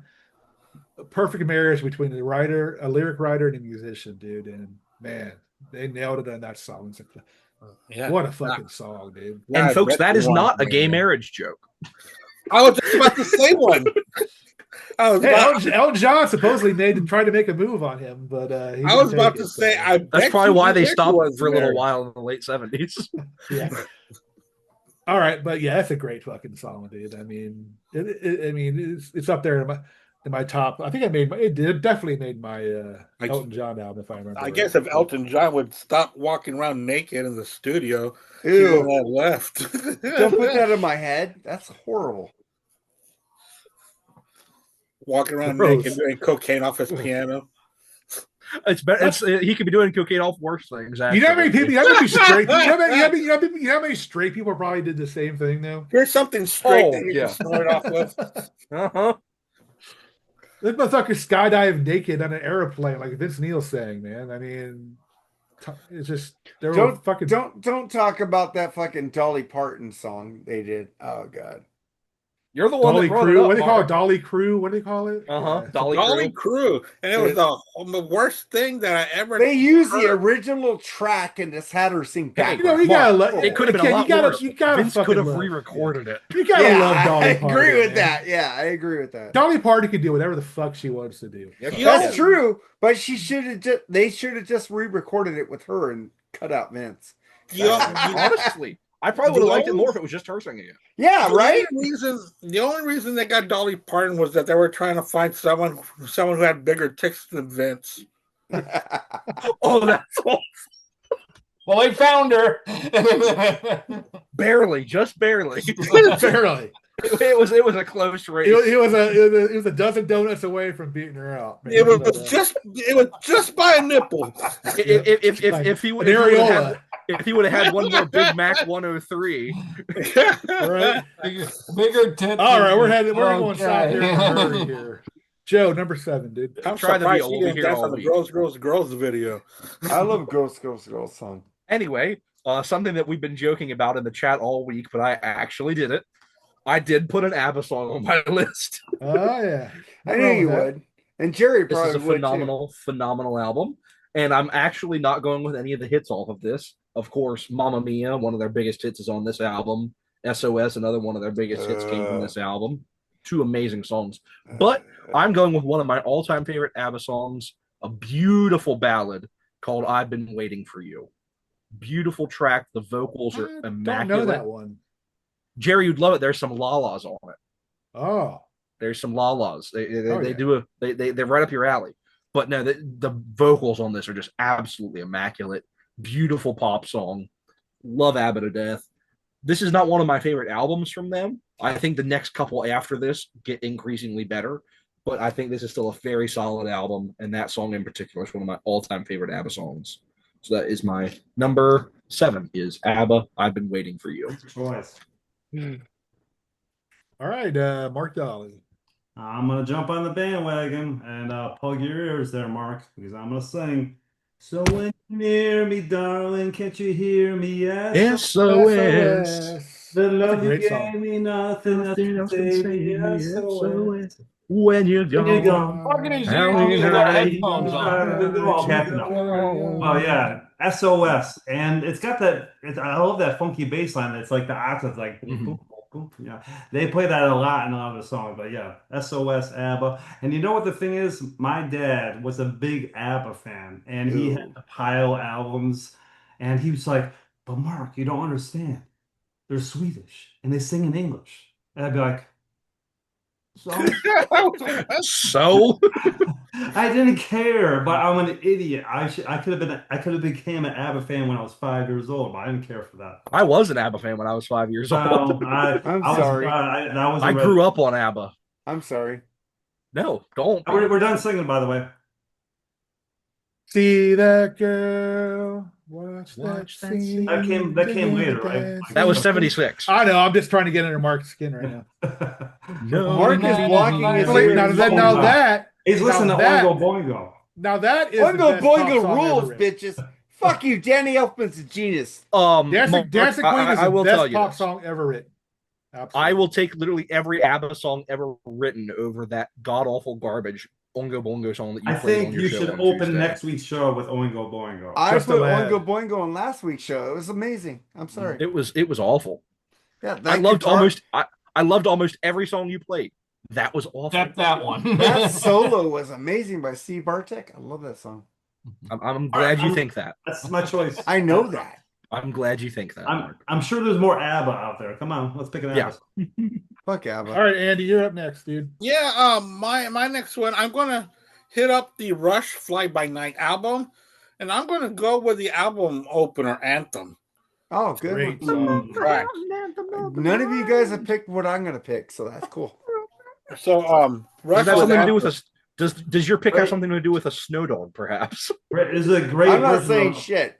A perfect marriage between a lyric writer, and a musician, dude. And man, they nailed it on that song. It's like, what a fucking song, dude. And folks, that is not a gay marriage joke. I was just about to say one. Elton John supposedly tried to make a move on him, but I was about to say, I bet that's probably why they stopped was for a little married. while in the late 70s. Yeah. All right, but yeah, that's a great fucking song, dude. I mean, it's up there in my top. I think it definitely made my Elton John album, if I remember. I guess if Elton John would stop walking around naked in the studio, he Ew. would have left. Don't put that in my head. That's horrible. Walking around Gross. naked doing cocaine off his piano. It's better. He could be doing cocaine off worse things. Actually. You know how many people? You know how many straight? You know how many straight people probably did the same thing though? Here's something straight Oh, that you yeah. can start off with. Uh-huh. This motherfucker skydive naked on an airplane, like Vince Neil saying, man. I mean, it's just they're all fucking. Don't talk about that fucking Dolly Parton song they did. Oh god. You're the one Dolly that brought Crew. it up, What do they call it? Mark. Dolly Crew. What do they call it? Uh-huh. Yeah. Dolly Crew. And it was the worst thing that I ever They used the heard. original track and just had her sing back. You know, you gotta love. It could have been a lot worse. You gotta Vince fucking could have love. re-recorded it. You gotta love Dolly I Parton. agree with man. that. Yeah, I agree with that. Dolly Parton can do whatever the fuck she wants to do. That's true, but they should have just re-recorded it with her and cut out Vince. Honestly, I probably would have liked it more if it was just her singing it. Yeah, right. The only reason they got Dolly Parton was that they were trying to find someone who had bigger tits than Vince. Oh, that's all. Well, they found her. Barely, just barely. Barely. It was a close race. It was a dozen donuts away from beating her out. Man. It was just by a nipple. If he would have had one more Big Mac 103, Right? Bigger tits. All right, we're going Okay. south here in a hurry here. Joe, number 7, dude. I'm Try to be surprised over he didn't here dance all on the week. girls video. I love Girls song. Anyway, something that we've been joking about in the chat all week, but I actually did it. I did put an ABBA song on my list. Oh yeah, I knew you would, and Jerry This probably is a would phenomenal album, and I'm actually not going with any of the hits off of this. Of course, Mamma Mia, one of their biggest hits, is on this album. SOS, another one of their biggest hits, came from this album. 2 amazing songs. But I'm going with one of my all-time favorite ABBA songs, a beautiful ballad called I've Been Waiting for You. Beautiful track. The vocals are immaculate. Don't know that one. Jerry, you'd love it. There's some la-las on it. Oh, There's some la-las. They're right up your alley. But no, the vocals on this are just absolutely immaculate. Beautiful pop song. Love ABBA to death. This is not one of my favorite albums from them. I think the next couple after this get increasingly better, but I think this is still a very solid album, and that song in particular is one of my all-time favorite ABBA songs. So that is my number 7 is ABBA, I've Been Waiting for You. Choice. all right, Mark Daly. I'm gonna jump on the bandwagon and plug your ears there, Mark, because I'm gonna sing. So when you hear me, darling, can't you hear me? Yes. SOS. The That's a love you great gave song. me, nothing else can save me. SOS. When you're When you're gone. gone. Fucking easy. How You many got nights headphones on. all capping up. Oh yeah, SOS, and it's got that. I love that funky bass line. It's like the octaves, like boom, boom, boom, boom. Yeah, they play that a lot in a lot of the songs. But yeah, SOS, ABBA, and you know what the thing is? My dad was a big ABBA fan, and he had Ooh. a pile of albums, and he was like, "But Mark, you don't understand. They're Swedish and they sing in English." And I'd be like, "So." So I didn't care, but I'm an idiot. I could have became an ABBA fan when I was 5 years old, but I didn't care for that. I was an ABBA fan when I was 5 years old. Well, I I'm I was sorry. that I wasn't ready. grew up on ABBA. I'm sorry. No, don't. We're done singing, by the way. See that girl. Watch Watch that that scene. That came later, right? That was 76. I know. I'm just trying to get under Mark's skin right now. No, Mark is blocking his ears. He's listening to Oingo Boingo. Now that is Oingo the best pop Boingo song rules, ever written. bitches. Fuck you, Danny Elfman's a genius. Dancing Queen is I the will tell best you pop this. song ever written. Absolutely. I will take literally every ABBA song ever written over that god awful garbage Oingo Boingo song that you I played think on your you show should on open Tuesday. next week's show with Oingo Boingo. I Just a put lad. Oingo Boingo on last week's show. It was amazing. I'm sorry. It was awful. Yeah, I that loved guitar- I loved almost every song you played. That was awful. Except that one. that solo was amazing by Steve Bartek. I love that song. I'm glad you think that. That's my choice. I know that. I'm glad you think that. I'm sure there's more ABBA out there. Come on, let's pick an ABBA. Yeah. Fuck ABBA. All right, Andy, you're up next, dude. Yeah, my next one, I'm gonna hit up the Rush Fly By Night album, and I'm gonna go with the album opener Anthem. Oh, good Great one. Right. None of you guys have picked what I'm gonna pick, so that's cool. So Rush Does that have something to do with Anthem. us? Does your pick have something to do with a snow dog, perhaps? There's a great I'm not version saying of- shit.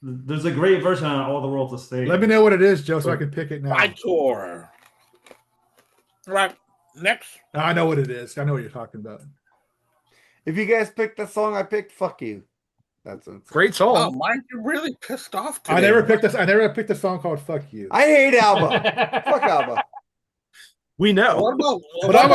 There's a great version on All the World's a Stage. Let me know what it is, Joe, so I can pick it now. By Tour. Right. Next. I know what it is. I know what you're talking about. If you guys picked the song I picked, fuck you. That's it. Great Oh, song. Mike, you're really pissed off today. I never picked a song called "Fuck You." I hate ABBA. Fuck ABBA. We know. But I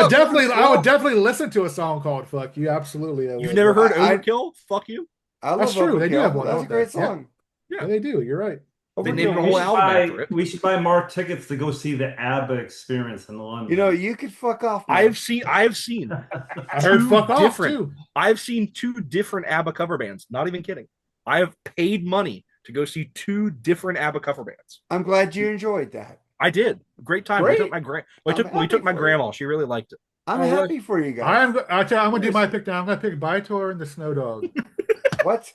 would definitely listen to a song called "Fuck You." Absolutely. I You've would. never heard I- Overkill? Fuck you. I love That's true. They do Overkill. have one. I That's a love great that. Yeah. song. Yeah, they do. You're right. They Overkill. named a whole album after it. We should buy more tickets to go see the ABBA experience in London. You know, you could fuck off. man. I've seen I heard two "Fuck Off" different- too. I've seen two different ABBA cover bands. Not even kidding. I have paid money to go see two different ABBA cover bands. I'm glad you enjoyed that. I did. Great time. Great. We took my we took happy my for you. grandma. She really liked it. I'm Oh, happy for you guys. I'm going to do my pick now. I'm going to pick Bytor and the Snow Dog. What?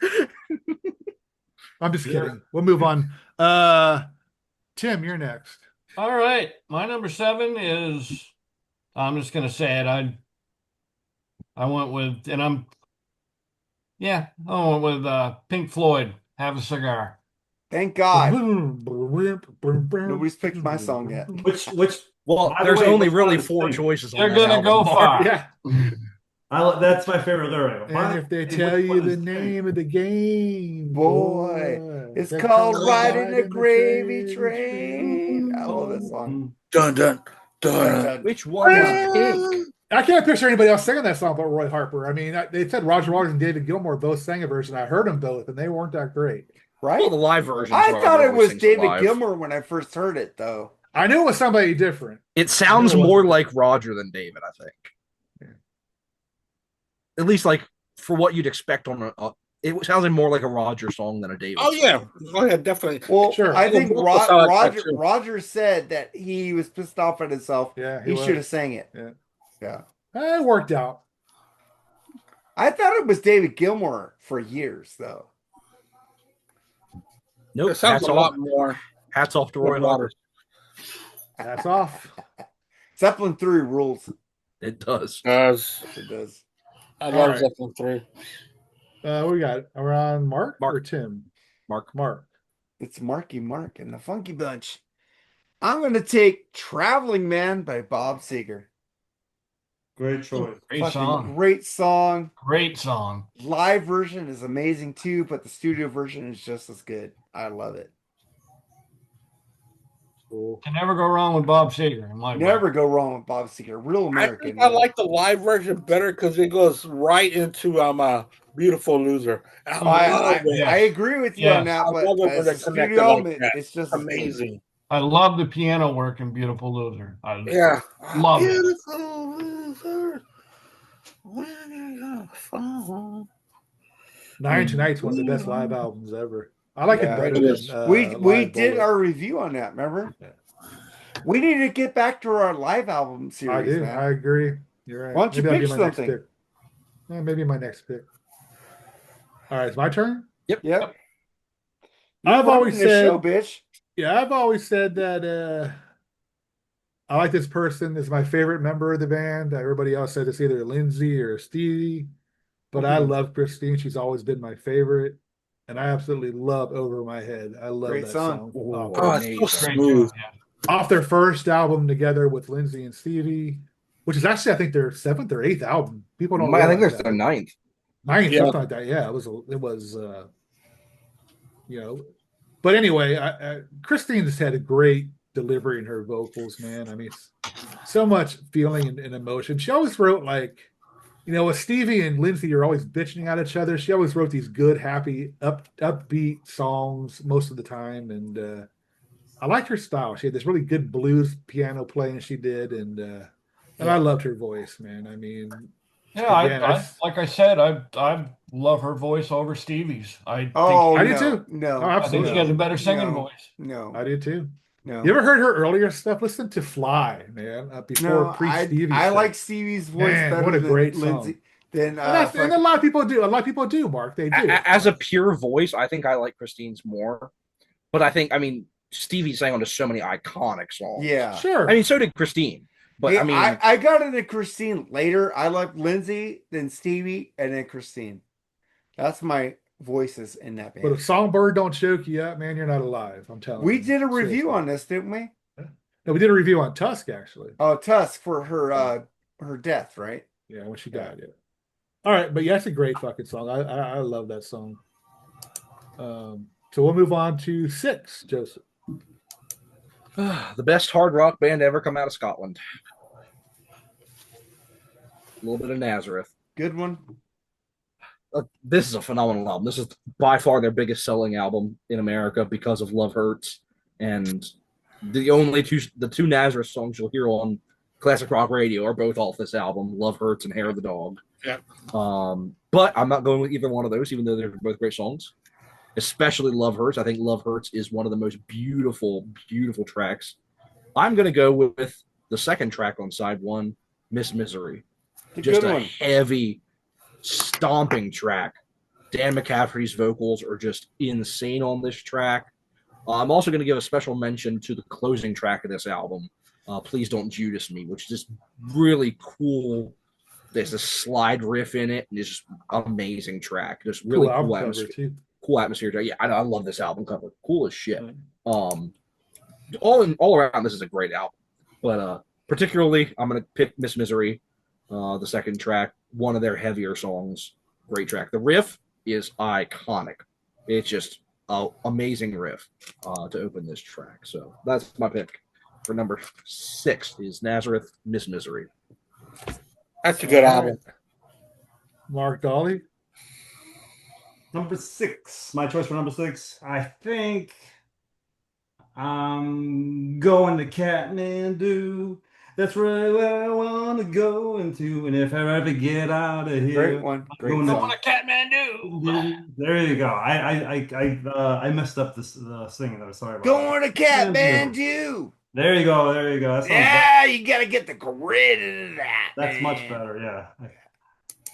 I'm just Yeah. kidding. We'll move on. Tim, you're next. All right. My number 7 is, I'm just going to say it. I went with, and I went with Pink Floyd, Have a Cigar. Thank God. Nobody's picked my song yet. Which Well, By the there's way, only which really one is 4 Pink? choices. on They're that going to album. go far. Yeah. that's my favorite lyric. And if they tell you the name of the game, Boy, it's they're called called Riding the the Gravy Train. I love that song. Dun dun dun. Which one is Pink? I can't picture anybody else singing that song but Roy Harper. I mean, they said Roger Waters and David Gilmour both sang a version. I heard them both, and they weren't that great. Right? Well, the live version. I thought it was David Gilmour when I first heard it, though. I knew it was somebody different. It sounds I knew it more wasn't. like Roger than David, I think. At least, like for what you'd expect on it sounds more like a Roger song than a David. Oh yeah. Oh yeah, definitely. Well, Sure. I think Well, both sound like that, too. Roger said that he was pissed off at himself. Yeah, He was. should have sang it. Yeah. It worked out. I thought it was David Gilmour for years, though. Nope. It sounds hats a off, lot more hats off to Roy Harper. That's off. Zeppelin 3 rules. It does. It does. I All love right. Zeppelin 3. What we got? Are we on Mark Mark. or Tim? Mark. It's Marky Mark and the Funky Bunch. I'm going to take Traveling Man by Bob Seger. Great choice. Great Fucking song. Great song. Great song. Live version is amazing too, but the studio version is just as good. I love it. Cool. Can never go wrong with Bob Seger in my Never book. go wrong with Bob Seger. Real I American. think I like the live version better because it goes right into Beautiful Loser. I love it. I agree with you on Yes. that, I but love it when as they're a connected studio like element, that. it's just as good. Amazing. I love the piano work in Beautiful Loser. I Yeah. love it. Beautiful Loser. When you're fall. Nine Tonight's one of the best live albums ever. I like it Yeah, better it than is. we Live did Bullet. our review on that, remember? Yeah. We need to get back to our live album I series, do. man. I agree. You're right. Why don't you Maybe that'll pick be my something? next pick. Yeah, maybe my next pick. All right, it's my turn. Yep. I've You're always running this said, show, bitch. yeah, I've always said that I like this person. This is my favorite member of the band. Everybody else said it's either Lindsay or Stevie, but I love Christine. She's always been my favorite, and I absolutely love Over My Head. I love Great that song. song. Oh, it's so Great smooth. job, yeah. Off their first album together with Lindsay and Stevie, which is actually I think their 7th or 8th album. People don't I think realize there's that. their 9th. 9th, Yeah. something like that. Yeah, it was But anyway, Christine just had a great delivery in her vocals, man. I mean, so much feeling and emotion. She always wrote with Stevie and Lindsay are always bitching at each other. She always wrote these good, happy, upbeat songs most of the time, and I liked her style. She had this really good blues piano playing she did, and I loved her voice, man. I mean, Yeah, again, like I said, I love her voice over Stevie's. I Oh, I no, do too. no. Oh, I think she has a better singing no, voice. No, I do too. no. You ever heard her earlier stuff? Listen to Fly, man. Before No, pre-Stevie I stuff. like Stevie's voice Man, better what a than great Lindsay. song. Than And a lot of people do. A lot of people do, Mark. They do. As a pure voice, I think I like Christine's more. But I mean, Stevie sang on to so many iconic songs. Yeah. Sure. I mean, so did Christine. But Hey, I mean, I got into Christine later. I like Lindsay, then Stevie, and then Christine. That's my voices in that band. But if Songbird don't choke you up, man, you're not alive. I'm telling you. We did a review Seriously. on this, didn't we? No, we did a review on Tusk, actually. Oh, Tusk for her death, right? Yeah, when she died, yeah. All right, but yeah, it's a great fucking song. I love that song. So we'll move on to 6, Joseph. the best hard rock band to ever come out of Scotland. A little bit of Nazareth. Good one. This is a phenomenal album. This is by far their biggest selling album in America because of Love Hurts, and the two Nazareth songs you'll hear on classic rock radio are both off this album, Love Hurts and Hair of the Dog. Yeah. But I'm not going with either one of those, even though they're both great songs. Especially Love Hurts. I think Love Hurts is one of the most beautiful, beautiful tracks. I'm going to go with the second track on side 1, Miss Misery. Just a heavy, stomping track. Dan McCaffrey's vocals are just insane on this track. I'm also going to give a special mention to the closing track of this album, Please Don't Judas Me, which is just really cool. There's a slide riff in it, and it's just amazing track. Just really cool atmosphere. Too. Cool atmosphere. Yeah, I love this album cover. Cool as shit. All around, this is a great album. But particularly, I'm going to pick Miss Misery, the second track, one of their heavier songs. Great track. The riff is iconic. It's just an amazing riff to open this track. So that's my pick for number 6 is Nazareth, Miss Misery. That's a good album. Mark Daly. Number 6. My choice for number 6. I think I'm going to Kathmandu. That's right where I want to go into. And if I ever get out of here, great one. Great song. song. Kathmandu. There you go. I messed up this singing though. Sorry about Going to Kathmandu. There you go. There you go. You gotta get the grid of that. That's much better. Yeah.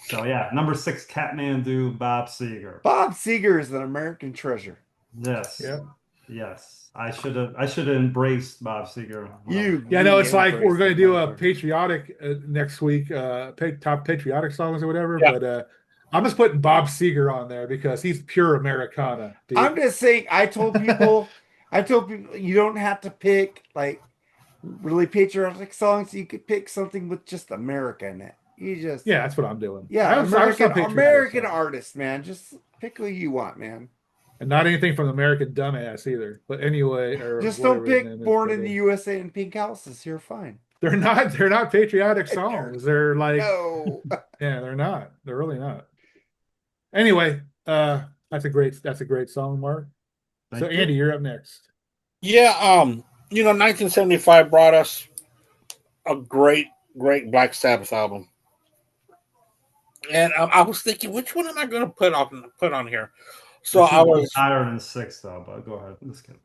So yeah, number 6, Kathmandu, Bob Seger. Bob Seger is an American treasure. Yes. Yeah. Yes. I should have embraced Bob Seger. It's like we're going to do a patriotic next week, top patriotic songs or whatever. Yeah. But I'm just putting Bob Seger on there because he's pure Americana. Dude. I'm just saying. I told people you don't have to pick like really patriotic songs. You could pick something with just America in it. That's what I'm doing. Yeah, American artist, man. Just pick who you want, man. And not anything from American Dumbass either. But anyway, or Just whatever don't his pick name is, Born but, in the USA and Pink Houses. You're fine. they're not patriotic songs. They're like No. yeah, they're not. They're really not. Anyway, that's a great song, Mark. So Thank you. Andy, you're up next. Yeah, 1975 brought us a great Black Sabbath album. And I was thinking, which one am I going to put on here? So I was higher than 6 though, but go ahead. Let's get.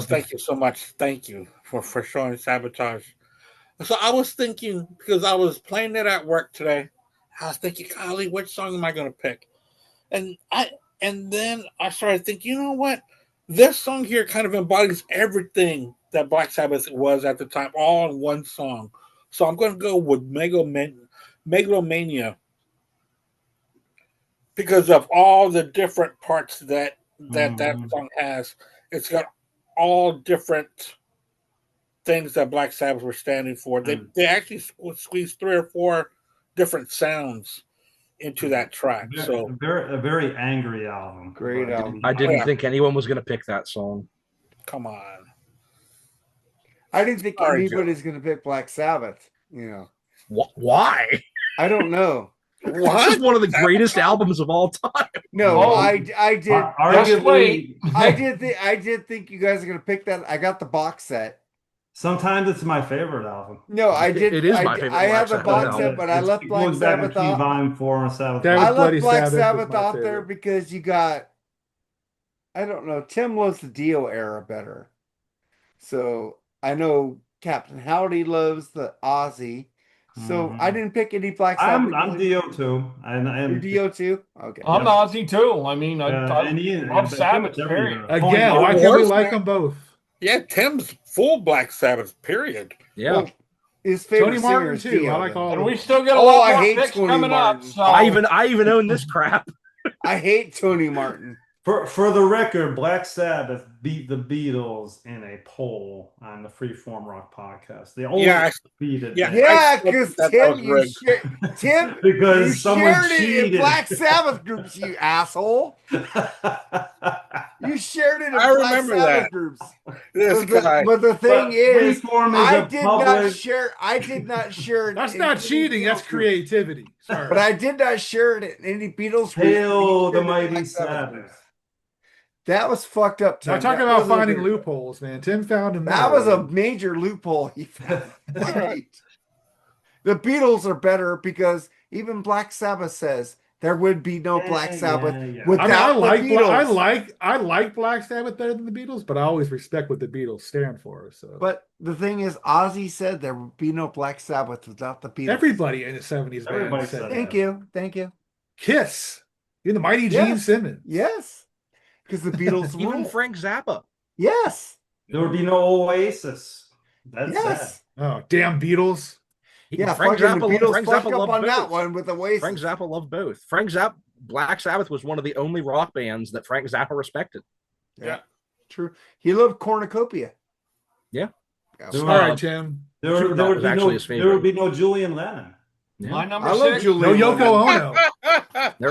Thank you so much. Thank you for showing Sabotage. So I was thinking, because I was playing it at work today, I was thinking, golly, which song am I going to pick? And then I started thinking, you know what? This song here kind of embodies everything that Black Sabbath was at the time, all in one song. So I'm going to go with Megalomania, because of all the different parts that song has. It's got all different things that Black Sabbath were standing for. They actually squeezed 3 or 4 different sounds into that track. So a very angry album. Great album. I didn't think anyone was going to pick that song. come on. I didn't think Sorry, anybody's going to pick Black Sabbath. Why? I don't know. This is one of the greatest albums of all time. No, Oh. I did. Arguably, I did think you guys are going to pick that. I got the box set. sometimes it's my favorite album. No, I did. It is my favorite I have the Black box Sabbath set, but I left Black Sabbath out. Volume 4 and Sabbath. That was I Bloody left Black Sabbath Sabbath was my out there favorite. because you got, I don't know, Tim loves the Dio era better. So I know Captain Howdy loves the Ozzy. So I didn't pick any Black Sabbath. I'm Dio too. You're Dio too? Okay. I'm Ozzy too. I mean, I and love Sabbath. Period. Again, why can't we like them both? Yeah, Tim's full Black Sabbath, period. Yeah. Well, his favorite Tony Martin singer is too. Dio, I like though. all And of we them. still get a Oh, lot I more hate picks Tony coming Martin. up. So I even own this crap. I hate Tony Martin. For the record, Black Sabbath beat the Beatles in a poll on the Freeform Rock podcast. They only defeated them. Yeah, because Tim, Tim, because you someone shared it cheated. in Black Sabbath groups, you asshole. You shared it in I Black remember Sabbath that. groups. This guy. But the thing is, Freeform I is a did public. not share it. That's in not any cheating. That's Beatles group. creativity. Sorry. But I did not share it in any Beatles groups. Hail the You shared it in mighty Black Sabbath Sabbath. groups. That was fucked up, Tim. Now talking That about wasn't finding good. loopholes, man. Tim found them. That was a major loophole he found. Right. The Beatles are better because even Black Sabbath says there would be no Black Sabbath without I the like Beatles. I like Black Sabbath better than the Beatles, but I always respect what the Beatles stand for. So, But the thing is, Ozzy said there would be no Black Sabbath without the Beatles. everybody in the '70s Everybody band said said that. Thank you. Kiss, you're the mighty Gene Simmons. Yes, because the Beatles Even rule. Frank Zappa. Yes, There would be no Oasis. That's yes. sad. Oh, damn Beatles! Yeah, Frank fucking Zappa, the Beatles Frank fucked Zappa up loved on that both. one with Oasis. Frank Zappa loved both. Black Sabbath was one of the only rock bands that Frank Zappa respected. Yeah, true. He loved cornucopia. Yeah. All right, Tim. There That would was be actually no. his There favorite. would be no Julian Lennon. Yeah. my number I love 6. Julian. No Lennon. Yoko Ono. There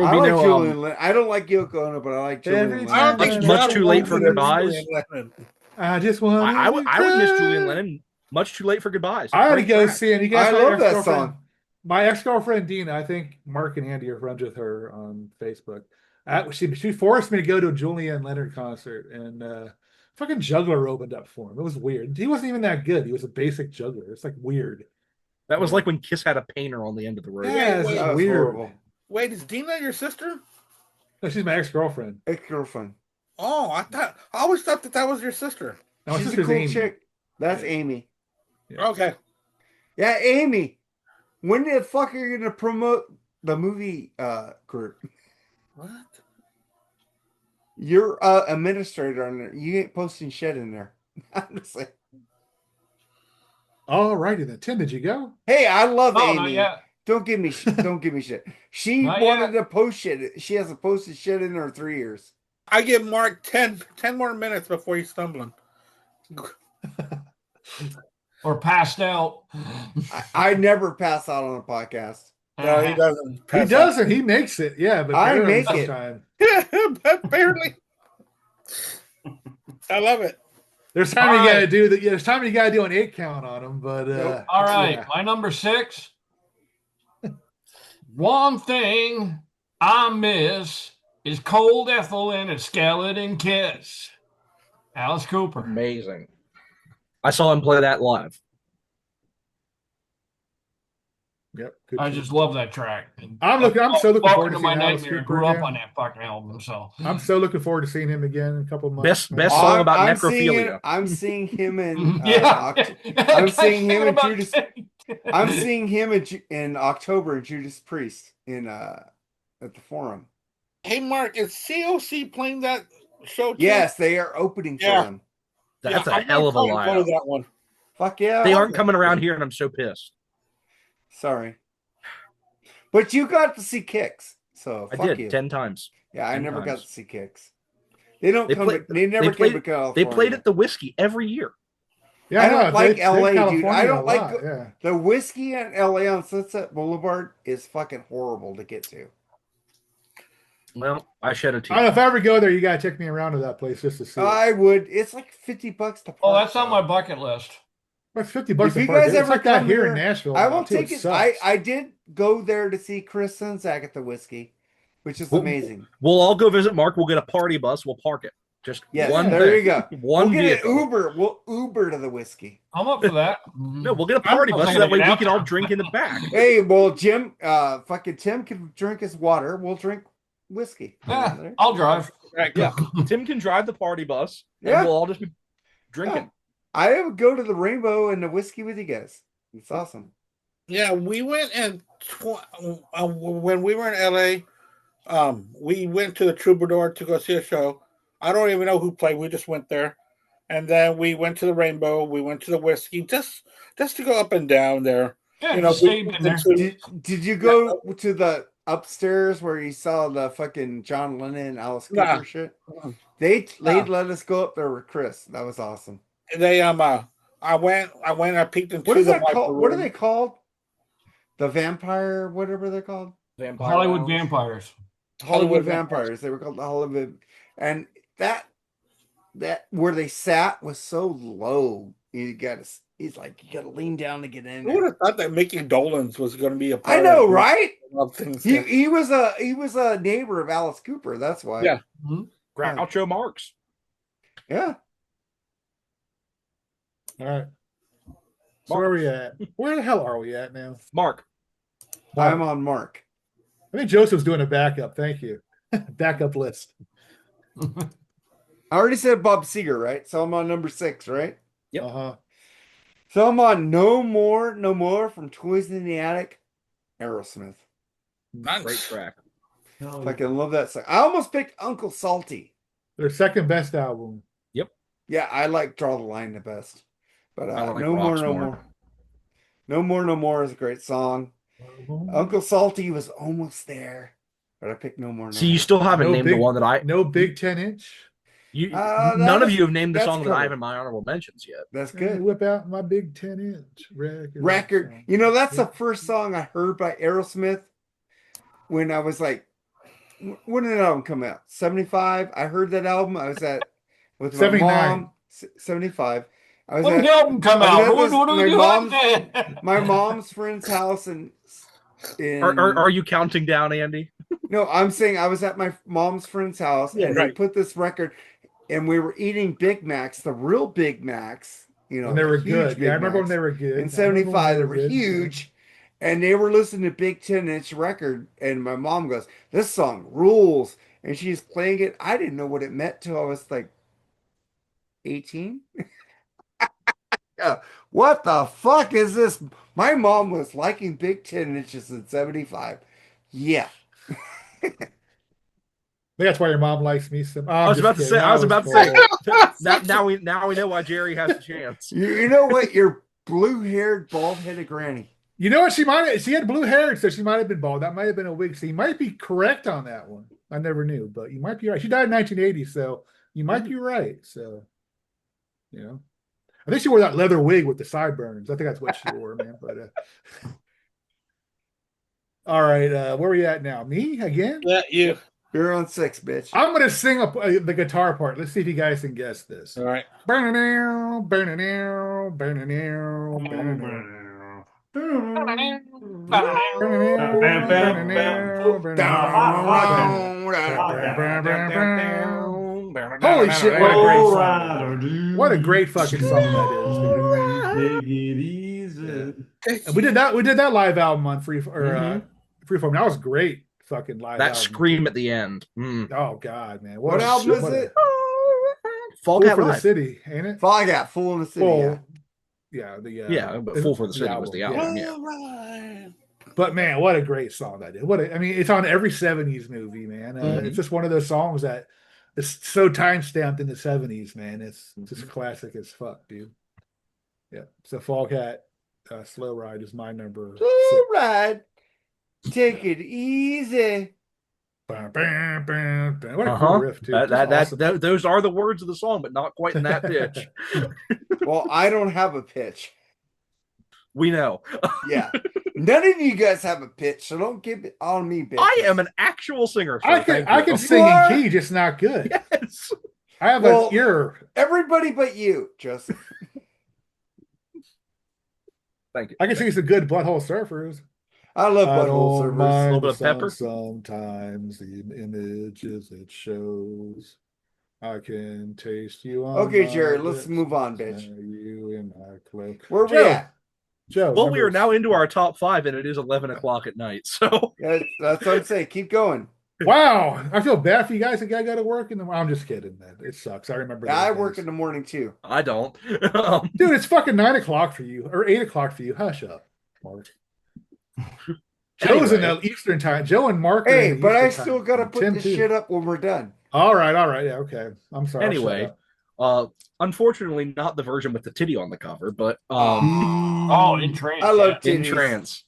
would I be like no Julian Lennon. I don't like Yoko Ono, but I like Julian Every Lennon. I don't think Much John too late wants for to miss goodbyes. Julian Lennon. I just want. I would miss Julian Lennon. Much too late for goodbyes. I had to Great go track. see it. You guys, I my love that ex-girlfriend- song. My ex-girlfriend Dina, I think Mark and Andy are friends with her on Facebook. She forced me to go to a Julian Leonard concert, and fucking Juggler opened up for him. It was weird. He wasn't even that good. He was a basic juggler. It's like weird. That was like when Kiss had a painter on the end of the road. Yeah, it's That was weird. horrible. Wait, is Dina your sister? No, she's my ex-girlfriend. Ex-girlfriend. Oh, I always thought that was your sister. No, my She's a sister's cool Amy. chick. That's Yeah. Amy. Yeah. Okay. Yeah, Amy. When the fuck are you gonna promote the movie group? What? You're administrator on there. You ain't posting shit in there. Honestly. All righty then. Tim, did you go? Hey, I love Oh, not Amy. yet. Don't give me shit. She Not wanted yet. to post shit. She hasn't posted shit in her 3 years. I give Mark 10 more minutes before he's stumbling. Or passed out. I never pass out on a podcast. No, he doesn't. He pass doesn't. He makes it. Yeah, but I barely make it. sometimes. out. But barely. I love it. There's time All you gotta right. do that. Yeah, there's time you gotta do an 8 count on him, but Nope. All right, yeah. my number 6. One thing I miss is Cold Ethel and a Skeleton Kiss. Alice Cooper. Amazing. I saw him play that live. Yep. Good I choice. just love that track. I'm so looking forward Welcome to to my seeing Alice nightmare. Cooper Grew up again. on that fucking album, so I'm so looking forward to seeing him again in a couple months. Best song about necrophilia. I'm seeing him in. yeah. I'm seeing him in about Judas. I'm seeing him in October. Judas Priest at the Forum. Hey, Mark, is COC playing that show too? Yes, they are opening for Yeah. them. That's I'm a hell of a gonna go to lineup. that one. Fuck yeah! They aren't coming around here, and I'm so pissed. Sorry, but you got to see Kicks, so I fuck did you. 10 times. Yeah, I 10 never got times. to see Kicks. They don't They come. play- they never they played- came to California. They played at the Whiskey every year. Yeah, I don't know, like they LA, dude. California I don't a like lot, yeah. the Whiskey in LA on Sunset Boulevard is fucking horrible to get to. Well, I shed a I tear. don't know, if I ever go there, you gotta take me around to that place just to see it. I would. It's like $50 to park. Oh, that's on though. my bucket list. That's $50 If a you park. guys It's ever like that come here here, in Nashville. I now, will too. take it. Sucks. I did go there to see Chris Sunzak at the Whiskey, which is Well, amazing. We'll all go visit Mark. We'll get a party bus. We'll park it. Just Yes, one there thing. you go. One we'll get vehicle. an Uber. We'll Uber to the Whiskey. I'm up for that. No, we'll get a party bus so that way we can all drink in the back. Hey, well, Jim, fucking Tim can drink his water. We'll drink whiskey. Yeah, I'll drive. Right, Yeah, Tim can drive the party bus, and Yeah. we'll all just be drinking. I would go to the Rainbow and the Whiskey with you guys. It's awesome. Yeah, we went and when we were in LA, we went to the Troubadour to go see a show. I don't even know who played. We just went there, and then we went to the Rainbow. We went to the Whiskey just to go up and down there. Yeah, You know, just stayed in there. Did you go to the upstairs where you saw the fucking John Lennon and Alice Cooper Nah. shit? They'd let us go up there with Chris. That was awesome. They I went. I peeked into What is the that Viper called? What are room. they called? The vampire, whatever they're called. Vampire Hollywood Lounge. Vampires. Hollywood vampires. They were called the Hollywood, and that where they sat was so low. He's like, you got to lean down to get in. Who would have thought that Mickey Dolenz was going to be a part I know, of right? of things? He was a neighbor of Alice Cooper. That's why. Yeah. Groucho Marx. Yeah. All right. So where are we at? Where the hell are we at now? Mark. I'm on Mark. I think Joseph's doing a backup. Thank you. Backup list. I already said Bob Seger, right? So I'm on number 6, right? Yep. Uh-huh. So I'm on No More from Toys in the Attic, Aerosmith. Nice. Great track. Fucking love that song. I almost picked Uncle Salty. Their second best album. Yeah, I like Draw the Line the best. But I like No More, Rocks No more. More. No More, No More is a great song. Uncle Salty was almost there, but I picked No More, No See, More. you still haven't No named big- the one that I. No big 10-inch. None of you have named the that's song that I have covered. in my honorable mentions yet. That's Good. good. Whip out my big 10-inch Record. You know, that's the first song I heard by Aerosmith when I was like, when did that album come out? 75. I heard that album. I was at with my 79. mom. 75. I was When at did the album come I was out? at What this- do we do? my mom's friend's house in Are you counting down, Andy? No, I'm saying I was at my mom's friend's house Yeah, and they right. put this record and we were eating Big Macs, the real Big Macs, you know. And they were the huge good. Big Yeah, I remember when Macs. they were good. In 75, they were good. huge. And they were listening to Big 10-inch record. And my mom goes, this song rules. And she's playing it. I didn't know what it meant till I was like 18. Yeah. What the fuck is this? My mom was liking Big 10-inches in 75. Yeah. That's why your mom likes me so. I was about to say. Now we know why Jerry has a chance. You know what? Your blue-haired, bald-headed granny. You know what? She had blue hair, so she might have been bald. That might have been a wig. So you might be correct on that one. I never knew, but you might be right. She died in 1980, so you might be right. So, you know, I think she wore that leather wig with the sideburns. I think that's what she wore, man. But All right, where are we at now? Me again? Yeah, you. You're on 6, bitch. I'm gonna sing the guitar part. Let's see if you guys can guess this. All right. Burn-a-now, burn-a-now, burn-a-now, burn-a-now. Holy shit, what a great song. What a great fucking song that is. Take it easy. And we did that live album on Freeform. That was great fucking live That album. scream at the end. Mm. Oh god, man. What album is it? Fall Fool Cat for the Live. City, ain't it? Fall Cat, Fool in the City. Full, Yeah. yeah, but Fool for the City was the album. Yeah. All right. But man, what a great song that is. I mean, it's on every 70s movie, man. It's just one of those songs that is so time stamped in the 70s, man. It's just classic as fuck, dude. Yeah. So Fall Cat, Slow Ride is my number 6. Slow Ride. Take it easy. Bam, bam, bam, bam. What a cool riff, too. Those are the words of the song, but not quite in that pitch. Well, I don't have a pitch. We know. Yeah. None of you guys have a pitch, so don't give it on me, bitch. I am an actual singer. So I can sing in key, just not good. Yes. I have an ear. Everybody but you, Joseph. Thank you. I can sing some good Butthole Surfers. I love Butthole Surfers. A little bit of pepper. Sometimes the images it shows. I can taste you on Okay, Jerry, let's move on, bitch. You in my clothes. Where we at? Joe. Well, we are now into our top 5, and it is 11 o'clock at night. So That's what I'm saying. Keep going. Wow, I feel bad for you guys. Think I got to work in the. I'm just kidding, man. It sucks. I remember. Yeah, I work in the morning too. I don't. Dude, it's fucking 9 o'clock for you or 8 o'clock for you. Hush up, Mark. Joe's in the Eastern time. Joe and Mark. Hey, but I still gotta put this shit up when we're done. All right. Yeah, okay. I'm sorry. Anyway, unfortunately, not the version with the titty on the cover, but In Trance. I love In titties. Trance.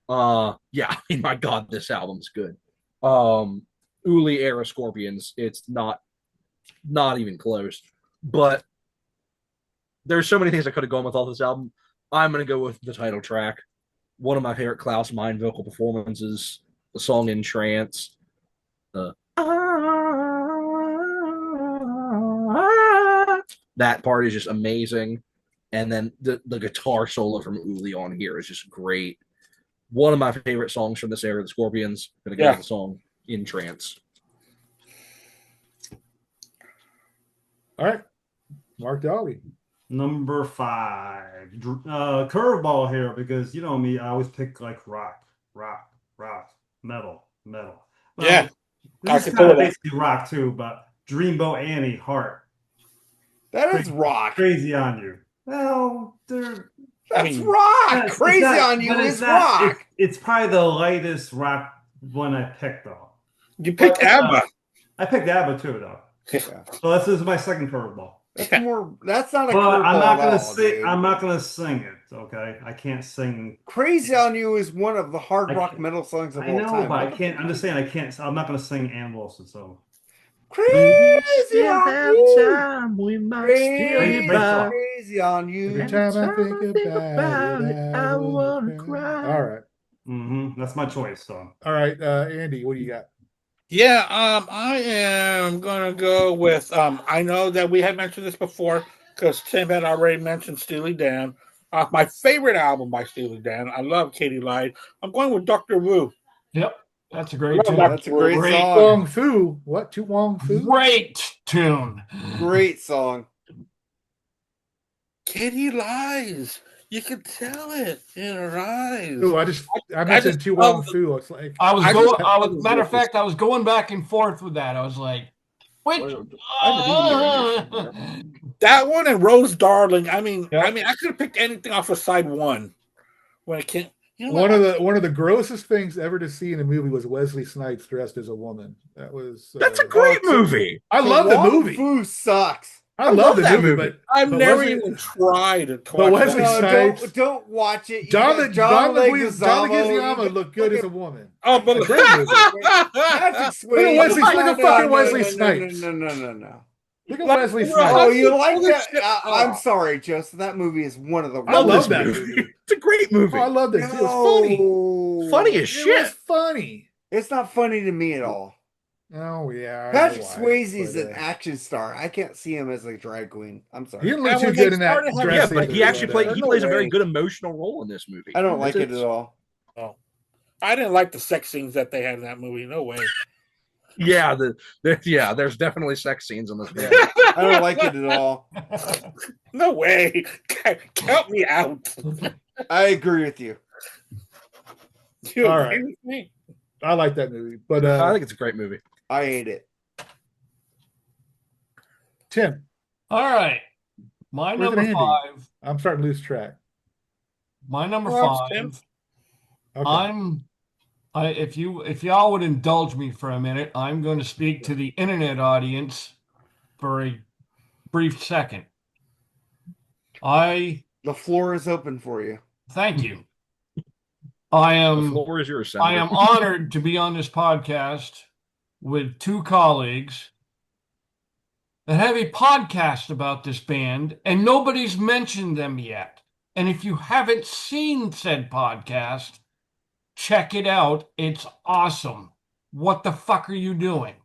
Yeah, I mean, my God, this album's good. Uli era Scorpions, it's not even close. But there's so many things I could have gone with off this album. I'm gonna go with the title track. One of my favorite Klaus Meine vocal performances, the song In Trance. That part is just amazing. And then the guitar solo from Uli on here is just great. One of my favorite songs from this era, the Scorpions. Gonna go with the song In Trance. All right. Mark Daly. Number 5. Curveball here because you know me, I always pick like rock, metal. Yeah. This is kind of basically rock too, but Dreamboat Annie, Heart. That is rock. Crazy on You. Well, that's rock. Crazy on You is rock. It's probably the lightest rock one I picked though. You picked ABBA. I picked ABBA too though. Yeah. So this is my second curveball. That's more. That's not a But curveball. I'm not gonna at all, sing. dude. I'm not gonna sing it. Okay, I can't sing. Crazy on You is one of the hard rock metal songs of I all know, time. but I can't. I'm just saying I can't. I'm not gonna sing Ann Wilson. So Crazy on You. Time we might Crazy on You. Every time I think about it, I wanna cry. All right. That's my choice. So All right, Andy, what do you got? Yeah, I am gonna go with I know that we had mentioned this before because Tim had already mentioned Steely Dan. My favorite album by Steely Dan. I love Katie Lied. I'm going with Dr. Wu. Yep, that's a great tune. That's a great song. Wong Fu. What? To Wong Fu? Great tune. Great song. Katie lies. You can tell it in her eyes. Ooh, I mentioned To Wong Fu. It's like Matter of fact, I was going back and forth with that. I was like, wait. That one and Rose Darling. I mean, I could have picked anything off of side one when it can't. You know one of the grossest things ever to see in a movie was Wesley Snipes dressed as a woman. That's a great movie. I love the movie. Fu sucks. I love the that movie, movie. but I've never even tried to watch Wesley that. Snipes. Don't watch it. John Leguizamo Leguizamo looked good as a woman. Oh, but Great movie. Patrick Swayze. Look at fucking Wesley Snipes. No. Look at Like, Wesley we're Snipes. Oh, you All like this that? shit- I'm sorry, Joseph. That movie is one of the I love worst. that movie. movie. It's a great movie. Oh, I loved it too. It was funny. No. Funny as It shit. was funny. It's not funny to me at all. Oh yeah, I know Patrick why, Swayze's but, an action star. I can't see him as a drag queen. I'm he sorry. didn't look And too when good they in that started having- dress. Yeah, but either, he actually but, he no plays a way. very good emotional role in this movie. I don't like It's- it at all. I didn't like the sex scenes that they had in that movie. No way. Yeah, there's definitely sex scenes in this movie. I don't like it at all. No way. Count me out. I agree with you. You All agree right. with me? I like that movie. But I think it's a great movie. I hate it. Tim, All right. My Where's number Andy? 5. I'm starting to lose track. My number Props, 5. Tim. Okay. If y'all would indulge me for a minute, I'm going to speak to the internet audience for a brief second. The floor is open for you. Thank you. I The am floor is yours, I Senator. am honored to be on this podcast with two colleagues that have a podcast about this band, and nobody's mentioned them yet. And if you haven't seen said podcast, check it out. It's awesome. What the fuck are you doing?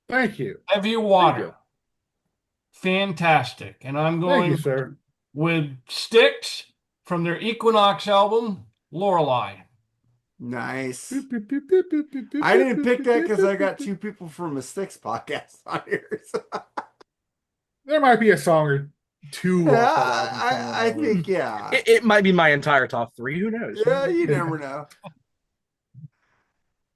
Thank you. Heavy Water. Fantastic. And I'm Thank going you, sir. with Styx from their Equinox album, Lorelei. Nice. I didn't pick that because I got two people from a Sticks podcast on here. So. There might be a song or two. Yeah, off that album I somewhere. think, yeah. It might be my entire top 3. Who knows? Yeah, you never know.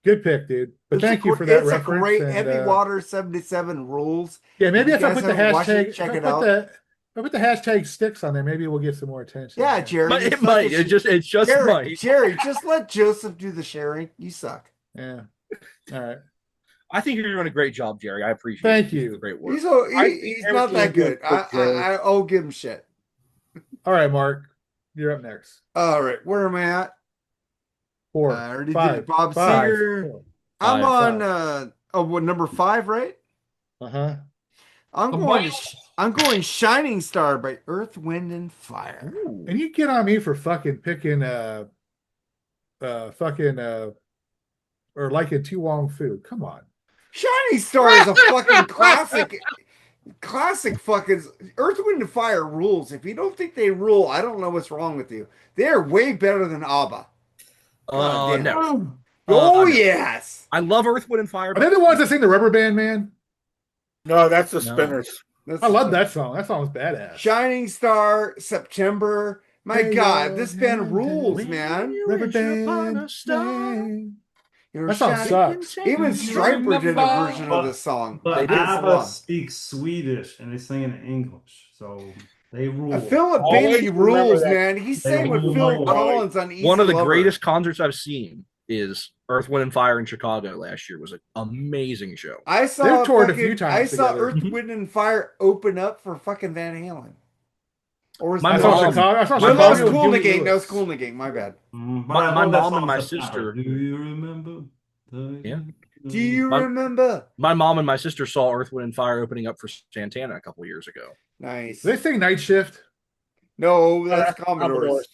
Good pick, dude. But It's a thank you gr- for that it's reference. a great and, Heavy Water 77 rules. Yeah, maybe If if you I guys put the haven't watched it, hashtag, check if it I out. put the hashtag Sticks on there, maybe we'll get some more attention. Yeah, Jerry. But you it suck might. at It's just Jerry, might. Jerry, just let Joseph do the sharing. You suck. Yeah. All right. I think you're doing a great job, Jerry. I appreciate Thank it. you. It's great work. He's think not that good. everything's good, I'll give him shit. All right, Mark. You're up next. All right, where am I at? 4. I already five, did Bob five, Seger. four. I'm Five. on what, number 5, right? Uh-huh. I'm going Shining Star by Earth, Wind, and Fire. And you get on me for fucking picking or liking Tu Wong Fu. Come on. Shining Star is a fucking classic fucking Earth, Wind, and Fire rules. If you don't think they rule, I don't know what's wrong with you. They're way better than ABBA. God damn. No. Oh, no. yes. I love Earth, Wind, and Fire. Are they the ones that sing the Rubber Band Man? No, that's the No. Spinners. I love that song. That song was badass. Shining Star, September. My Hey, God, yo, this band hey, rules, hey. man. Rubber Wish upon Band a star. Man. You're That song shining- sucks. Even Striper did a version But- of this song. But They did so ABBA long. speaks Swedish and they sing in English, so they rule. Philip Always Bailey remember rules, that. man. He's They sang with rule. Phil Collins on Easy One of the Lover. greatest concerts I've seen is Earth, Wind, and Fire in Chicago last year. It was an amazing show. I saw They've toured a fucking- few times I saw together. Earth, Wind, and Fire open up for fucking Van Halen. Or was My I that- saw mom- Chicago. I saw my No, Chicago that was with Cool in the Huey Game. That Lewis. was Cool in the Game. My bad. But My I love that mom and song my September. sister- Do you remember? Yeah. Do you My- remember? My mom and my sister saw Earth, Wind, and Fire opening up for Santana a couple years ago. Nice. Do they sing Night Shift? No, that's That's Commodores.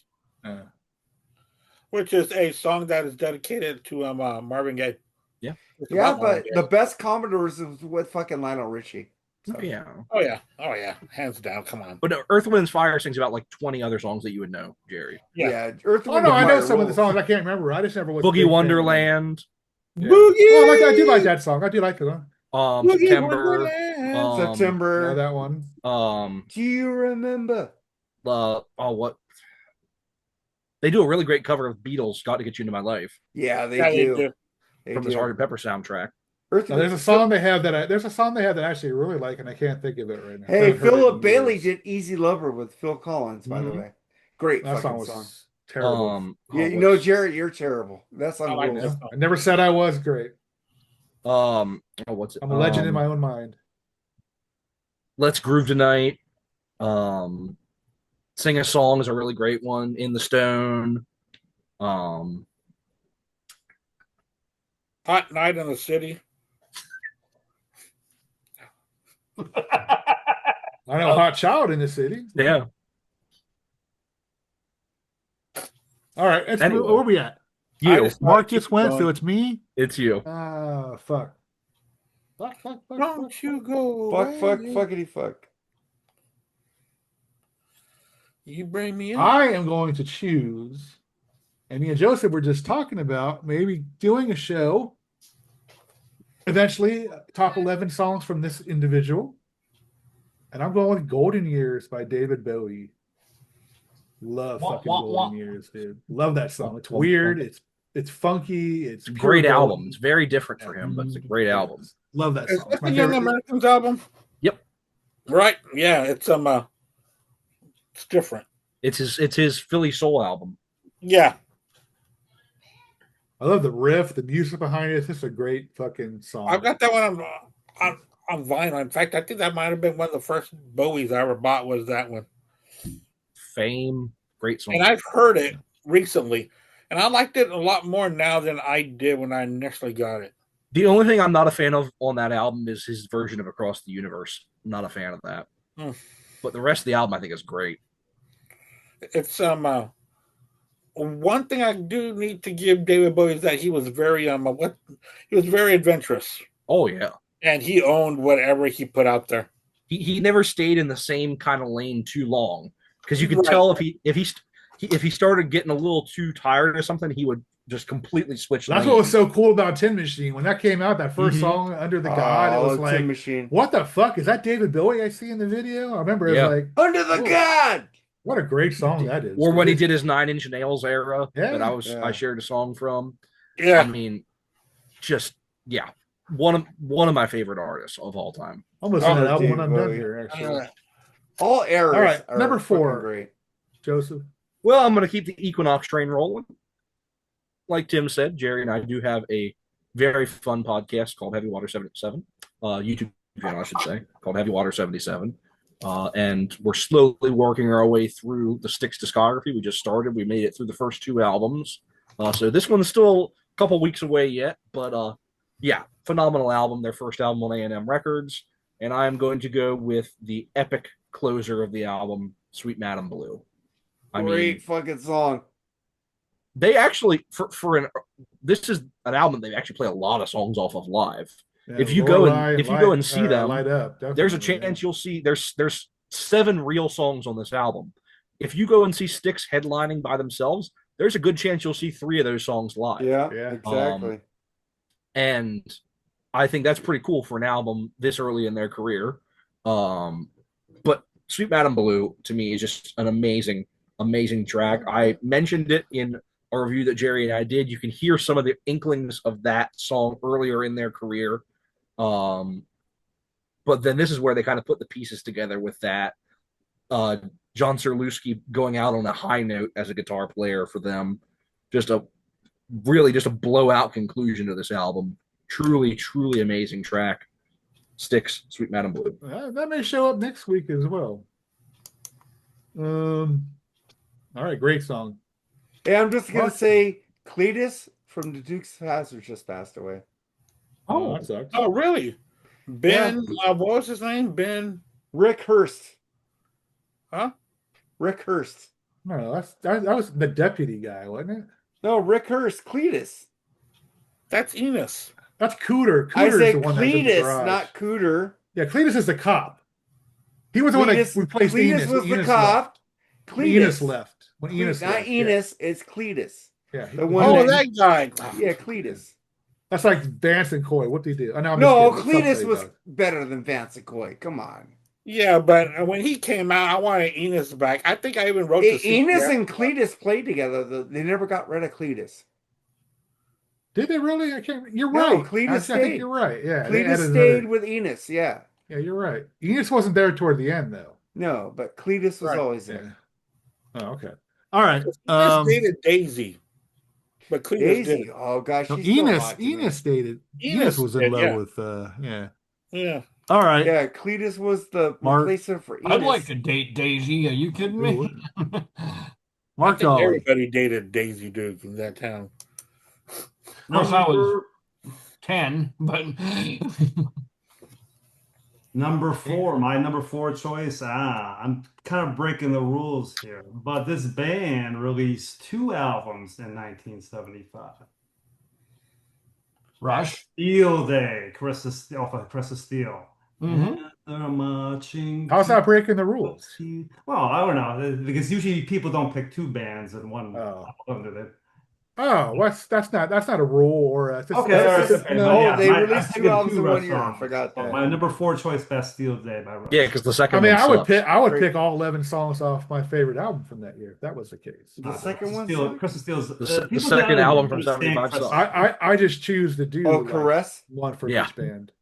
Which is a song that is dedicated to Marvin Gaye. Yeah. It's Yeah, about but Marvin Gaye. the best Commodores was with fucking Lionel Richie. So. Yeah. Oh yeah, hands down. Come on. But no, Earth, Wind, and Fire sings about like 20 other songs that you would know, Jerry. Yeah. Earth, Oh Wind, no, and I know Fire some of the rules. songs. I can't remember. I just never was. a big Boogie fan. Wonderland, Yeah. Boogie! Oh, I do like that song. I do like it. Huh? Boogie September, Wonderland. September. Yeah, that one. Do you remember? what? They do a really great cover of Beatles' "Got to Get You Into My Life" Yeah, they Yeah, they do. do. They from the do. Sgt. Pepper soundtrack. Earth, Now, there's a song they have that I actually really like, and I can't think of it right now. I Hey, haven't heard it Philip in Bailey years. did "Easy Lover" with Phil Collins, by the Mhm. way. Great That song fucking was song. terrible. Yeah, you know, Jarrett, you're terrible. That song I like rules. that Yeah. song. I never said I was great. What's it? I'm a legend in my own mind. Let's Groove Tonight. Sing a Song is a really great one. In the Stone. Hot Night in the City. I know a hot child in the city. Yeah. All right, let's Anyway. move. Where are we at? You. Mark just went, so it's me. It's you. Ah, fuck. Fuck. Don't you go Fuck, away. fuckity fuck. You bring me up. I am going to choose, and me and Joseph were just talking about maybe doing a show. Eventually, top 11 songs from this individual. And I'm going with Golden Years by David Bowie. Love fucking Golden Years, dude. Love that song. It's weird. It's funky. It's a great pure album. gold. It's very different for him, but it's a great album. Love that Is song. this It's my the Young favorite. Americans album? Yep. Right. Yeah, it's it's different. It's his Philly soul album. Yeah. I love the riff, the music behind it. It's just a great fucking song. I've got that one on vinyl. In fact, I think that might have been one of the first Bowies I ever bought was that one. Fame, great song. And I've heard it recently, and I liked it a lot more now than I did when I initially got it. The only thing I'm not a fan of on that album is his version of Across the Universe. I'm not a fan of that. But the rest of the album I think is great. It's one thing I do need to give David Bowie is that he was very he was very adventurous. Oh yeah. And he owned whatever he put out there. He never stayed in the same kind of lane too long, because you could tell if he started getting a little too tired or something, he would just completely switch. That's what was so cool about Tin Machine. When that came out, that 1st song, Under the God, it was like, Tin Machine. What the fuck? Is that David Bowie I see in the video? I remember it was like, Under the God! What a great song that is. Or when he did his 9 Inch Nails era that Yeah. I shared a song from. Yeah. I mean, just, yeah. One of my favorite artists of all time. Almost an album when I'm done here, actually. All eras. All right, are number 4. Great. Joseph. Well, I'm going to keep the Equinox train rolling. Like Tim said, Jerry and I do have a very fun podcast called Heavy Water 77, YouTube channel, I should say, called Heavy Water 77. And we're slowly working our way through the Styx discography. We just started. We made it through the first 2 albums. So this one's still a couple weeks away yet, but yeah, phenomenal album. Their first album on A&M Records. And I'm going to go with the epic closer of the album, Sweet Madam Blue. Great fucking song. They actually this is an album they actually play a lot of songs off of live. Yeah, if you go and see them, Light Up, there's a chance you'll see there's 7 real songs on this album. If you go and see Styx headlining by themselves, there's a good chance you'll see 3 of those songs live. Yeah, exactly. And I think that's pretty cool for an album this early in their career. But Sweet Madam Blue to me is just an amazing track. I mentioned it in a review that Jerry and I did. You can hear some of the inklings of that song earlier in their career. But then this is where they kind of put the pieces together with that. John Serlewski going out on a high note as a guitar player for them. Just a blowout conclusion to this album. Truly, truly amazing track. Styx, Sweet Madam Blue. That may show up next week as well. All right, great song. Hey, I'm just gonna say Cletus from the Dukes of Hazzard just passed away. Oh, that sucks. Oh, really? Ben, what was his name? Ben Rick Hurst. Huh? Rick Hurst. No, that was the deputy guy, wasn't it? No, Rick Hurst. Cletus. That's Enos. That's Cooter. I Cooter's said the one that's in the Cletus, garage. not Cooter. Yeah, Cletus is the cop. He was the one that replaced Enos. Cletus was the Enos cop. Enos left. When Enos not left, Enos, it's Cletus. Yeah. The one that guy. Yeah, Cletus. That's like Vance and Coy. What did he do? No, Cletus was better than Vance and Coy. Come on. Yeah, but when he came out, I wanted Enos back. I think I even wrote the Enos and Cletus played together. They never got rid of Cletus. Did they really? I can't. You're No, right. Cletus I think you're right. Yeah, Cletus stayed with Enos. Yeah. Yeah, you're right. Enos wasn't there toward the end though. No, but Cletus was always there. Oh, okay. All right. Enos dated Daisy, but Cletus Daisy. didn't. Oh gosh, No, Enos dated. Enos was in love with. Yeah. All right. Yeah, Cletus was the Mark, replacement for Enos. I'd like to date Daisy. Are you kidding me? Mark Daly. Everybody dated Daisy Duke in that town. Of course, I was 10, but Number 4, my number 4 choice. I'm kind of breaking the rules here, but this band released 2 albums in 1975. Rush. Steel Day, off of Carissa Steel. Mm-hmm. And they're marching. How's that breaking the rules? Well, I don't know because usually people don't pick 2 bands in one Oh. album, do they? Oh, that's not a rule or a, Okay, all right, okay, No, but yeah, they I'm released 2 thinking albums in Rush 1 year. I songs. forgot So that. my number 4 choice, Bastille Day by Rush. Yeah, because the I second mean, one sucks. I would pick all 11 songs off my favorite album from that year if that was the case. The second one Carissa Steele's The people second don't album from understand 75 Carissa sucks. I just choose to do like Caress? one from Yeah. each band.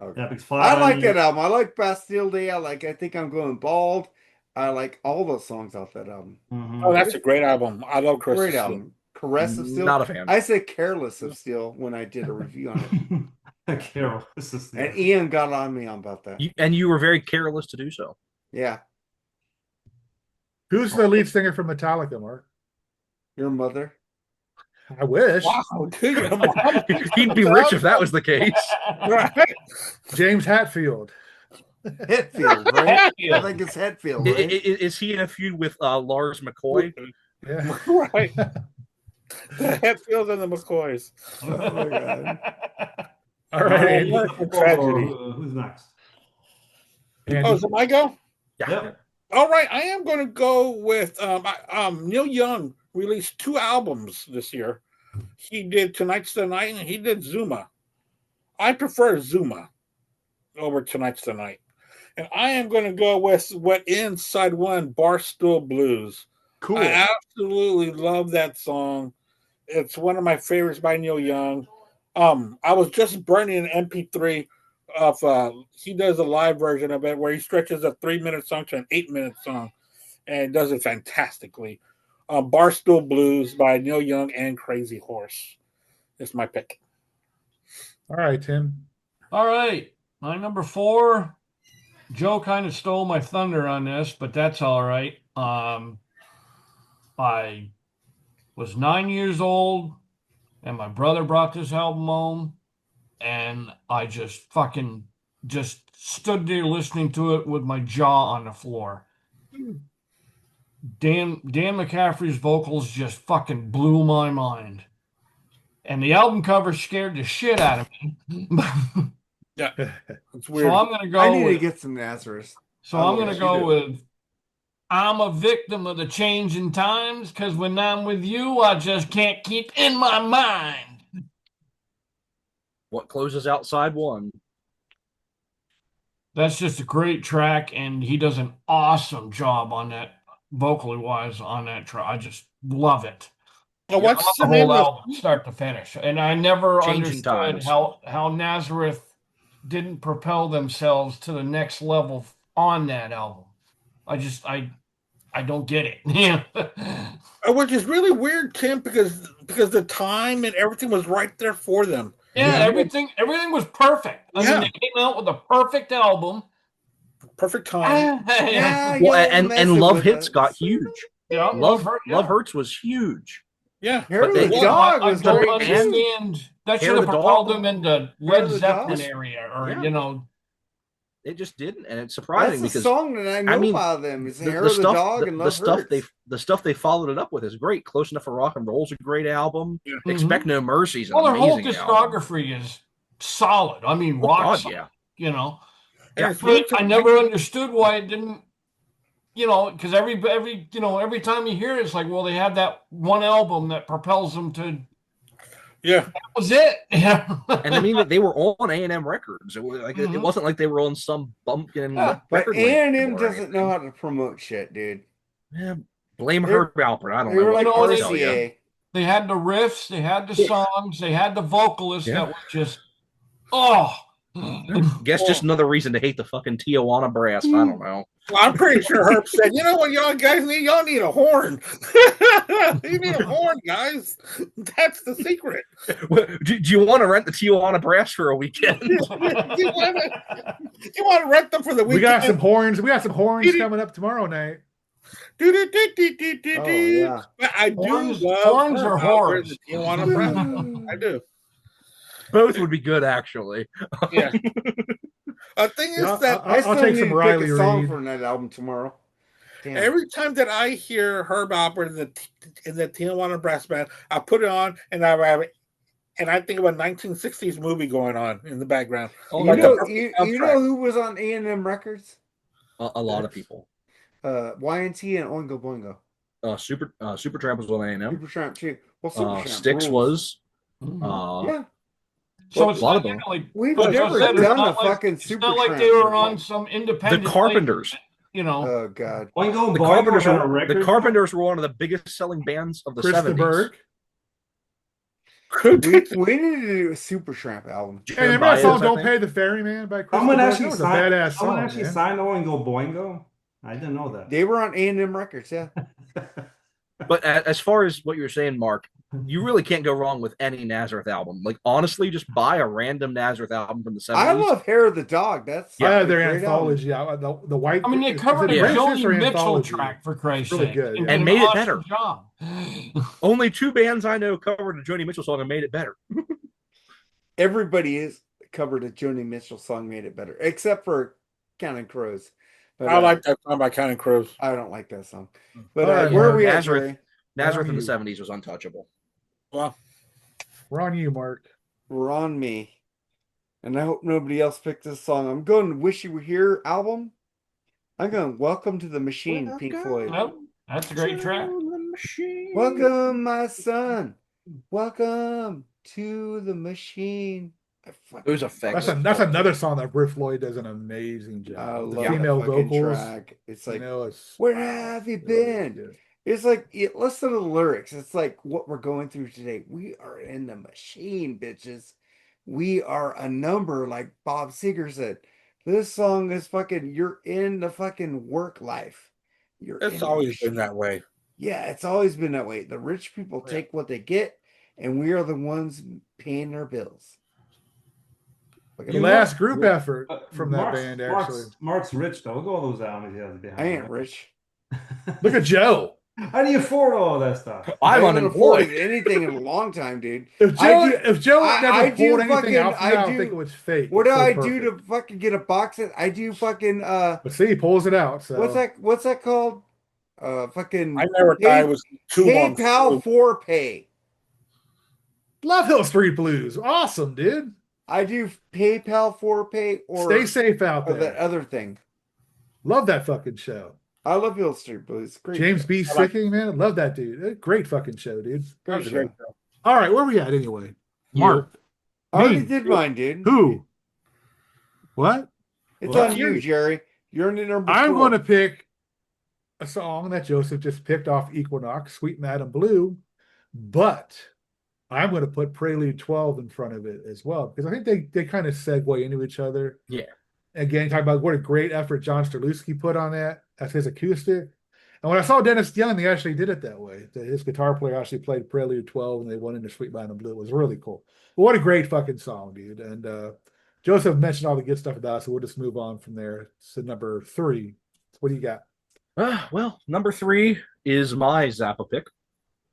Okay. Yeah, because I like that album. I like Bastille Day. I think I'm Going Bald. I like all those songs off that album. Mhm. Oh, that's a great album. I love Chris. Great album. Caress of Steel. Not a fan. I said Careless of Steel when I did a review on it. Carol, this is And Ian got on me about that. You were very careless to do so. Yeah. Who's the lead singer from Metallica, Mark? Your mother. I wish. Wow, dude. He'd be rich if that was the case. Right. James Hetfield. Hetfield, right? I think it's Hetfield, right? Is he in a feud with Lars McCoy? Yeah. Right. The Hetfields and the McCoys. Oh my God. All right, Andy. Tragedy. Who's next? Andy. Oh, is it my go? Yeah. Yep. All right, I am going to go with Neil Young released 2 albums this year. He did Tonight's the Night and he did Zuma. I prefer Zuma over Tonight's the Night. And I am going to go with what ends side 1, Barstool Blues. Cool. I absolutely love that song. It's one of my favorites by Neil Young. I was just burning an MP3 of he does a live version of it where he stretches a 3-minute song to an 8-minute song and does it fantastically. Barstool Blues by Neil Young and Crazy Horse. It's my pick. All right, Tim. All right. My number 4. Joe kind of stole my thunder on this, but that's all right. I was 9 years old, and my brother brought this album home, and I just fucking just stood there listening to it with my jaw on the floor. Dan McCaffrey's vocals just fucking blew my mind. And the album cover scared the shit out of me. Yeah. It's weird. So I'm going to go I need with, to get some Nazareth. so I'm going to go with I'm a victim of the changing times because when I'm with you, I just can't keep in my mind. What closes out side 1? That's just a great track, and he does an awesome job on that, vocally wise, on that track. I just love it. Well, what's the the name whole of album, start to finish. And I never Changing understood times. how Nazareth didn't propel themselves to the next level on that album. I don't get it. Yeah. which is really weird, Tim, because the time and everything was right there for them. Yeah, everything was perfect. I Yeah. mean, they came out with a perfect album. Perfect time. Yeah, Well, and Love Hits got huge. Love Hurts was huge. Yeah. Hair of But the they- Dog I was don't great. understand. That Hair should of have the propelled Dog? them into Hair Led of the Zeppelin Dog? area, or Yeah. It just didn't, and it's surprising That's the because song that I know I mean, about them. It's the Hair of the stuff, Dog the, and the Love stuff Hurts. the stuff they followed it up with is great. Close Enough for Rock and Roll is a great album. Yeah. Expect No Mercy is an Well, their whole amazing album. discography is solid. I mean, Oh, rock God, solid, yeah. you know. And But I never understood why it didn't, because every time you hear it, it's like, well, they had that one album that propels them to. Yeah. That was it. Yeah. And I mean that they were on A&M Records. It was like it wasn't like they were on some bumpkin But record label A&M or doesn't anything. know how to promote shit, dude. Yeah, blame They're- Herb Alpert. I don't They know. were what like to they- tell you. RCA. They had the riffs, they had the songs, they had the vocalists Yeah. that were just, oh. Guess just another reason to hate the fucking Tijuana Brass. I don't know. Well, I'm pretty sure Herb said, you know what y'all guys need? Y'all need a horn. You need a horn, guys. That's the secret. Do you want to rent the Tijuana Brass for a weekend? You want to rent them for the weekend? We got some horns. We got some horns coming up tomorrow night. Oh, yeah. But I do Horns- love horns Herb or Alpert, whores? the Tijuana Brass. I do. Both would be good, actually. Yeah. The thing is Yeah, that I still I'll take need some to Riley pick a song Reid. from that album tomorrow. Damn. every time that I hear Herb Alpert in the Tijuana Brass Band, I put it on and I think of a 1960s movie going on in the background. Oh, You Like yeah. a know, perfect you know soundtrack. who was on A&M Records? A lot of people. YNT and Oingo Boingo. Supertramp was on A&M. Supertramp too. Well, Supertramp Styx rules. was. Yeah, So Well, it's a lot not of them. like we've but never it's done not a fucking It's not like Supertramp they were movie. on some independent. The Carpenters. label, you know. Oh God. Oingo The Boingo Carpenters had a were record. the Carpenters were one of the biggest selling bands of the Chris the 70s. Berg. We need to do a Supertramp album. Hey, Jim remember that Baez, song I "Don't think. Pay the Ferryman" by Chris Someone the Berg? actually That was a signed. badass Someone song, actually man. signed Oingo Boingo. I didn't know that. They were on A&M Records, yeah. But as far as what you were saying, Mark, you really can't go wrong with any Nazareth album. Like, honestly, just buy a random Nazareth album from the 70s. I love Hair of the Dog. That's Yeah, a their great anthology. The white. I mean, they is covered it a Yeah. Joni Gracious or Mitchell anthology? track for Christ's Really sake, good, yeah. did And an made it awesome better. Job. Only 2 bands I know covered a Joni Mitchell song and made it better. Everybody is covered a Joni Mitchell song, made it better, except for Counting Crows. But I like that song by Counting Crows. I don't like that song. But All right, where are Mark. we at, Nazareth. Jerry? Nazareth in the you? 70s was untouchable. Well, We're on you, Mark. We're on me. And I hope nobody else picked this song. I'm going to Wish You Were Here album. I'm going Welcome to the Machine, Pink Floyd. Nope, that's a great track. Welcome, my son. Welcome to the machine. Those effects. That's another song that Britt Floyd does an amazing I job. The love female that fucking vocals. track. It's like, it's where have you really been? good. It's like, listen to the lyrics. It's like what we're going through today. We are in the machine, bitches. We are a number, like Bob Seger said. This song is fucking, you're in the fucking work life. it's always been that way. Yeah, it's always been that way. The rich people take what they get, and we are the ones paying their bills. The last group effort from that Mark's- band, actually. Mark's rich though. Look at all those albums he has behind. I ain't him. rich. Look at Joe. How do you afford all that stuff? I I'm haven't afforded unemployed. anything in a long time, dude. If Joe I never do pulled anything fucking- out from I that, I do- think it was fake. What do It's so I perfect. do to fucking get a box set? I do fucking But see, he pulls it out. So what's that called? Fucking I never thought I was too long. PayPal for pay. Love Hill Street Blues. Awesome, dude. I do PayPal for pay or Stay safe out or that there. other thing. Love that fucking show. I love Hill Street Blues. Great. James show. B. Sicking, man. Love that dude. Great fucking show, dude. Great show. All right, where we at anyway? You. Mark. I already Me. did mine, dude. Who? What? It's Well, on you, Jerry. You're in the number I'm 4. going to pick a song that Joseph just picked off Equinox, Sweet Madam Blue, but I'm going to put Prelude 12 in front of it as well because I think they kind of segue into each other. Yeah. Again, talking about what a great effort John Sterlewski put on that as his acoustic. And when I saw Dennis Young, they actually did it that way. His guitar player actually played Prelude 12 and they went into Sweet Madam Blue. It was really cool. But what a great fucking song, dude. And Joseph mentioned all the good stuff about it, so we'll just move on from there to number 3. What do you got? Well, number 3 is my Zappa pick.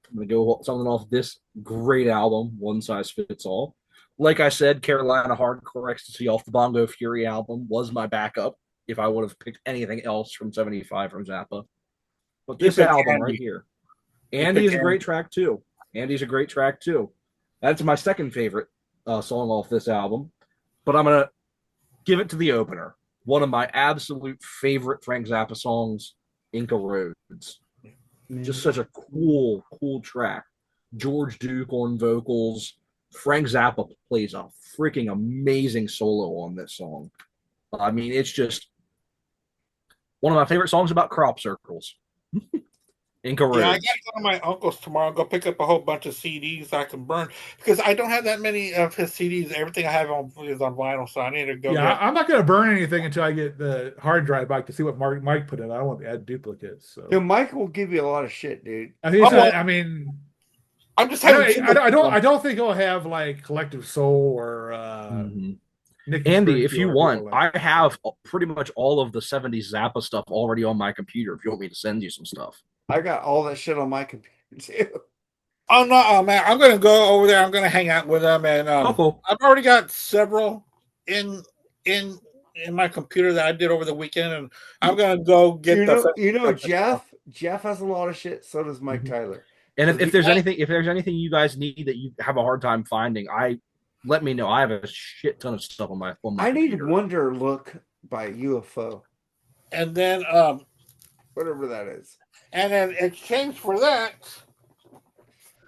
I'm going to go something off this great album, One Size Fits All. Like I said, Carolina Hardcore Ecstasy off the Bongo Fury album was my backup if I would have picked anything else from 75 from Zappa. But this album right here. Andy is a great track too. That's my second favorite song off this album. But I'm going to give it to the opener. One of my absolute favorite Frank Zappa songs, Inca Roads. Just such a cool track. George Duke on vocals. Frank Zappa plays a freaking amazing solo on this song. I mean, it's just one of my favorite songs about crop circles. Inca Roads. Yeah, I got to go to my uncle's tomorrow and go pick up a whole bunch of CDs I can burn because I don't have that many of his CDs. Everything I have is on vinyl, so I need to go. Yeah, I'm not going to burn anything until I get the hard drive back to see what Mike put in. I don't want to add duplicates. So Yo, Mike will give you a lot of shit, dude. I mean, I'm just having. I don't think he'll have like Collective Soul or Nick Andy, if you want, like I have pretty much all of the 70s Zappa stuff already on my computer if you want me to send you some stuff. I got all that shit on my computer too. Oh no, oh man! I'm gonna go over there. I'm gonna hang out with them, and Oh, cool. I've already got several in in in my computer that I did over the weekend, and I'm gonna go get Jeff has a lot of shit. So does Mike Tyler. And So if there's anything you guys need that you have a hard time finding, let me know. I have a shit ton of stuff on my I need computer. Wonder Look by UFO, and then whatever that is. and in exchange for that,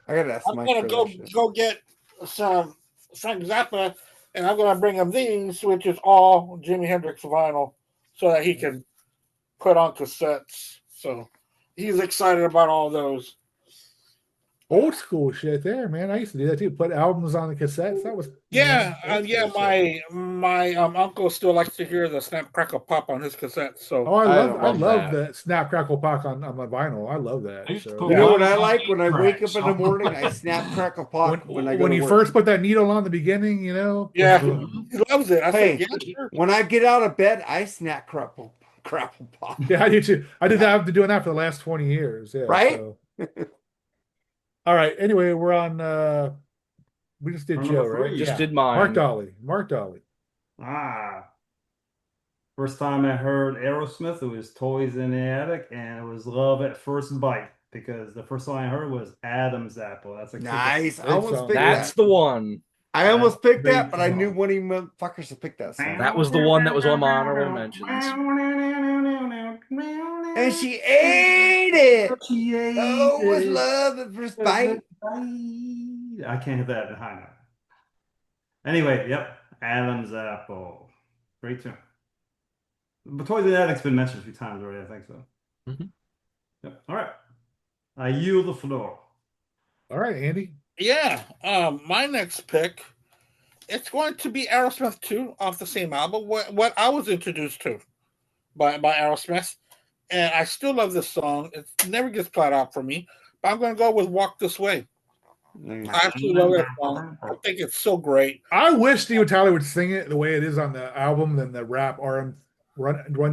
I gotta ask I'm Mike gonna for go that shit. go get some Frank Zappa, and I'm gonna bring him these, which is all Jimi Hendrix vinyl, so that he can put on cassettes. So he's excited about all those. Old school shit there, man. I used to do that too. Put albums on the cassettes. That was Yeah, old yeah. school shit. My uncle still likes to hear the Snap Crackle Pop on his cassettes. So Oh, I don't love love the Snap Crackle Pop on my vinyl. I love I that. used to So put You know what I vinyls on like? When I wake up tracks. in the morning, I snap, crackle, pop when I go when to you work. first put that needle on the beginning, yeah, Mhm. he loves it. I Hey, said, yeah, sure. when I get out of bed, I snap, crackle, pop. yeah, I did too. I did that. I've been doing that for the last 20 years. Yeah. Right? So. All right. Anyway, we're on. We just did Or Joe, number right? 3. Just Yeah. did mine. Mark Dolly. First time I heard Aerosmith, it was Toys in the Attic, and it was Love at First Bite, because the first song I heard was Adam's Apple. That's a Nice. I Great almost song. picked That's that. the one. I almost picked Great that, but I knew song. one of you motherfuckers to pick that song. That was the one that was on my honorable mentions. And she ate it. She ate Oh, was it. love at first bite. I can't hit that high note. Anyway, yep, Adam's Apple. Great tune. But Toys in the Attic's been mentioned a few times already, I think so. Mhm. Yep. All right. I yield the floor. All right, Andy. Yeah. My next pick, it's going to be Aerosmith 2 off the same album. What I was introduced to by Aerosmith, and I still love this song. It never gets played out for me, but I'm going to go with "Walk This Way." I absolutely love that song. I think it's so great. I wish Steven Tyler would sing it the way it is on the album than the rap Run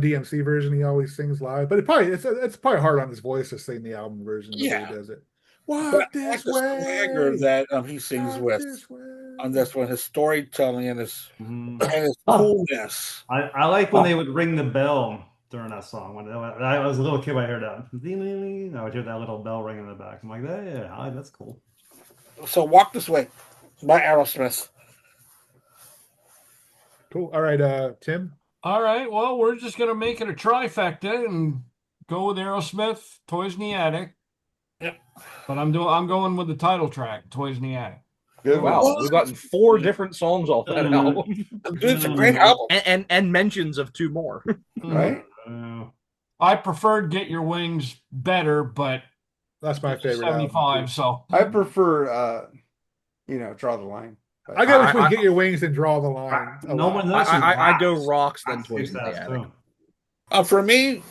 DMC version he always sings live. But it's probably hard on his voice to sing the album version the way he does it. Walk But I like this the swagger way. that he sings Walk with this way. on this one, his storytelling and his Oh, coolness. I like when they would ring the bell during that song. When I was a little kid, I heard that. I would hear that little bell ring in the back. I'm like, yeah, that's cool. So "Walk This Way" by Aerosmith. Cool. All right, Tim. All right. Well, we're just gonna make it a trifecta and go with Aerosmith, Toys in the Attic. Yep. But I'm going with the title track, Toys in the Attic. Good Wow, one. we've gotten 4 different songs off that album, Dude, it's a great album. and mentions of 2 more. Right? I preferred Get Your Wings better, but That's my favorite album, 75. too. So I prefer, Draw the Line. But I got between Get Your Wings and Draw the Line. No one knows. I go Rocks, then Toys in the Attic. For me,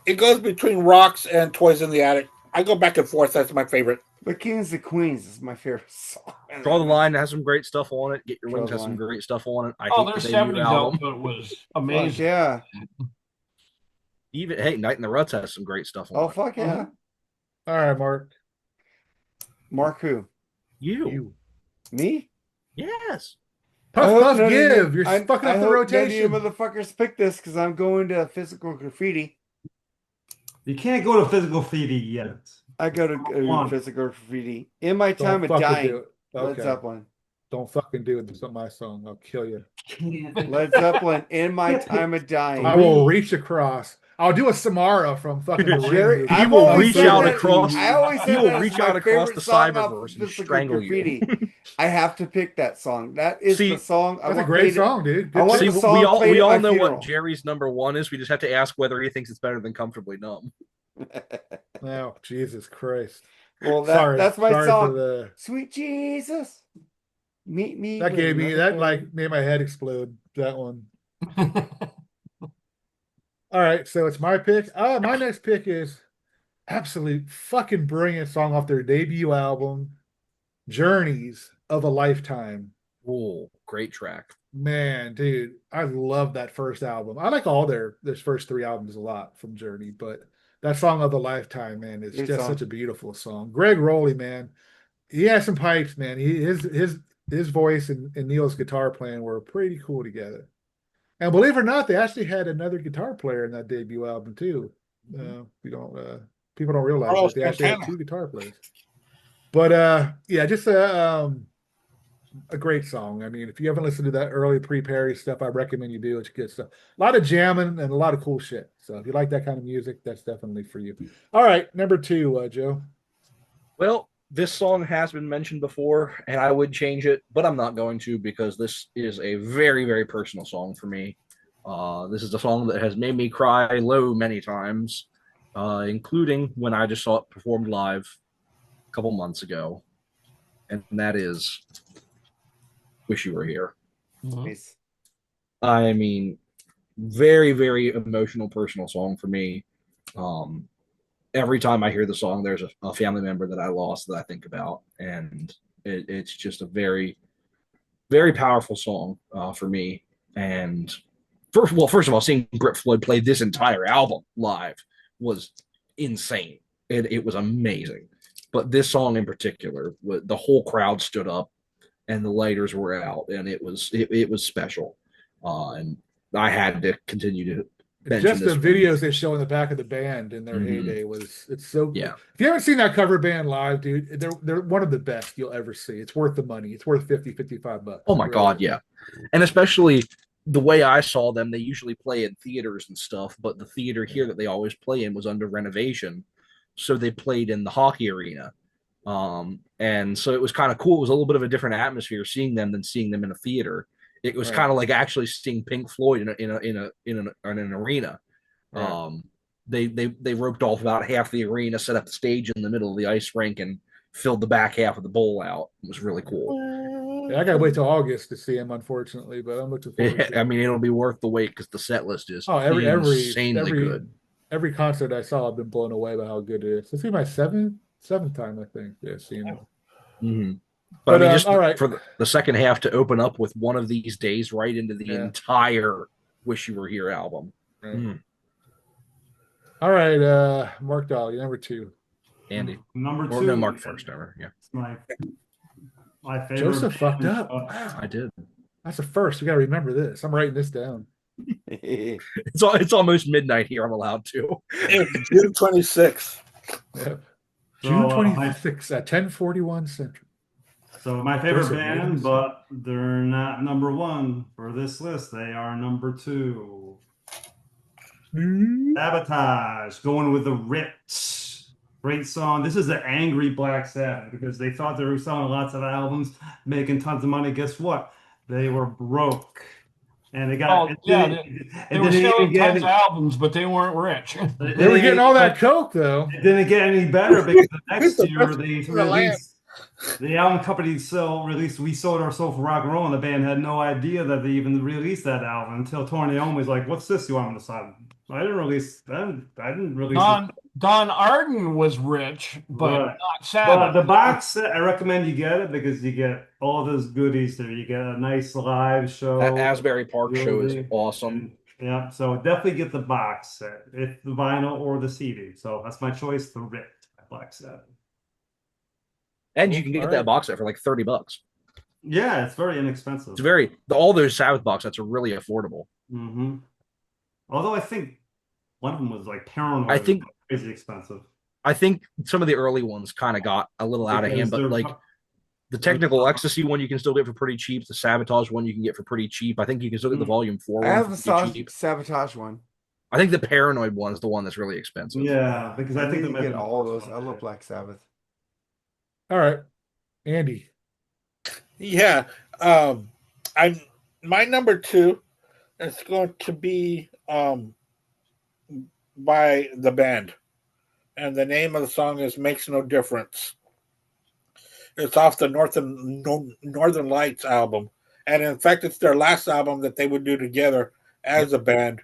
it goes between Rocks and Toys in the Attic. I go back and forth. That's my favorite. But Kings of Queens is my favorite song. Draw the Line has some great stuff on it. Get Your Draw Wings the has some Line. great stuff on it. I their hate the debut 70s album. output was Fuck amazing. yeah. Even Night in the Ruts has some great stuff on Oh, it. fuck yeah. All right, Mark. Mark who? You. Me? Yes. Puff give. You're I fucking up the hope rotation. None of you motherfuckers pick this because I'm going to physical graffiti. You can't go to physical graffiti yet. I go to physical graffiti in my time of fucking dying. do it. Led Okay. Zeppelin. Don't fucking do it. It's not my song. I'll kill you. Led Zeppelin in my time of dying. I will reach across. I'll do a Samara from fucking the Jerry, Ring. He I've will always reach said out that- across. I always He said will that reach is my out across favorite the song off cyberverse and Physical strangle Graffiti. you. I have to pick that song. That is See, the song. That's a great song, dude. I want See, the song we all played at my know funeral. what Jerry's number 1 is. We just have to ask whether he thinks it's better than Comfortably Numb. Oh, Jesus Christ. Well, Sorry. that's my Sorry song. for the... Sweet Jesus, meet me. That with gave me, another that friend. made my head explode. That one. All right, so it's my pick. My next pick is absolute fucking brilliant song off their debut album, Journeys of a Lifetime. Oh, great track. Man, dude, I love that first album. I like all their first 3 albums a lot from Journey, but that song of a lifetime, man, is Good just song. such a beautiful song. Greg Rowley, man, he has some pipes, man. His voice and Neil's guitar playing were pretty cool together. And believe it or not, they actually had another guitar player in that debut album too. We don't people don't realize Carlos that they actually had Santana. two guitar players. But yeah, just a great song. I mean, if you haven't listened to that early pre-Perry stuff, I recommend you do. It's good stuff. A lot of jamming and a lot of cool shit. So if you like that kind of music, that's definitely for you. All right, number 2, Joe. Well, this song has been mentioned before, and I would change it, but I'm not going to because this is a very, very personal song for me. This is a song that has made me cry low many times, including when I just saw it performed live a couple months ago, and that is "Wish You Were Here." Nice. I mean, very, very emotional, personal song for me. Um, every time I hear the song, there's a family member that I lost that I think about, and it's just a very, very powerful song for me. And first of all, seeing Brett Floyd play this entire album live was insane. It was amazing. But this song in particular, the whole crowd stood up and the lighters were out, and it was special. And I had to continue to mention Just the this videos one. they show in the back of the band in their heyday it's so Yeah. If you haven't seen that cover band live, dude, they're one of the best you'll ever see. It's worth the money. It's worth $50-$55. Oh my God, yeah. And especially the way I saw them, they usually play in theaters and stuff, but the theater here that they always play in was under renovation. So they played in the hockey arena. And so it was kind of cool. It was a little bit of a different atmosphere seeing them than seeing them in a theater. It was kind of like actually seeing Pink Floyd in an arena. Right. They roped off about half the arena, set up the stage in the middle of the ice rink, and filled the back half of the bowl out. It was really cool. Yeah, I gotta wait till August to see him, unfortunately, but I'm looking forward to it. I mean, it'll be worth the wait because the set list is Oh, insanely good. every concert I saw, I've been blown away by how good it is. This is my seventh time, I think, seeing it. Mm-hmm. But I mean, just all right. for the second half to open up with One of These Days right into the entire Wish You Were Here album. Right. All right, Mark Daly, number 2. Andy. Number 2. Or no, Mark first ever. Yeah. It's my favorite. Joseph fucked up. I did. That's a first. We got to remember this. I'm writing this down. It's almost midnight here. I'm allowed to. June 26th. Yeah. June 26th at 10:41 Central. So my favorite band, but they're not number 1 for this list. They are number 2. Sabotage, going with the Ritz. Great song. This is the angry Black Sabbath because they thought they were selling lots of albums, making tons of money. Guess what? They were broke. And they got they were selling tons of albums, but they weren't rich. They were getting all that coke, though. It didn't get any better because the next year they released the album company released We Sold Our Soul for Rock and Roll, and the band had no idea that they even released that album until Tony Iommi was like, "What's this you want me to sign?" I didn't release. Don Arden was rich, but not But Sabbath. the box set, I recommend you get it because you get all those goodies there. You get a nice live show. That Asbury Park show is awesome. Yeah, so definitely get the box set, if the vinyl or the CD. So that's my choice, the Rit Black Sabbath. And you can get that box set for like $30. Yeah, it's very inexpensive. It's all those Sabbath box sets are really affordable. Mm-hmm. Although I think one of them was like Paranoid. I think crazy expensive. I think some of the early ones kind of got a little out of hand, but like the Technical Ecstasy one you can still get for pretty cheap. The Sabotage one you can get for pretty cheap. I think you can still get the Volume 4 one. I have the Sabotage one. I think the Paranoid one is the one that's really expensive. Yeah, because I think you get all those. I love Black Sabbath. All right, Andy. Yeah, my number 2 is going to be by the band, and the name of the song is "Makes No Difference." It's off the Northern Lights album, and in fact, it's their last album that they would do together as a band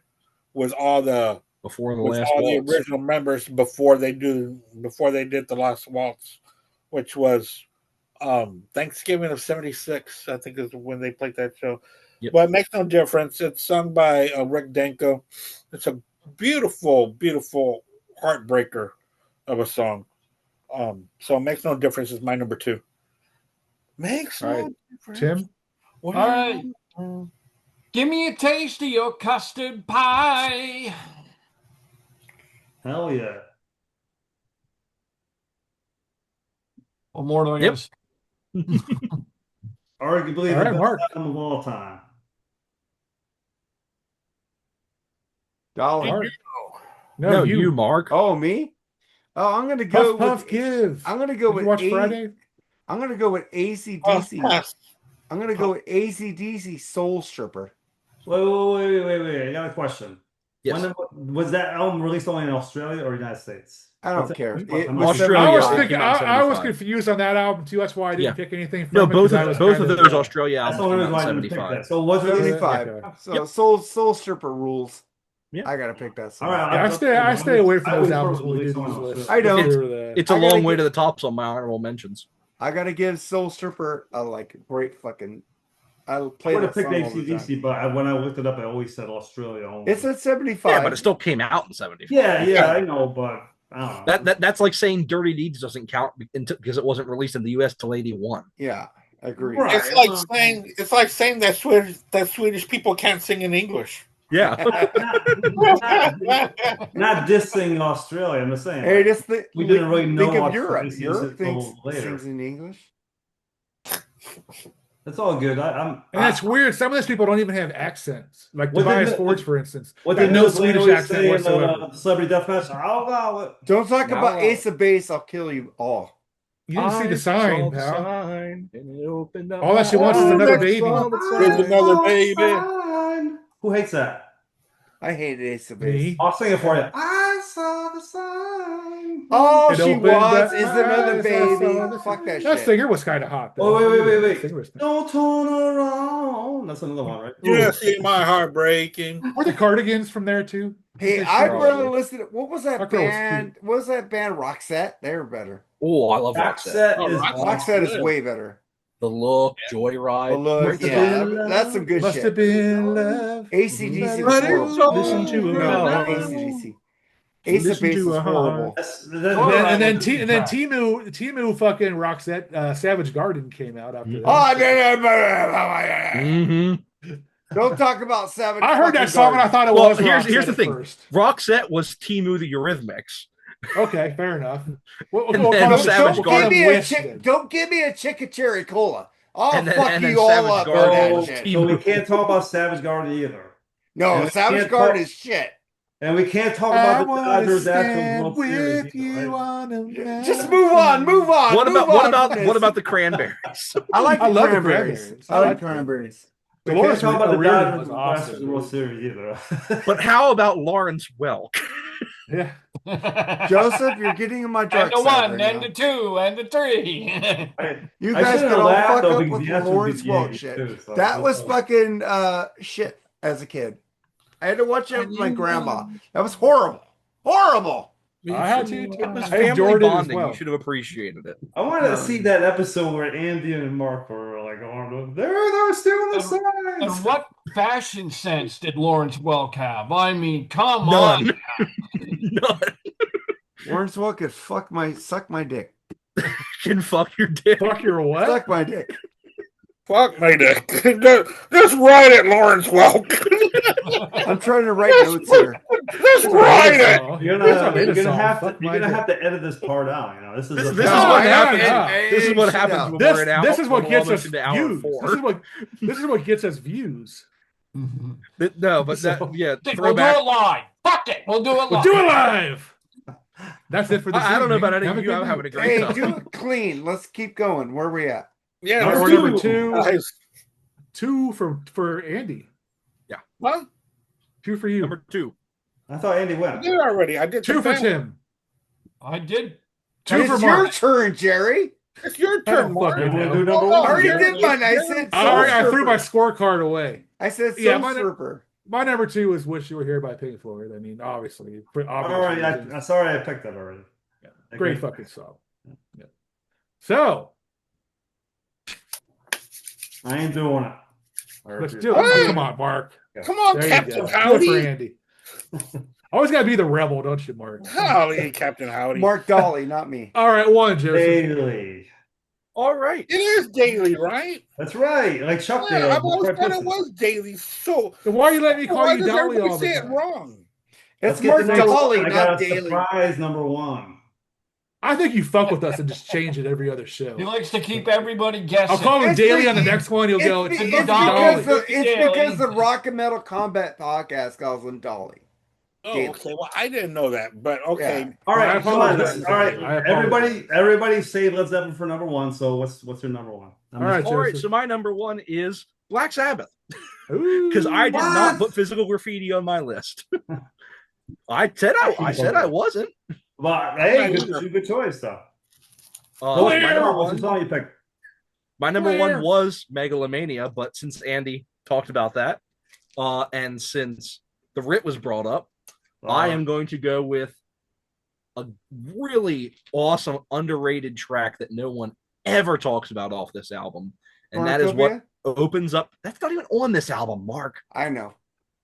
with all the original members before they did the Last Waltz, which was Thanksgiving of '76. I think is when they played that show. Yep. But it makes no difference. It's sung by Rick Danko. It's a beautiful, beautiful heartbreaker of a song. So it makes no difference is my number 2. Makes All right, no difference. Tim. What All do right. you want? Give me a taste of your custard pie. Hell yeah. What more do I Yep. guess? Arguably All the right, best Mark. album of all time. Dolly. Mark. No, No, you, Mark. Oh, me? Oh, I'm gonna go Puff with. Give. I'm gonna go Did with you watch Friday? I'm gonna go with Oh, ACDC. yes. I'm gonna go with ACDC Soul Stripper. Wait. I got a question. Yes. Was that album released only in Australia or United States? I don't What's care. it- It I'm was not sure. Australia. I was 75. thinking, came out in I was 75. confused on that album too. That's why I didn't Yeah. pick anything from No, it. both 'cause I was of those kind those Australia That's albums the only came reason out why I in didn't pick 75. that. So what's it? 75. Okay. So Yep. Soul Stripper rules. Yeah. I gotta pick that song. All right. Yeah, I stay away from I those would albums probably when we do release these someone lists. I don't. It's a I gotta long way get- to the tops on my honorable mentions. I gotta give Soul Stripper a great fucking. I I play would that have picked song all the ACDC, time. but when I looked it up, I always said Australia only. It's at 75. Yeah, but it still came out in 75. yeah, I know, but I don't know. That's like saying Dirty Deeds doesn't count because it wasn't released in the US till 81. Yeah, agreed. Right. It's like saying that Swedish people can't sing in English. Yeah. Not dissing Australia. I'm just saying. Hey, like, just we didn't really know think of what Europe. Australia Europe sings thinks until later. sings in English. That's all good. And that's weird. Some of those people don't even have accents. Like What Tobias did- Forge, for instance. What got did no Neil Swedish Swedish accent say in whatsoever. Celebrity Deathmatch? I'll allow it. Don't talk Now, about Ace of Base. I'll kill you all. You didn't see the sign, saw the pal. sign, and it opened up All that she my wants is eyes. another baby. There's another baby. Who hates that? I hate Ace of Base. Me. I'll sing it for you. I saw the sign. All It she opened wants up is another eyes, I baby. saw the Fuck that That shit. singer was kind of hot, though. Oh, wait. Singer was- Don't turn around. That's another one, right? You see my heart breaking. Were the Cardigans from there too? Hey, They I'd should. rather listen to what was that That girl was band? What was that band? Roxette? They were better. Oh, I love Roxette. Roxette is Roxette is good. way better. The Look, Joyride. The Look, Must have yeah, been that's some good Must shit. have been love. ACDC was But horrible. it's all Listen to No, her not heart. ACDC. Ace of Listen Base to was her heart. horrible. And then Timu fucking Roxette Savage Garden came out after that. Oh, Mm-hmm. don't talk about Savage. I heard that fucking song and I Garden. thought it Well, was here's Roxette the at thing. first. Roxette was Timu the Eurythmics. Okay, fair enough. And then Savage Garden. Don't give me a Cherry Cola. I'll And then- fuck and then you all Savage up for Garden that was shit. So we can't talk about Savage Garden either. No, And we Savage can't Garden talk- is shit. And we can't talk I about the wanna Dodgers stand after World Series with either, you right? on a Just move on. What move about on from this. the Cranberries? I like I the love the cranberries. Cranberries. I like I like cranberries. We Dolores can't talk about the O'Riordan Dodgers was after awesome. the World Series either. But how about Lawrence Welk? Yeah. Joseph, you're getting in my dark And the side one, right and now. the two, and the three. You I guys shouldn't can all laugh, fuck though, up because with the Astros Lawrence beat the Welk Yankees, shit. too, so That it's was all- fucking shit as a kid. I had to watch it with my grandma. That was horrible. Horrible. I had to. It was I family enjoyed it as bonding. well. You should have appreciated it. I wanted to see that episode where Andy and Mark were like, "Oh, they're stealing the And signs." what fashion sense did Lawrence Welk have? I mean, come None. on. None. Lawrence Welk could suck my dick. Can fuck your dick. Fuck your what? Suck my dick. Fuck my dick. Just write it, Lawrence Welk. I'm trying to write notes here. Just write it. You're That's our gonna, latest song. have Fuck to, my you're gonna dick. have to edit this part out. You know, this is This a is No, what I happens. haven't. This is what Hey, happens shit when out. we're in This is what we're gets almost us into hour views. 4. This is what gets us views. No, but So- that yeah. We'll do Throwback. it live. Fuck it. We'll do it live. We'll do it live. That's it for this I don't know evening. about any Have of a you. good I'm having a night. great Hey, time. do it clean. Let's keep going. Where we at? Yeah, All right, let's we're do number it. 2. Guys. 2 for Andy. What? 2 for you. Number 2. I thought Andy I went. did already. I did 2 the for family. Tim. I did. 2 for It's your Mark. turn, Jerry. It's your I turn, don't Mark. fucking know. Do number Oh, I one. already Jerry. did mine. I said Soul I threw Stripper. my scorecard away. I said Soul Yeah, mine- Stripper. My number 2 is "Wish You Were Here" by Pink Floyd. I mean, obviously, for All obvious right, reasons. I'm sorry I picked that already. Yeah, great fucking song. Yeah. So I ain't doing it. let's do it. Hey! Come on, Mark. Come on, There you Captain go. Good Howdy. for Andy. Always got to be the rebel, don't you, Mark? Howdy, Captain Howdy. Mark Dolly, not me. All right, 1, Joseph. Daly. All right. It is Daly, right? That's right. Like Chuck did. Yeah, I've always thought it was Daly. So why are you letting me call why you does Daly everybody all the say it time? wrong? It's Let's get the Mark next Daly, one. I got not a Daly. surprise number one. I think you fuck with us and just change it every other show. He likes to keep everybody guessing. I'll call him It's Daly the- on the next one. He'll go, It's, it's it's Dolly. because the Rock and Metal Combat podcast calls him Dolly. Oh, Daly. okay. Well, I didn't know that, but okay. Yeah. All I right, come on. apologize. All right, I apologize. everybody say Led Zeppelin for number one. So what's your number one? All right, All right. Joseph. So my number one is Black Sabbath Ooh. because I did What? not put Physical Graffiti on my list. I said I wasn't. Well, hey, good choice though. My number What's the one, song you picked? my number one was Megalomania, but since Andy talked about that, and since the Writ was brought up, I am going to go with a really awesome, underrated track that no one ever talks about off this album. And that is what opens up. That's not even on this album, Mark. I know.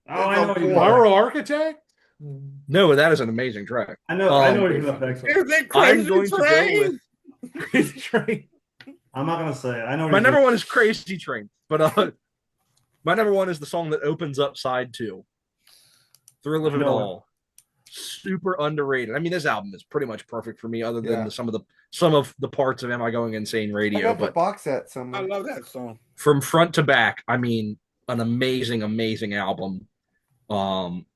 Oh, I know what you're Viral Architect? No, that is an amazing track. I know what you're gonna pick. Is it I'm Crazy going to go Train? with Crazy Train. I'm not gonna say it. I know what my you're number gonna- one is Crazy Train, but my number one is the song that opens up side two. Thrill of It All. Super underrated. I mean, this album is pretty much perfect for me, other than some of the parts of Am I Going Insane I Radio. got the But box set I somewhere. love that song. from front to back, I mean, an amazing, amazing album.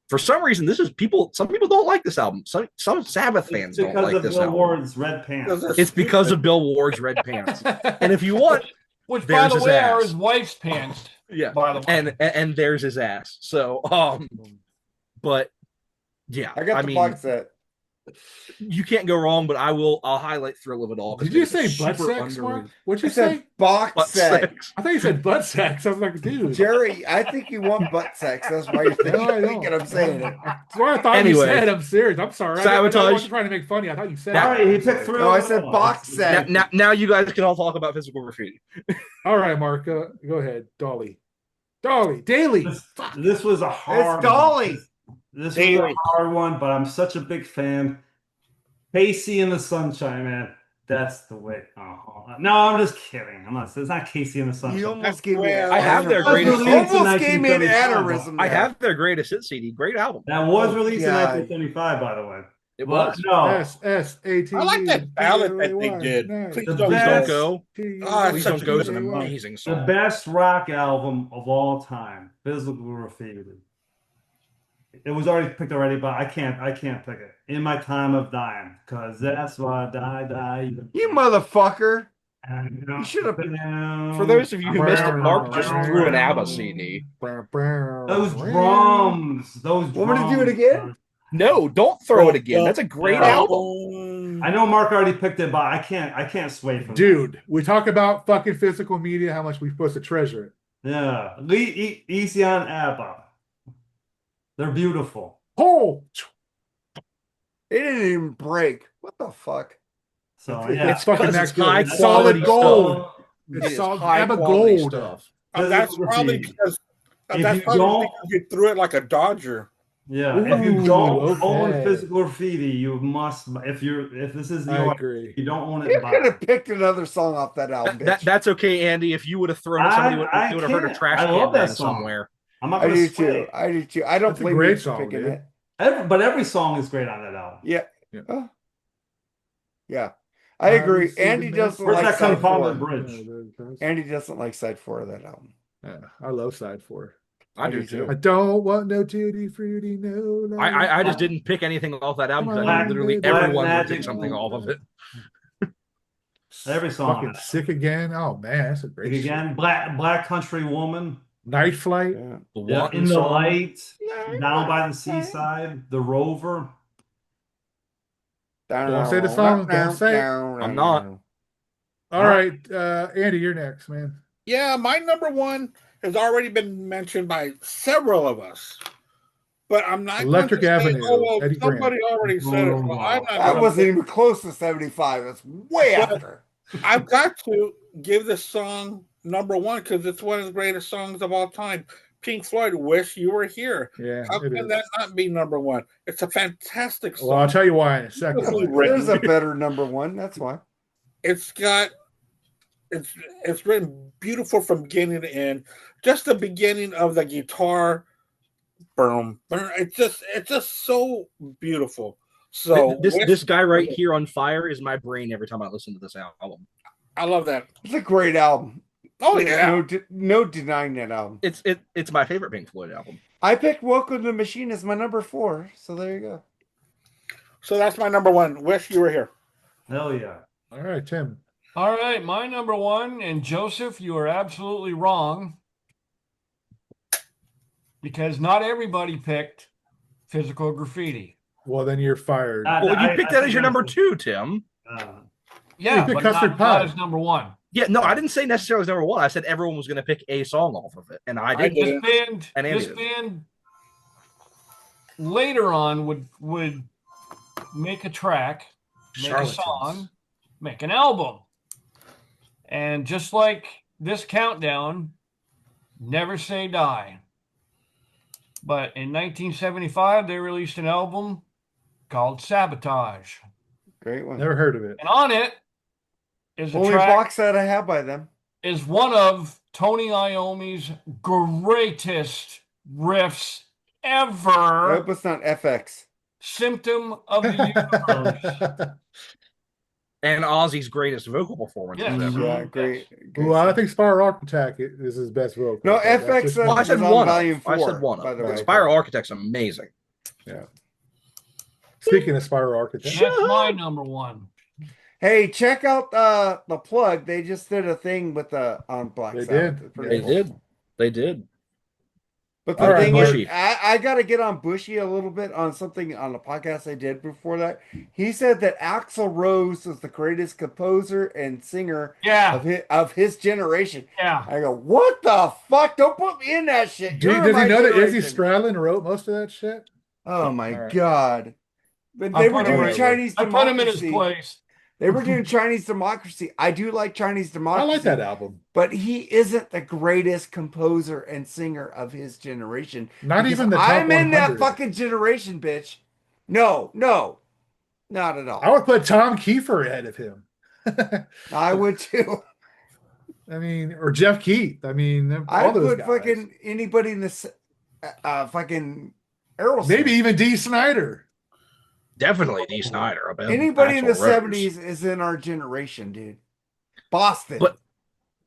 For some reason, some people don't like this album. Some Sabbath fans It's don't because like of this Bill album. Ward's Red Pants. It's because of Bill Ward's Red Pants. And if you want, Which, by there's the his way, ass. are his wife's pants. yeah, By the way, and there's his ass. So, but yeah, I got the mean, box set. you can't go wrong. But I'll highlight Thrill of It All. Did you say butt sex, Mark? What'd you I said say? box Butt set. sex. I thought you said butt sex. I was like, dude. Jerry, I think you want butt sex. That's why you're No, I thinking don't. I'm saying it. That's what I thought Anyway. you said. I'm serious. I'm sorry. I Sabotage. wasn't trying to make funny. I thought you said All it. right, he picked Thrill. No, I of It said All. box set. Now you guys can all talk about Physical Graffiti. All right, Mark. Go ahead. Daly. Daly. This was a hard. It's Dolly. This was Daly. a hard one, but I'm such a big fan. Casey in the Sunshine, man. That's the way. No, I'm just kidding. I'm not. It's not Casey in the Sunshine. You almost gave me an I have their aneurysm. greatest You hits in almost gave me an 1975. aneurysm. I there. have their greatest hit CD. Great album. That was released in God. 1975, by the way. It But was. no, S-S-A-T. I like that ballad that they did. Please The don't Please best- Don't Go. Ah, Please such Don't a Go good is an one. amazing the song. best rock album of all time, Physical Graffiti. It was already picked already, but I can't pick it. In My Time of Dying, because that's why I die. You motherfucker. You should have For those of you who missed it, Mark just threw an ABBA CD. those drums, those. Want me to do it drums. again? No, don't throw it again. That's a great Yeah. album. I know Mark already picked it, but I can't sway from Dude, we talk about fucking physical media, how much we're supposed to treasure it. that. Yeah, easy on ABBA. They're beautiful. Oh, It didn't even break. What the fuck? So It's- yeah, it's fucking because that it's good. high It's quality solid gold. stuff. It It's is solid high ABBA quality gold. stuff. That's probably because If that's you probably don't- because you threw it like a Dodger. yeah. If you Ooh, don't own okay. Physical Graffiti, you must. If this is I your, agree. you don't own it. You buy could it. have picked another song off that album, bitch. That's okay, Andy. If you would have thrown it, somebody would I have heard a can't. trash I can love that bang song. somewhere. I'm not I gonna do sway. too. I do too. I don't That's a blame great you for song, picking dude. it. But every song is great on that album. Yeah. Yeah. Oh. Yeah. I agree. Andy doesn't Where's like that coming side from? four. The bridge. Andy doesn't like side four of that album. Yeah, I love side four. I do too. I don't want no tutti fruity, no. I just didn't pick anything off that album because I Black- knew literally Black everyone would Magic. pick something off of it. Every song. Fucking sick again. Oh man, that's a great Like again, Black Country Woman. Night Flight. Yeah. The Yeah, Wanton In the song. Light. Down by the Seaside. The Rover. Don't say the song. Don't say it. I'm not. All right, Andy, you're next, man. Yeah, my number one has already been mentioned by several of us. But I'm not Electric going to say, Avenue, oh, well, Eddie Grant. somebody already said it. Well, I'm not That gonna wasn't say- even close to 75. That's way But- after. I've got to give this song number one because it's one of the greatest songs of all time. Pink Floyd, Wish You Were Here. Yeah, How it can is. that not be number one? It's a fantastic song. Well, I'll tell you why in a second. Beautifully Mike. written. There's a better number one. That's why. It's got it's it's written beautiful from beginning to end. Just the beginning of the guitar, boom, boom. It's just so beautiful. So This guy right here on fire is my brain every time I listen to this album. I love that. It's a great album. Oh There's yeah, no denying that album. It's my favorite Pink Floyd album. I picked Welcome to the Machine as my number 4, so there you go. so that's my number one. Wish you were here. Hell yeah. All right, Tim. All right, my number one, and Joseph, you are absolutely wrong because not everybody picked Physical Graffiti. Well, then you're fired. Well, you picked that as your number 2, Tim. Yeah, picked but Custard not Pie. as number one. Yeah, no, I didn't say necessarily as number 1. I said everyone was going to pick a song off of it, and I I did. did. This band later on would make a track, make a song, make an album. And just like this countdown, Never Say Die. But in 1975, they released an album called Sabotage. Great one. Never heard of it. And on it is a Only track box set I have by them. is one of Tony Iommi's greatest riffs I ever. hope it's not FX. Symptom of the Universe. And Ozzy's greatest vocal performance Yeah. ever. Yeah, great. Well, I think Spiral Architect is his best vocal. No, That's FX just- Well, I was said on one. volume I 4, said one. by the way. Spiral Architect's amazing. Speaking of Spiral Architect, That's my number one. Hey, check out the plug. They just did a thing with the on Black They Sabbath. did. It's pretty They cool. did. They did. But All the right, thing Mark. is, I got to get on Bushy a little bit on something on the podcast I did before that. He said that Axl Rose was the greatest composer and singer Yeah. of his generation. Yeah. I go, what the fuck? Don't put me in that shit. does You're he my know that Izzy generation. Stradlin wrote most of that shit? Oh my All right. God. But I they were put him doing right- Chinese I put him in his democracy. place. They were doing Chinese democracy. I do like Chinese I democracy. like that album. But he isn't the greatest composer and singer of his generation. Not Because even the top I'm in that 100. fucking generation, bitch. No, not at all. I would put Tom Kiefer ahead of him. I would too. I mean, or Jeff Keith. I mean, all I those would guys. fucking anybody in this fucking Aerosmith. Maybe even Dee Snider. Definitely Dee Snider. Anybody in the Axl Rose. 70s is in our generation, dude. Boston. But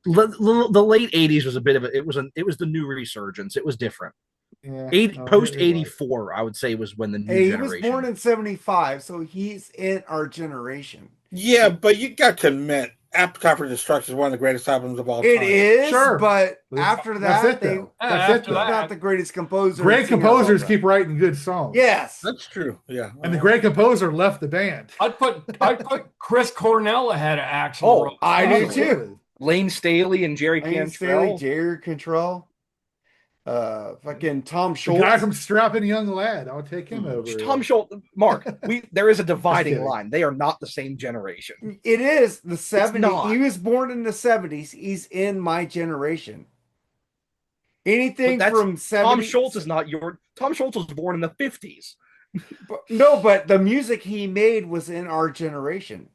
the late 80s was a bit of it was the new resurgence. It was different. Yeah. Post it was. 84, I would say, was when the new Hey, he generation. was born in 75, so he's in our generation. Yeah, but you got to admit, Appetite for Destruction is one of the greatest albums of all time. It is, Sure. but That's- after that's that, it, they though. Yeah, That's it, after though. that. not the greatest composer. Great and singer of composers all keep time. writing good songs. Yes. That's true. Yeah. And the great composer left the band. I'd put Chris Cornell ahead of Axl Oh, Rose. I do Absolutely. too. Lane Staley and Jerry Lane Staley, Cantrell. Jerry Control, fucking Tom The Schultz. guy from Strapping Young Lad. I'll take him over. Tom Schultz, Mark. There is a dividing kidding. line. They are not the same generation. It is the 70s. not. He was born in the 70s. He's in my generation. Anything But that's- from 70s. Tom Schultz is not your. Tom Schultz was born in the 50s. but the music he made was in our generation.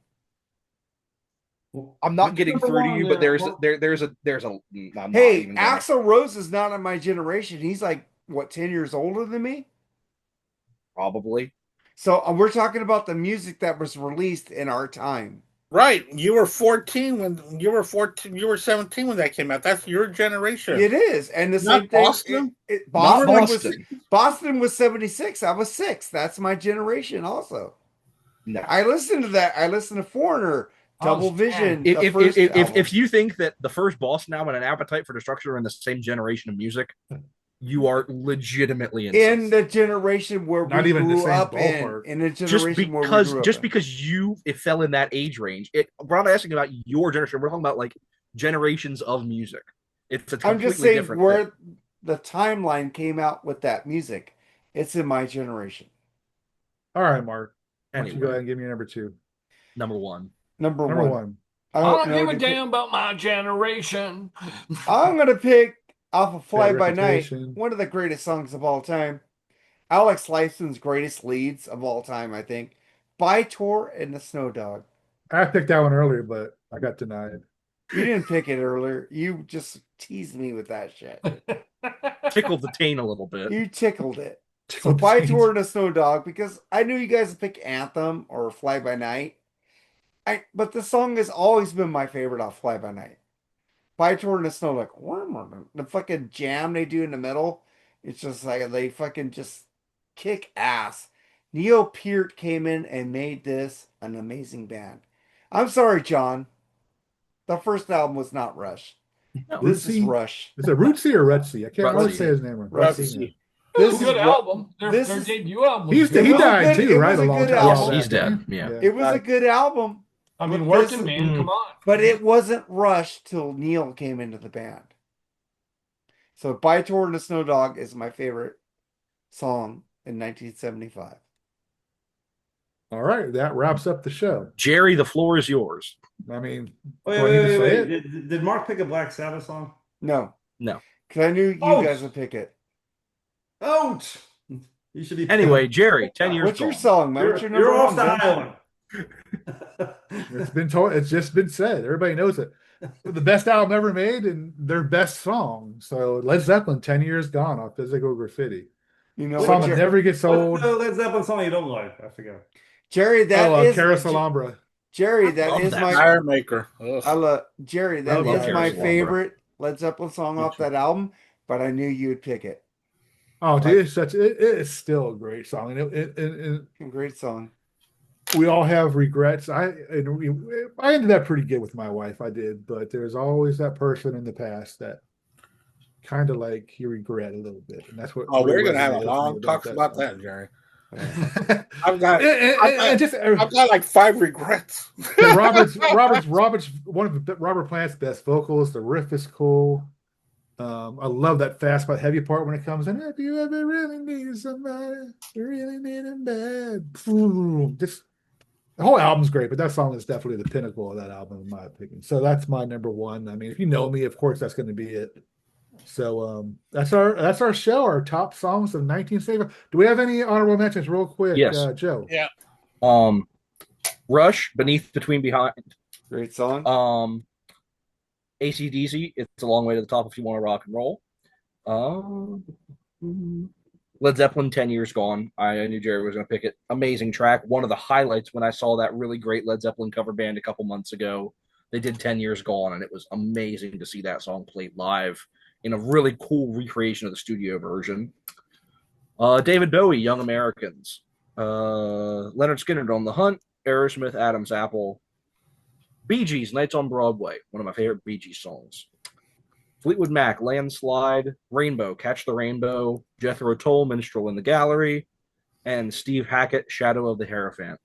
I'm not Which getting number through to one you, there, but there's Mark? a. I'm not Hey, even gonna- Axl Rose is not in my generation. He's like, what, 10 years older than me? probably. So we're talking about the music that was released in our time. Right. You were 14 when you were 14. You were 17 when that came out. That's your generation. It is. And the Not same thing. Boston? Boston, Not was Boston. Boston was 76. I was 6. That's my generation also. No. I listened to that. I listened to Foreigner, I was Double Vision. 10. the first album. If you think that the first Boston album and an Appetite for Destruction are in the same generation of music, you are legitimately insane. in the generation where Not we even the grew same up ballpark. in the generation where we grew up just in. because it fell in that age range. We're not asking about your generation. We're talking about like generations of music. It's a I'm completely just saying different where thing. the timeline came out with that music. It's in my generation. All right, Mark. Why don't you go Anyway, ahead and give me your number two? number one. Number Number one. one. I I don't don't know give a to damn about my generation. I'm gonna pick off of Fly Bad by Night, Reputation. one of the greatest songs of all time. Alex Lifeson's greatest leads of all time, I think. By Tor and the Snow Dog. I picked that one earlier, but I got denied. You didn't pick it earlier. You just teased me with that shit. Tickled the taint a little bit. You tickled it. So Tickled the By taint. Tour and a Snow Dog, because I knew you guys would pick Anthem or Fly By Night. But the song has always been my favorite off Fly By Night. By Tour and a Snow, like, the fucking jam they do in the middle, it's just like they fucking just kick ass. Neil Peart came in and made this an amazing band. I'm sorry, John. The first album was not Rush. No. This is Rootsy? Rush. Is it Rootsy or Rutsy? I can't always Rutsy. say his name. Rutsy. This This is is Good Ru- album. Their this is- debut album. He was good. he was died good- too, it right? was A a long good time album. ago. Yes, he's didn't dead. he? Yeah. It was a good album, I mean, but Working this- Man, come on. but it wasn't Rush till Neil came into the band. So By Tour and a Snow Dog is my favorite song in 1975. All right, that wraps up the show. Jerry, the floor is yours. I mean, Wait, do I need to say wait. it? Did Mark pick a Black Sabbath song? No, No. because I knew you Oh. guys would pick it. Ouch! You should be. Anyway, Jerry, 10 years What's your gone. song, man? What's your number You're one? off the Ben? island. It's been told. It's just been said. Everybody knows it. The best album ever made and their best song. So Led Zeppelin, 10 years gone off Physical Graffiti. You know Song what, that never gets old. What's the Led Zeppelin song you don't like? I forget. Jerry? That Oh, is Carousel Alhambra. Jerry. That love is that my. Iron Maker. I love Jerry. That love is my Carousel favorite Led Zeppelin song off that album. But I knew you would pick it. Oh, dude, it's still a great song. And Great song. we all have regrets. I ended up pretty good with my wife. I did, but there's always that person in the past that kind of like you regret a little bit, and that's what. Oh, we're really gonna have a resonated with me long talks about song. that, Jerry. Yeah. I've got, And just I've got like 5 regrets. Robert's one of Robert Plant's best vocals. The riff is cool. I love that fast but heavy part when it comes in. If you ever really need somebody, you really need him bad. Just the whole album's great, but that song is definitely the pinnacle of that album, in my opinion. So that's my number one. I mean, if you know me, of course, that's going to be it. So that's our show. Our top songs of 1970. Do we have any honorable mentions, real quick? Yes. Joe. Yeah. Rush, Beneath, Between, Behind. Great song. AC/DC, It's a Long Way to the Top if you want to rock and roll. Led Zeppelin, 10 Years Gone. I knew Jerry was going to pick it. Amazing track. One of the highlights when I saw that really great Led Zeppelin cover band a couple months ago. They did 10 Years Gone, and it was amazing to see that song played live in a really cool recreation of the studio version. David Bowie, Young Americans. Leonard Skinner, On the Hunt. Aerosmith, Adam's Apple. Bee Gees, Nights on Broadway, one of my favorite Bee Gees songs. Fleetwood Mac, Landslide. Rainbow, Catch the Rainbow. Jethro Tull, Minstrel in the Gallery. And Steve Hackett, Shadow of the Hierophant.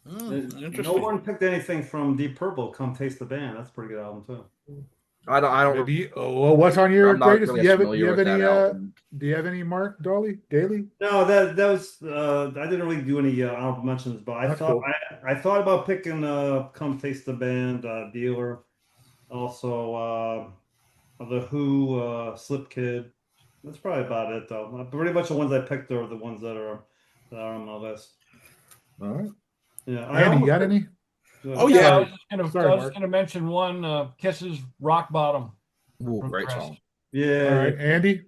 Interesting. No one picked anything from Deep Purple. Come Taste the Band. That's a pretty good album too. I don't. Maybe, what's on your I'm not greatest? really Do you have familiar with any? that album. Do you have any Mark Daly? No, that was I didn't really do any honorable mentions, but I That's thought cool. I thought about picking Come Taste the Band, Dealer, also the Who, Slip Kid. That's probably about it though. Pretty much the ones I picked are the ones that are on my list. All right. Yeah, Andy, you got any? Oh, yeah. I was just Sorry, going to mention one, Kisses Rock Bottom. Ooh, from great Crest. song. Yeah. All right, Andy.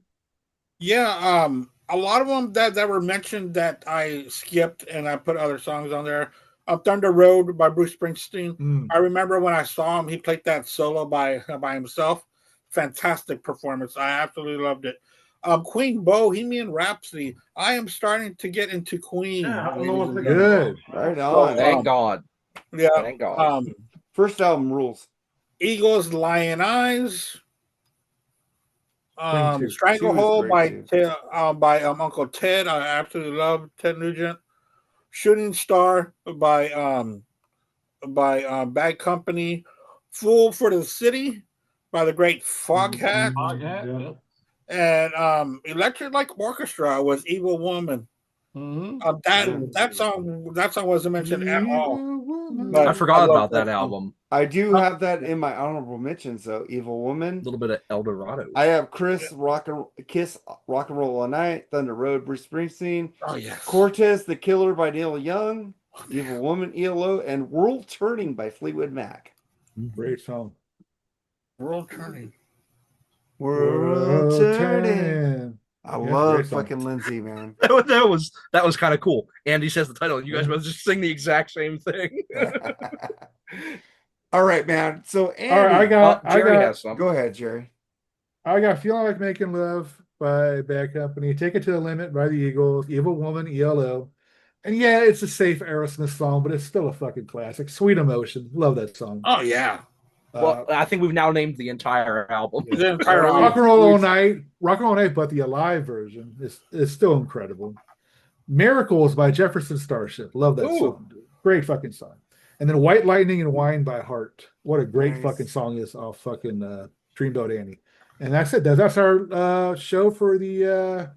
Yeah, a lot of them that were mentioned that I skipped and I put other songs on there. Thunder Road by Bruce Springsteen. I remember when I saw him, he played that solo by himself. Fantastic performance. I absolutely loved it. Queen, Bohemian Rhapsody. I am starting to get into Queen. Yeah, I don't ladies know and what gentlemen. Good. Right on. Thank God. Yeah. Thank God. First album rules. Eagles, Lion Eyes. Queen two. Stranglehold by Two is by Uncle Ted. I absolutely love Ted Nugent. Shooting Star by Bad Company. Fool for the City by the great Foghat. Yeah. And Electric Light Orchestra was Evil Woman. That song wasn't mentioned at all. But I forgot love about that album. I do have that in my honorable mentions though. Evil Woman. A little bit of El Dorado. I have Kiss, Rock and Roll All Night, Thunder Road, Bruce Springsteen, Oh yes. Cortez the Killer by Neil Young, Evil Woman, ELO, and World Turning by Fleetwood Mac. Great song. World turning. World turning. I Yeah, great love song. fucking Lindsay, man. That was kind of cool. Andy says the title, and you guys both just sing the exact same thing. All right, man. So All right, Andy, Jerry has some. go ahead, Jerry. I got Feeling Like Making Love by Bad Company, Take It to the Limit by the Eagles, Evil Woman, ELO. And yeah, it's a safe Aerosmith song, but it's still a fucking classic. Sweet Emotion. Love that song. Oh yeah. Well, I think we've now named the entire album. Yeah. The entire Rock album. and Roll All Night. Rock and Roll All Night, but the Alive version is still incredible. Miracles by Jefferson Starship. Love that song. Dude. Great fucking song. And then White Lightning and Wine by Heart. What a great fucking song is off fucking Dreamboat Annie. And that's it. That's our show for the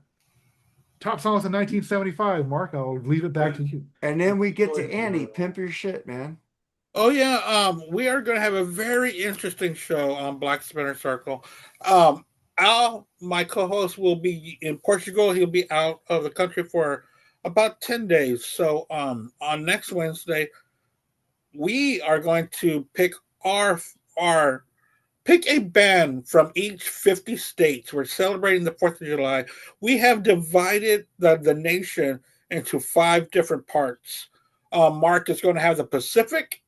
top songs in 1975. Mark, I'll leave it back to you. And then we get to Andy. Pimp your shit, man. Oh yeah, we are going to have a very interesting show on Black Spinner Circle. Al, my co-host, will be in Portugal. He'll be out of the country for about 10 days. So on next Wednesday, we are going to pick pick a band from each 50 states. We're celebrating the 4th of July. We have divided the nation into 5 different parts. Mark is going to have the Pacific.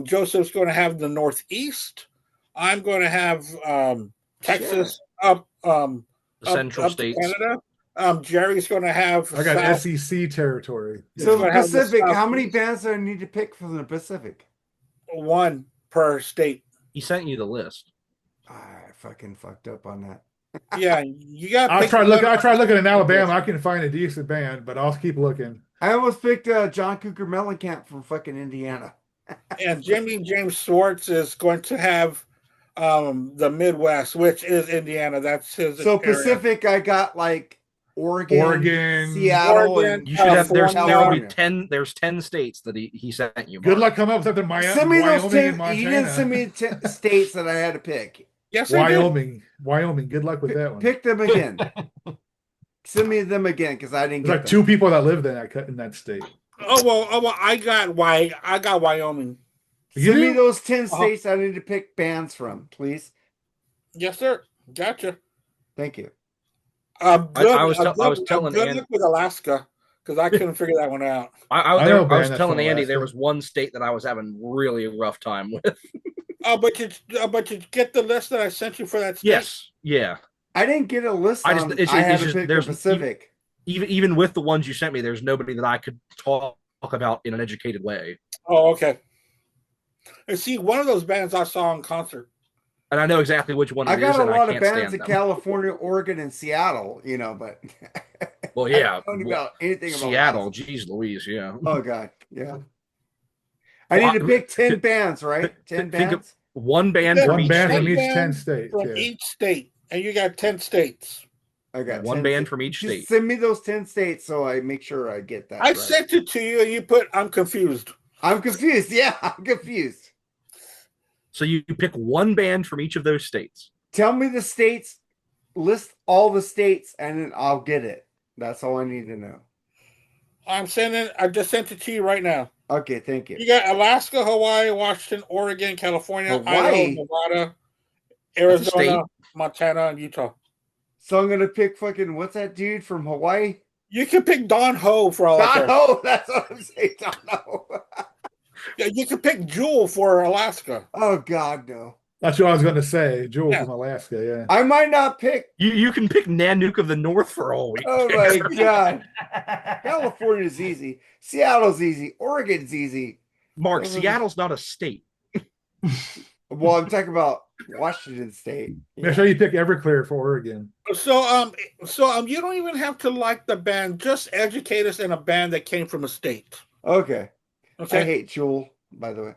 Joseph's going to have the Northeast. I'm going to have Texas up Central states. Canada. Jerry's going to have. I got South. SEC territory. So the Pacific. How many bands do I need to pick from the Pacific? 1 per state. He sent you the list. I fucking fucked up on that. Yeah, you got. I tried looking in Alabama. I can find a decent band, but I'll keep looking. I almost picked John Cougar Mellencamp from fucking Indiana. And Jimmy James Swartz is going to have the Midwest, which is Indiana. That's his. So area. Pacific, I got like Oregon, Seattle, Oregon, and You should have. There will be California. 10. There's 10 states that he sent you. Good Mark. luck coming up with something. Miami, Send me those Wyoming, and 10. Montana. You didn't send me 10 states that I had to pick. Yes, I did. Wyoming. Good luck with that one. Pick them again. Send me them again because I didn't There's get like them. 2 people that lived in that state. Oh well, I got Wyoming. Send me those 10 states I need to pick bands from, please. Yes, sir. Gotcha. Thank you. I was telling good Andy luck with Alaska because I couldn't figure that one out. I was telling Andy there Alaska. was one state that I was having really a rough time with. But you get the list that I sent you for that state. Yes, yeah. I didn't get a list. I On, just- I had it's to just- pick the there's- Pacific. Even with the ones you sent me, there's nobody that I could talk about in an educated way. Oh, okay. And see, one of those bands I saw in concert. And I know exactly which one it I is, got a and lot I of can't bands stand in them. California, Oregon, and Seattle, but Well, yeah, I don't know about anything about Seattle. that. Geez, Louise, yeah. Oh god, yeah. I need to pick 10 bands, right? 10 think of bands. one band from One each band state. from each Band 10 states. From Yeah. each state, and you got 10 states. I got One 10 band states. from each Just state. send me those 10 states so I make sure I get that. I right. sent it to you, and you put "I'm confused." I'm confused. Yeah, I'm confused. So you pick one band from each of those states. Tell me the states, list all the states, and then I'll get it. That's all I need to know. I just sent it to you right now. Okay, thank you. You got Alaska, Hawaii, Washington, Oregon, California, Hawaii? Idaho, Nevada, That's a Arizona, Montana, and Utah. So I'm gonna pick fucking what's that dude from Hawaii? You can pick Don Ho for all I Don care. Ho. That's what I'm saying. Don Ho. Yeah, you can pick Jewel for Alaska. Oh God, no. That's what I was going to say. Jewel Yeah. from Alaska. Yeah. I might not pick. You can pick Nanook of the North for all we Oh care. my God. California's easy. Seattle's easy. Oregon's easy. Mark, Seattle's not a state. Well, I'm talking about Washington State. Make sure you pick Everclear for Oregon. So you don't even have to like the band. Just educate us in a band that came from a state. Okay. Okay. I hate Jewel, by the way.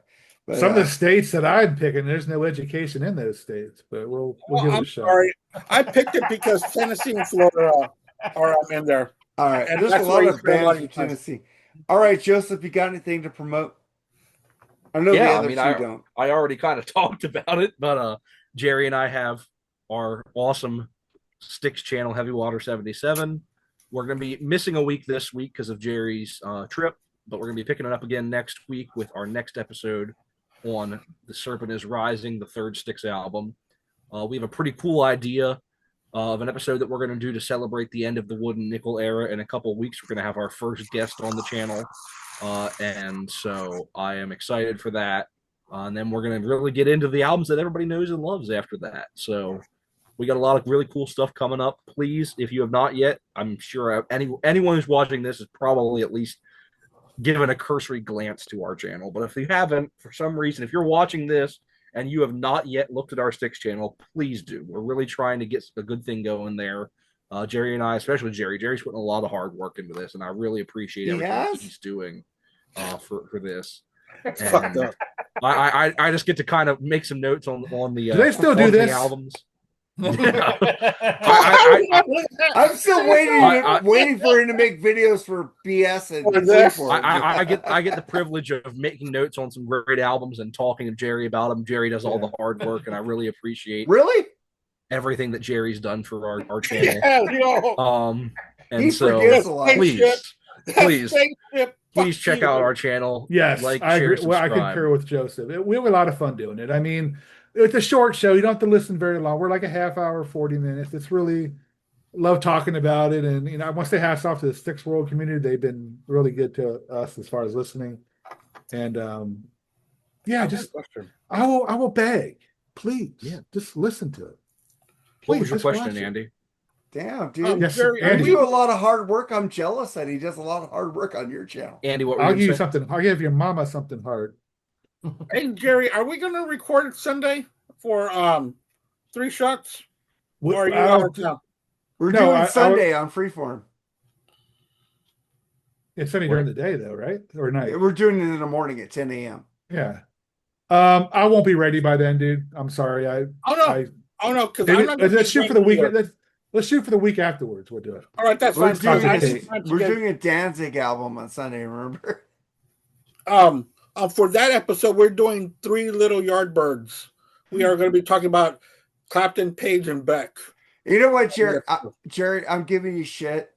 But, Some of the states that I'm picking, there's no education in those states, but we'll give it I'm a shot. sorry. I picked it because Tennessee and Florida are in there. all right. And There's a that's lot where you of spend a lot bands of from your time. Tennessee. All right, Joseph, you got anything to promote? I know the Yeah, other I mean, two don't. I already kind of talked about it, but Jerry and I have our awesome Sticks channel, Heavy Water 77. We're going to be missing a week this week because of Jerry's trip, but we're going to be picking it up again next week with our next episode on The Serpent is Rising, the third Styx album. We have a pretty cool idea of an episode that we're going to do to celebrate the end of the Wood and Nickel era. In a couple of weeks, we're going to have our first guest on the channel. And so I am excited for that. And then we're going to really get into the albums that everybody knows and loves after that. So we got a lot of really cool stuff coming up. Please, if you have not yet, I'm sure anyone who's watching this is probably at least given a cursory glance to our channel. But if you haven't, for some reason, if you're watching this and you have not yet looked at our Styx channel, please do. We're really trying to get a good thing going there. Jerry and I, especially Jerry's putting a lot of hard work into this, and I really appreciate everything he's doing for this. Fucked up. I just get to kind of make some notes on the. Do they still do this? Albums. I'm still waiting for him to make videos for BS and I get the privilege of making notes on some great albums and talking to Jerry about them. Jerry does all the hard work, and I really appreciate everything that Jerry's done for our channel. And he so please check out our channel. Yes, I agree. Well, I concur with Joseph. We have a lot of fun doing it. I mean, it's a short show. You don't have to listen very long. We're like a half hour, 40 minutes. It's really love talking about it. And, I want to say hats off to the Styx World community. They've been really good to us as far as listening. And, I will beg, please, just listen to it. Please, what was your question, Andy? Damn, dude. Yes, you do a lot of hard work. I'm jealous that he does a lot of hard work on your channel. Andy, what were I'll give you something. I'll give your mama something hard. Hey, Jerry, are we going to record it Sunday for 3 shots? Or are you out of town? We're doing Sunday on Freeform. It's Sunday during the day, though, right? Or night? We're doing it in the morning at 10 a.m. Yeah. I won't be ready by then, dude. I'm sorry. Oh no, because let's shoot for the week. Let's shoot for the week afterwards. We'll do it. All right, that's fine. We're doing a Danzig album on Sunday. Remember? For that episode, we're doing 3 Little Yardbirds. We are going to be talking about Clapton, Page, and Beck. You know what, Jared? I'm giving you shit.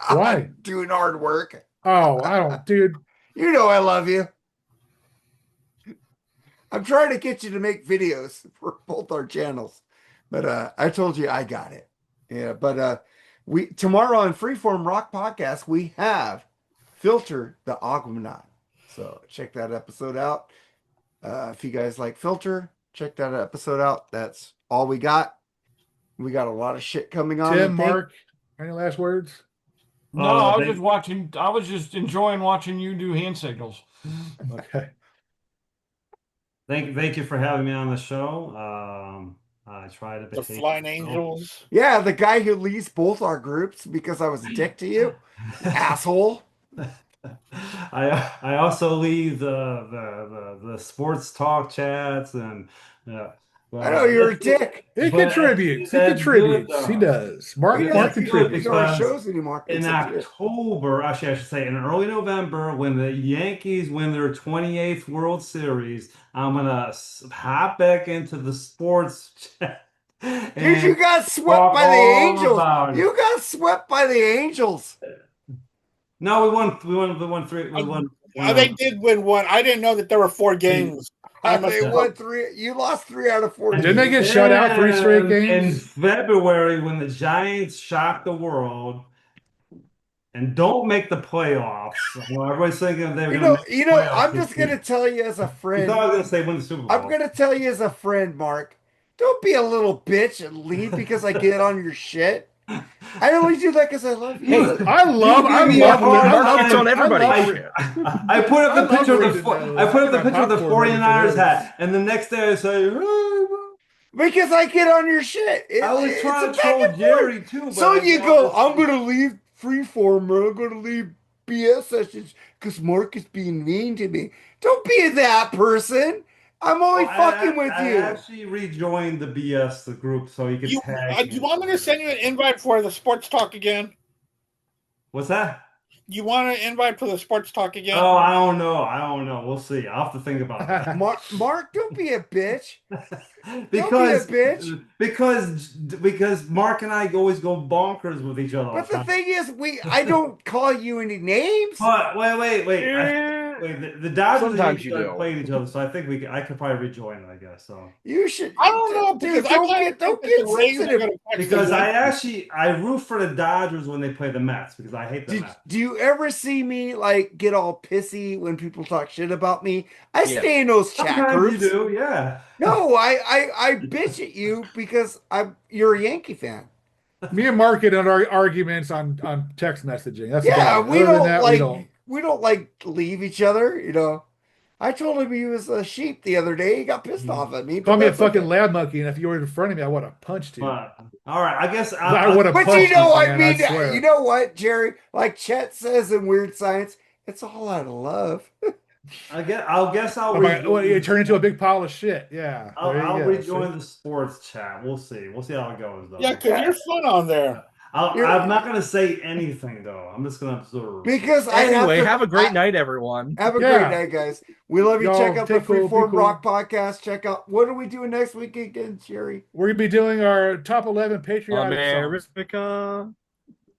Why? I'm doing hard work. Oh, I don't, dude. You know I love you. I'm trying to get you to make videos for both our channels, but I told you I got it. Yeah, but tomorrow on Freeform Rock Podcast we have Filter the Aquanaut. So check that episode out. If you guys like Filter, check that episode out. That's all we got. We got a lot of shit coming on. Tim, Mark, any last words? No, I was just watching. I was just enjoying watching you do hand signals. Okay. Thank you for having me on the show. I try to the Flying Angels. Yeah, the guy who leads both our groups because I was a dick to you, asshole. I also lead the sports talk chats and. I know you're a dick. He contributes. He does. Mark contributes. Our shows anymore. In October, actually, I should say, in early November, when the Yankees win their 28th World Series, I'm gonna hop back into the sports chat. Dude, you got swept by the Angels. You got swept by the Angels. No, we won 3. We won. They did win 1. I didn't know that there were 4 games. They won 3. You lost 3 out of 4. Didn't they get shut out 3 straight games? In February, when the Giants shocked the world and don't make the playoffs, everybody's thinking they were going to. You know, I'm just going to tell you as a friend. You thought I was going to say win the Super Bowl. I'm going to tell you as a friend, Mark. Don't be a little bitch and leave because I get on your shit. I only do that because I love you. I love Mark on everybody. I put up the picture of the 49ers hat, and the next day I say, because I get on your shit. I was trying to troll Jerry too. So you go, I'm going to leave Freeform, or I'm going to leave BS sessions because Mark is being mean to me. Don't be that person. I'm only fucking with you. I actually rejoined the BS group so you can tag. Do you want me to send you an invite for the sports talk again? What's that? You want an invite for the sports talk again? Oh, I don't know. We'll see. I'll have to think about that. Mark, don't be a bitch. Because don't be a bitch. Because Mark and I always go bonkers with each other. But the thing is, I don't call you any names. But wait. The Dodgers Sometimes you do. played each other, so I think I could probably rejoin. I guess so. You should. I don't know, Dude, because don't get sensitive. Because I root for the Dodgers when they play the Mets because I hate the Mets. Do you ever see me like get all pissy when people talk shit about me? I stay in those chat Sometimes groups. you do, yeah. No, I bitch at you because you're a Yankee fan. Me and Mark get in our arguments on text messaging. That's Yeah, about it. Other than that, we don't like leave each other, you know. I told him he was a sheep the other day. He got pissed off at me. Call me a fucking lab monkey, and if you were in front of me, I would have punched you. All right, I guess I would have. But punched you know, you, man, I mean, I swear. you know what, Jerry? Like Chet says in Weird Science, it's all out of love. You turn into a big pile of shit. Yeah. I'll rejoin the sports chat. We'll see. We'll see how it goes, though. Yeah, because you're fun on there. I'm not going to say anything, though. I'm just going to observe. Because have a great night, everyone. Have a great night, guys. We love you. Y'all check out the cool, Freeform cool. Rock podcast. Check out, what are we doing next week again, Jerry? We're going to be doing our top 11 patriotic songs. America.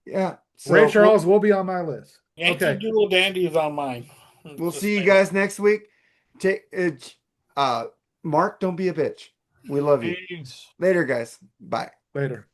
Yeah. So Ray Charles will be on my list. Yankee Doodle Dandy is on mine. We'll see you guys next week. Mark, don't be a bitch. We love you. Peace. Later, guys. Bye. Later.